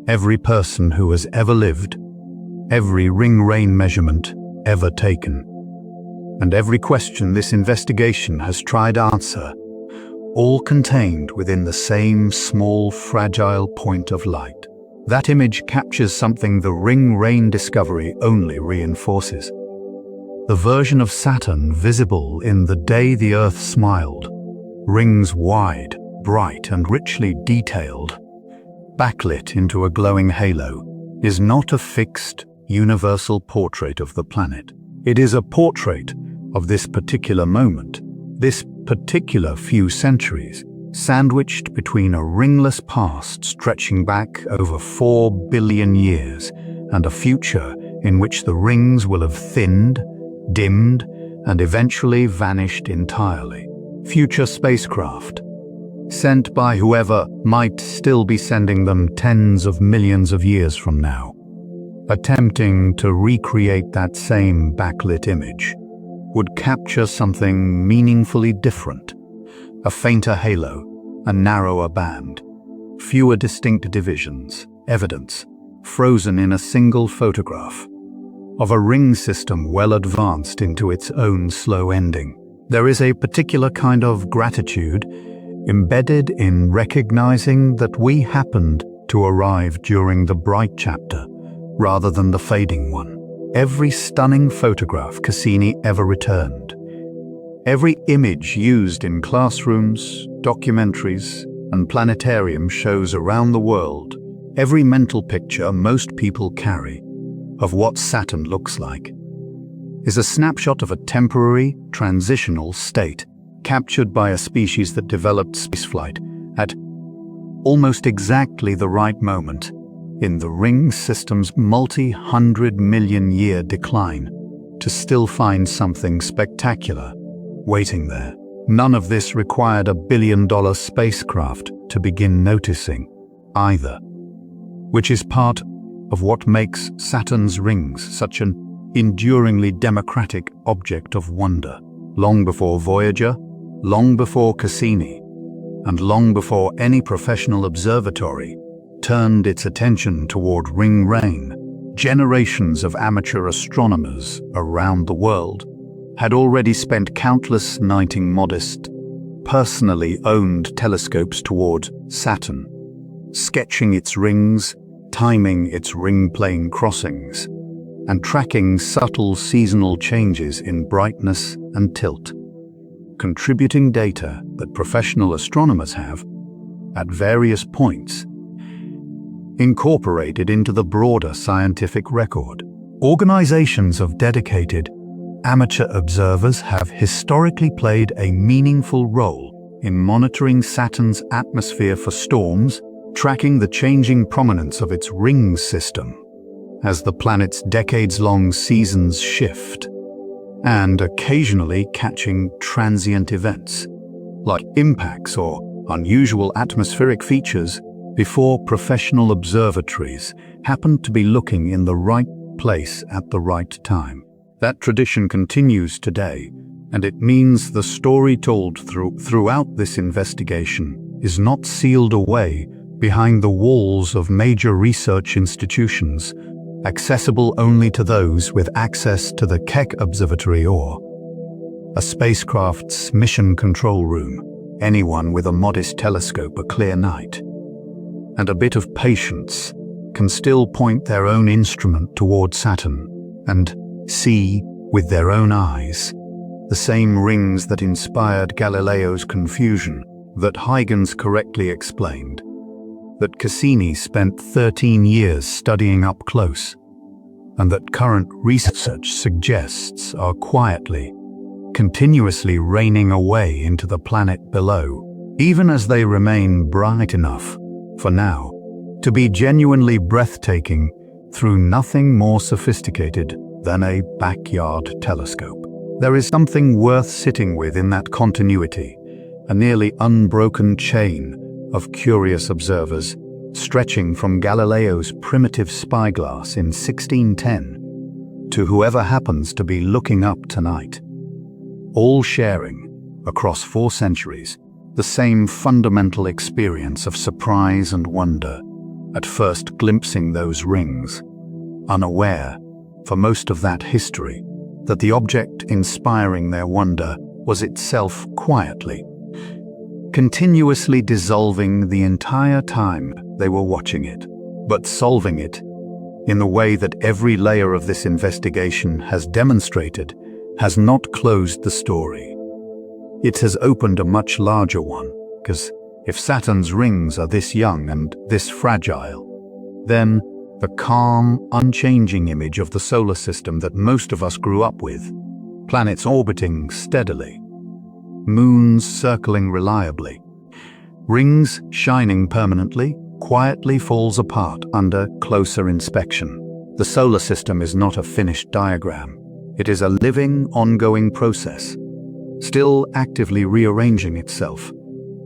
Every person who has ever lived, every ring rain measurement ever taken, and every question this investigation has tried to answer, all contained within the same small, fragile point of light. That image captures something the ring rain discovery only reinforces. The version of Saturn visible in the day the Earth smiled, rings wide, bright and richly detailed, backlit into a glowing halo, is not a fixed, universal portrait of the planet. It is a portrait of this particular moment, this particular few centuries, sandwiched between a ringless past stretching back over 4 billion years and a future in which the rings will have thinned, dimmed, and eventually vanished entirely. Future spacecraft, sent by whoever might still be sending them tens of millions of years from now, attempting to recreate that same backlit image, would capture something meaningfully different: a fainter halo, a narrower band, fewer distinct divisions, evidence, frozen in a single photograph, of a ring system well advanced into its own slow ending. There is a particular kind of gratitude embedded in recognizing that we happened to arrive during the bright chapter rather than the fading one. Every stunning photograph Cassini ever returned, every image used in classrooms, documentaries, and planetarium shows around the world, every mental picture most people carry of what Saturn looks like, is a snapshot of a temporary, transitional state captured by a species that developed spaceflight at almost exactly the right moment in the ring system's multi-hundred-million-year decline to still find something spectacular waiting there. None of this required $1 billion spacecraft to begin noticing either, which is part of what makes Saturn's rings such an enduringly democratic object of wonder. Long before Voyager, long before Cassini, and long before any professional observatory turned its attention toward ring rain, generations of amateur astronomers around the world had already spent countless nighting modest, personally owned telescopes toward Saturn, sketching its rings, timing its ring-plane crossings, and tracking subtle seasonal changes in brightness and tilt, contributing data that professional astronomers have, at various points, incorporated into the broader scientific record. Organizations of dedicated, amateur observers have historically played a meaningful role in monitoring Saturn's atmosphere for storms, tracking the changing prominence of its ring system as the planet's decades-long seasons shift, and occasionally catching transient events like impacts or unusual atmospheric features, before professional observatories happened to be looking in the right place at the right time. That tradition continues today, and it means the story told throughout this investigation is not sealed away behind the walls of major research institutions, accessible only to those with access to the Keck Observatory or a spacecraft's mission control room, anyone with a modest telescope a clear night, and a bit of patience can still point their own instrument toward Saturn and see with their own eyes the same rings that inspired Galileo's confusion, that Huygens correctly explained, that Cassini spent 13 years studying up close, and that current research suggests are quietly, continuously raining away into the planet below, even as they remain bright enough, for now, to be genuinely breathtaking through nothing more sophisticated than a backyard telescope. There is something worth sitting with in that continuity, a nearly unbroken chain of curious observers stretching from Galileo's primitive spyglass in 1610 to whoever happens to be looking up tonight, all sharing, across 4 centuries, the same fundamental experience of surprise and wonder at first glimpsing those rings, unaware, for most of that history, that the object inspiring their wonder was itself quietly, continuously dissolving the entire time they were watching it, but solving it in the way that every layer of this investigation has demonstrated has not closed the story. It has opened a much larger one, because if Saturn's rings are this young and this fragile, then the calm, unchanging image of the solar system that most of us grew up with, planets orbiting steadily, moons circling reliably, rings shining permanently, quietly falls apart under closer inspection. The solar system is not a finished diagram. It is a living, ongoing process, still actively rearranging itself,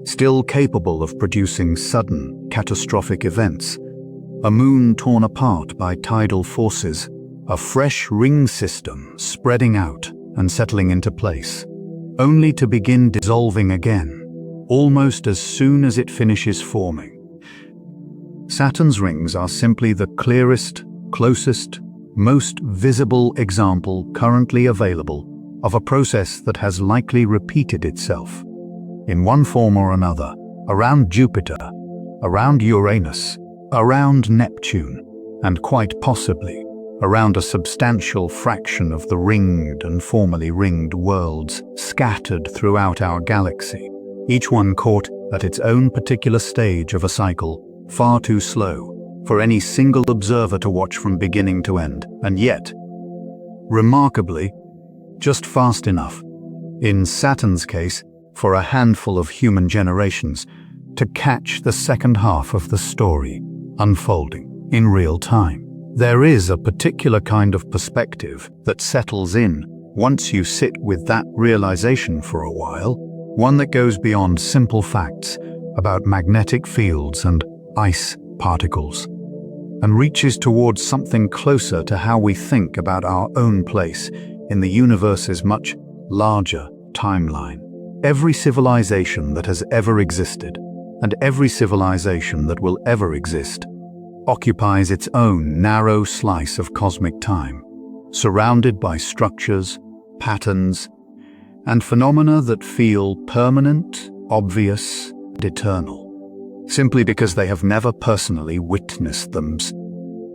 still capable of producing sudden, catastrophic events. A moon torn apart by tidal forces, a fresh ring system spreading out and settling into place, only to begin dissolving again, almost as soon as it finishes forming. Saturn's rings are simply the clearest, closest, most visible example currently available of a process that has likely repeated itself, in one form or another, around Jupiter, around Uranus, around Neptune, and quite possibly around a substantial fraction of the ringed and formerly ringed worlds scattered throughout our galaxy, each one caught at its own particular stage of a cycle, far too slow for any single observer to watch from beginning to end, and yet, remarkably, just fast enough, in Saturn's case, for a handful of human generations, to catch the second half of the story unfolding in real time. There is a particular kind of perspective that settles in once you sit with that realization for a while, one that goes beyond simple facts about magnetic fields and ice particles, and reaches towards something closer to how we think about our own place in the universe's much larger timeline. Every civilization that has ever existed, and every civilization that will ever exist, occupies its own narrow slice of cosmic time, surrounded by structures, patterns, and phenomena that feel permanent, obvious, and eternal, simply because they have never personally witnessed them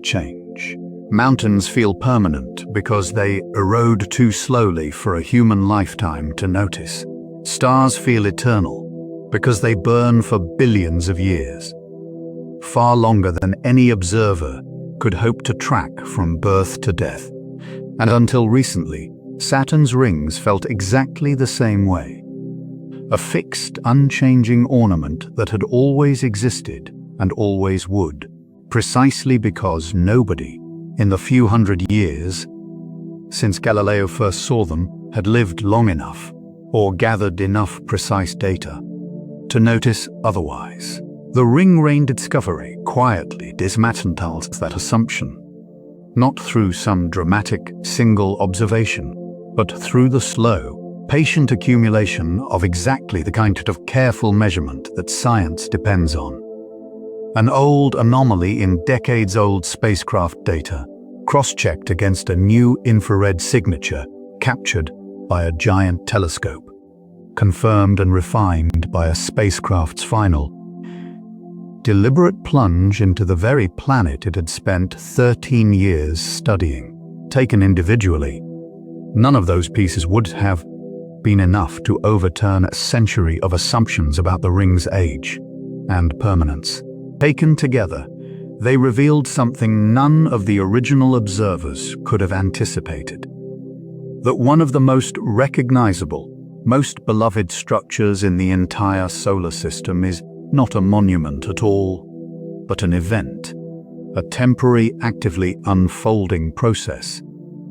change. Mountains feel permanent because they erode too slowly for a human lifetime to notice. Stars feel eternal because they burn for billions of years, far longer than any observer could hope to track from birth to death. And until recently, Saturn's rings felt exactly the same way. A fixed, unchanging ornament that had always existed and always would, precisely because nobody, in the few hundred years since Galileo first saw them, had lived long enough, or gathered enough precise data to notice otherwise. The ring rain discovery quietly dismantles that assumption, not through some dramatic single observation, but through the slow, patient accumulation of exactly the kind of careful measurement that science depends on. An old anomaly in decades-old spacecraft data, cross-checked against a new infrared signature captured by a giant telescope, confirmed and refined by a spacecraft's final, deliberate plunge into the very planet it had spent 13 years studying. Taken individually, none of those pieces would have been enough to overturn a century of assumptions about the ring's age and permanence. Taken together, they revealed something none of the original observers could have anticipated: that one of the most recognizable, most beloved structures in the entire solar system is not a monument at all, but an event, a temporary, actively unfolding process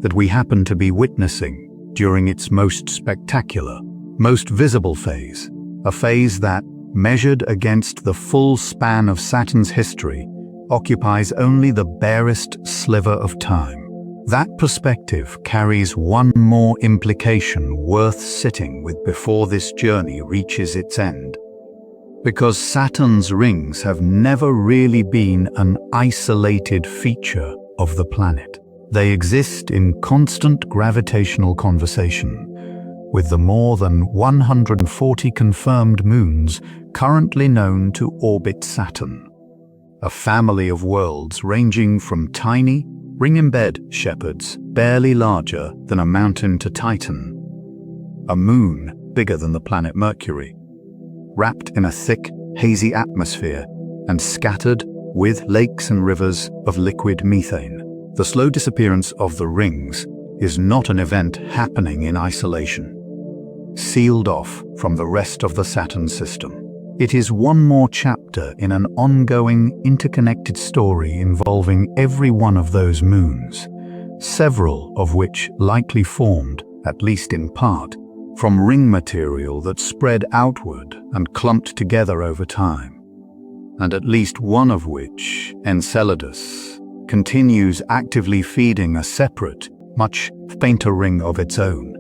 that we happen to be witnessing during its most spectacular, most visible phase, a phase that, measured against the full span of Saturn's history, occupies only the barest sliver of time. That perspective carries one more implication worth sitting with before this journey reaches its end. Because Saturn's rings have never really been an isolated feature of the planet. They exist in constant gravitational conversation with the more than 140 confirmed moons currently known to orbit Saturn, a family of worlds ranging from tiny, ring-embed shepherds barely larger than a mountain to Titan, a moon bigger than the planet Mercury, wrapped in a thick, hazy atmosphere and scattered with lakes and rivers of liquid methane. The slow disappearance of the rings is not an event happening in isolation, sealed off from the rest of the Saturn system. It is one more chapter in an ongoing, interconnected story involving every one of those moons, several of which likely formed, at least in part, from ring material that spread outward and clumped together over time, and at least one of which, Enceladus, continues actively feeding a separate, much fainter ring of its own.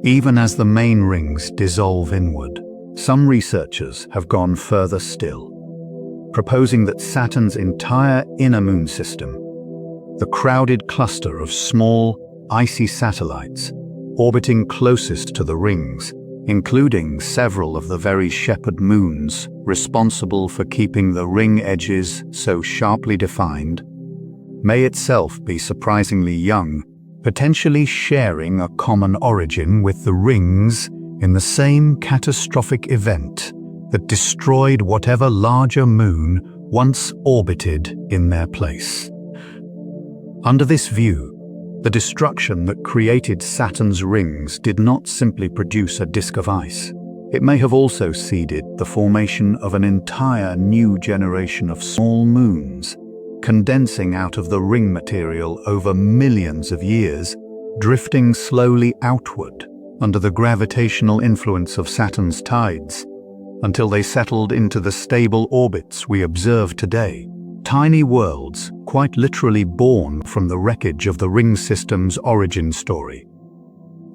Even as the main rings dissolve inward, some researchers have gone further still, proposing that Saturn's entire inner moon system, the crowded cluster of small, icy satellites orbiting closest to the rings, including several of the very shepherd moons responsible for keeping the ring edges so sharply defined, may itself be surprisingly young, potentially sharing a common origin with the rings in the same catastrophic event that destroyed whatever larger moon once orbited in their place. Under this view, the destruction that created Saturn's rings did not simply produce a disk of ice. It may have also seeded the formation of an entire new generation of small moons, condensing out of the ring material over millions of years, drifting slowly outward under the gravitational influence of Saturn's tides, until they settled into the stable orbits we observe today. Tiny worlds, quite literally born from the wreckage of the ring system's origin story,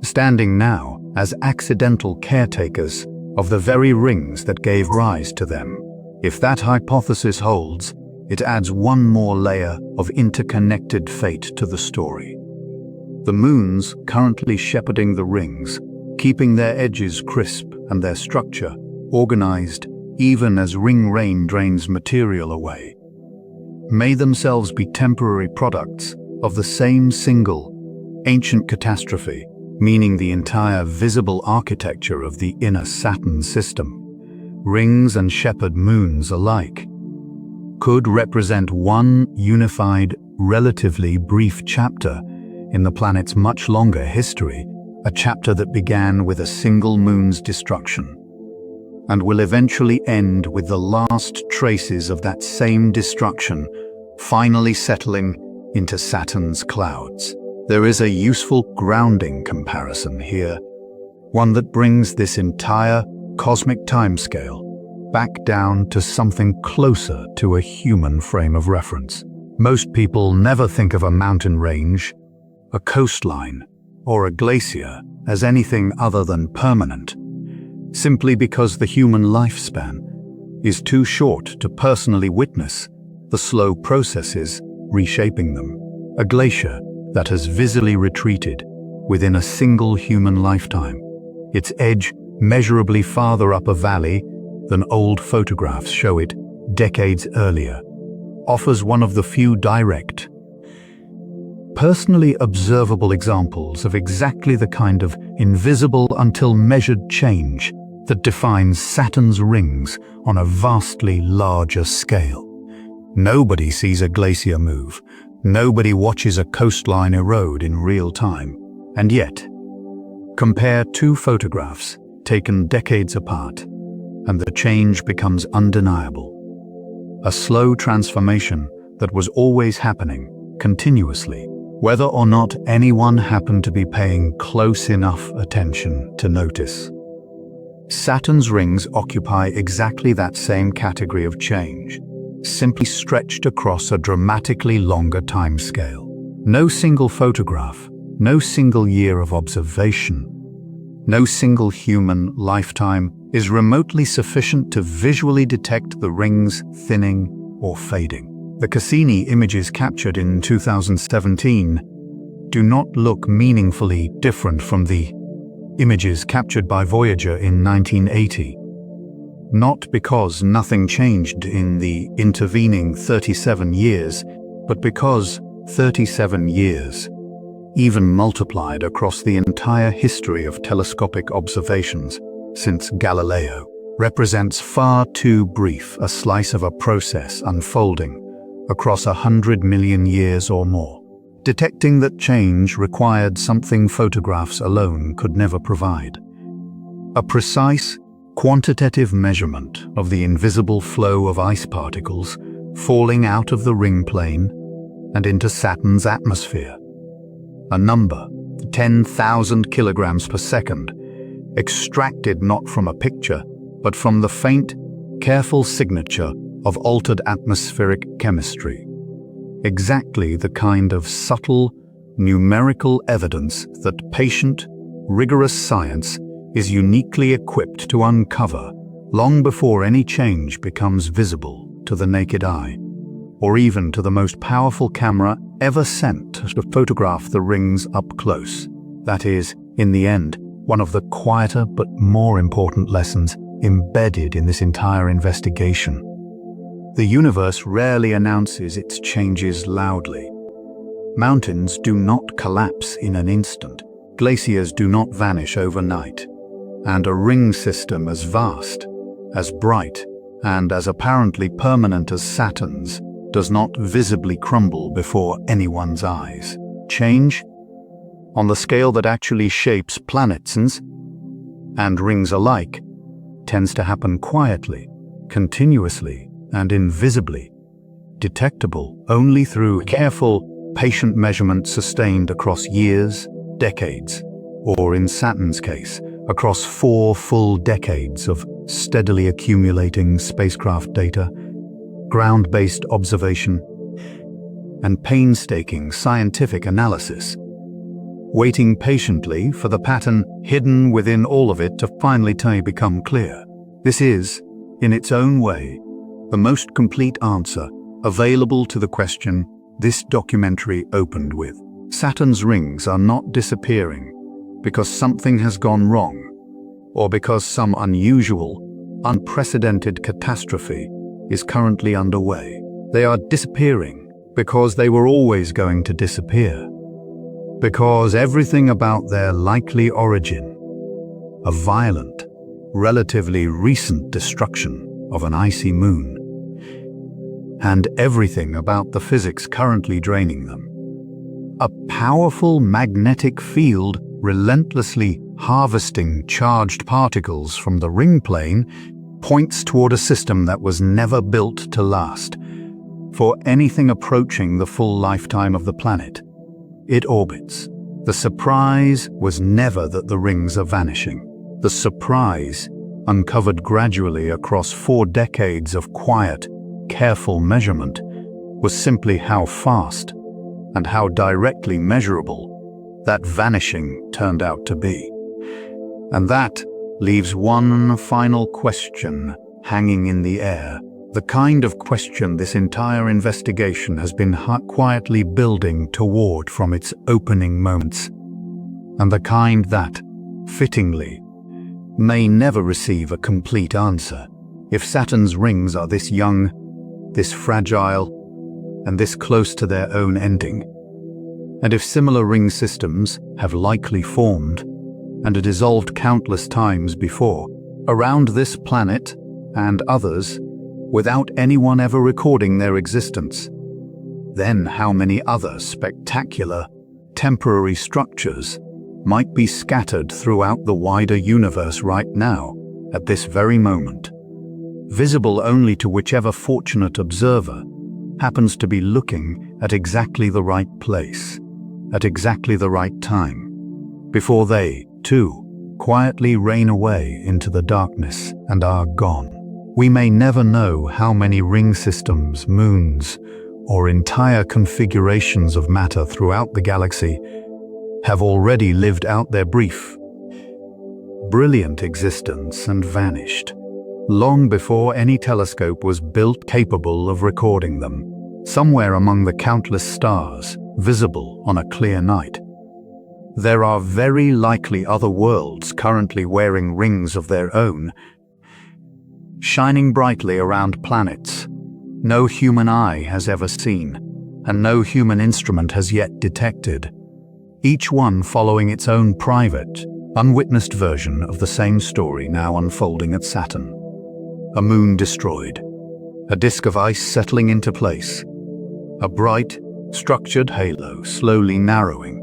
standing now as accidental caretakers of the very rings that gave rise to them. If that hypothesis holds, it adds one more layer of interconnected fate to the story. The moons currently shepherding the rings, keeping their edges crisp and their structure organized even as ring rain drains material away, may themselves be temporary products of the same single, ancient catastrophe, meaning the entire visible architecture of the inner Saturn system, rings and shepherd moons alike, could represent one unified, relatively brief chapter in the planet's much longer history, a chapter that began with a single moon's destruction, and will eventually end with the last traces of that same destruction finally settling into Saturn's clouds. There is a useful grounding comparison here. one that brings this entire cosmic timescale back down to something closer to a human frame of reference. Most people never think of a mountain range, a coastline, or a glacier as anything other than permanent, simply because the human lifespan is too short to personally witness the slow processes reshaping them. A glacier that has visibly retreated within a single human lifetime, its edge measurably farther up a valley than old photographs show it decades earlier, offers one of the few direct, personally observable examples of exactly the kind of invisible until measured change that defines Saturn's rings on a vastly larger scale. Nobody sees a glacier move. Nobody watches a coastline erode in real time. And yet, compare two photographs taken decades apart, and the change becomes undeniable. A slow transformation that was always happening, continuously, whether or not anyone happened to be paying close enough attention to notice. Saturn's rings occupy exactly that same category of change, simply stretched across a dramatically longer timescale. No single photograph, no single year of observation, no single human lifetime is remotely sufficient to visually detect the rings thinning or fading. The Cassini images captured in 2017 do not look meaningfully different from the images captured by Voyager in 1980. Not because nothing changed in the intervening 37 years, but because 37 years, even multiplied across the entire history of telescopic observations since Galileo, represents far too brief a slice of a process unfolding across 100 million years or more. Detecting that change required something photographs alone could never provide. A precise, quantitative measurement of the invisible flow of ice particles falling out of the ring plane and into Saturn's atmosphere. A number, 10,000 kilograms per second, extracted not from a picture, but from the faint, careful signature of altered atmospheric chemistry. Exactly the kind of subtle, numerical evidence that patient, rigorous science is uniquely equipped to uncover long before any change becomes visible to the naked eye, or even to the most powerful camera ever sent to photograph the rings up close. That is, in the end, one of the quieter but more important lessons embedded in this entire investigation. The universe rarely announces its changes loudly. Mountains do not collapse in an instant. Glaciers do not vanish overnight. And a ring system as vast, as bright, and as apparently permanent as Saturn's does not visibly crumble before anyone's eyes. Change, on the scale that actually shapes planets and rings alike, tends to happen quietly, continuously, and invisibly, detectable only through careful, patient measurement sustained across years, decades, or in Saturn's case, across 4 full decades of steadily accumulating spacecraft data, ground-based observation, and painstaking scientific analysis, waiting patiently for the pattern hidden within all of it to finally become clear. This is, in its own way, the most complete answer available to the question this documentary opened with. Saturn's rings are not disappearing because something has gone wrong, or because some unusual, unprecedented catastrophe is currently underway. They are disappearing because they were always going to disappear. Because everything about their likely origin, a violent, relatively recent destruction of an icy moon, and everything about the physics currently draining them, a powerful magnetic field relentlessly harvesting charged particles from the ring plane, points toward a system that was never built to last for anything approaching the full lifetime of the planet. It orbits. The surprise was never that the rings are vanishing. The surprise, uncovered gradually across 4 decades of quiet, careful measurement, was simply how fast and how directly measurable that vanishing turned out to be. And that leaves one final question hanging in the air, the kind of question this entire investigation has been quietly building toward from its opening moments, and the kind that, fittingly, may never receive a complete answer. If Saturn's rings are this young, this fragile, and this close to their own ending, and if similar ring systems have likely formed and dissolved countless times before, around this planet and others, without anyone ever recording their existence, then how many other spectacular, temporary structures might be scattered throughout the wider universe right now, at this very moment, visible only to whichever fortunate observer happens to be looking at exactly the right place, at exactly the right time, before they, too, quietly rain away into the darkness and are gone. We may never know how many ring systems, moons, or entire configurations of matter throughout the galaxy have already lived out their brief, brilliant existence and vanished, long before any telescope was built capable of recording them, somewhere among the countless stars visible on a clear night. There are very likely other worlds currently wearing rings of their own, shining brightly around planets no human eye has ever seen, and no human instrument has yet detected, each one following its own private, unwitnessed version of the same story now unfolding at Saturn. A moon destroyed, a disk of ice settling into place, a bright, structured halo slowly narrowing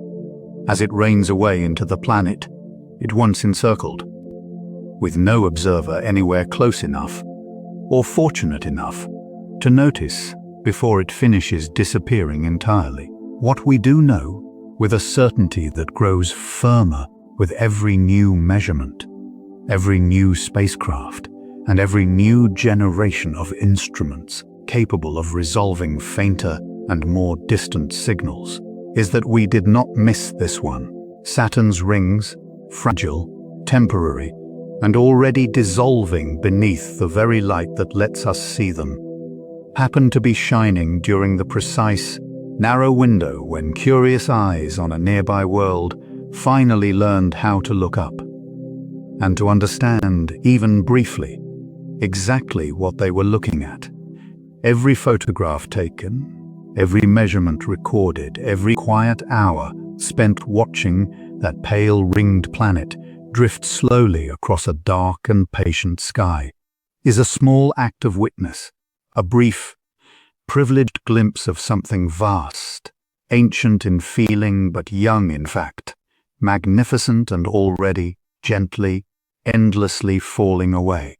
as it rains away into the planet it once encircled, with no observer anywhere close enough or fortunate enough to notice before it finishes disappearing entirely. What we do know, with a certainty that grows firmer with every new measurement, every new spacecraft, and every new generation of instruments capable of resolving fainter and more distant signals, is that we did not miss this one. Saturn's rings, fragile, temporary, and already dissolving beneath the very light that lets us see them, happen to be shining during the precise, narrow window when curious eyes on a nearby world finally learned how to look up, and to understand, even briefly, exactly what they were looking at. Every photograph taken, every measurement recorded, every quiet hour spent watching that pale ringed planet drift slowly across a dark and patient sky, is a small act of witness, a brief, privileged glimpse of something vast, ancient in feeling but young in fact, magnificent and already, gently, endlessly falling away.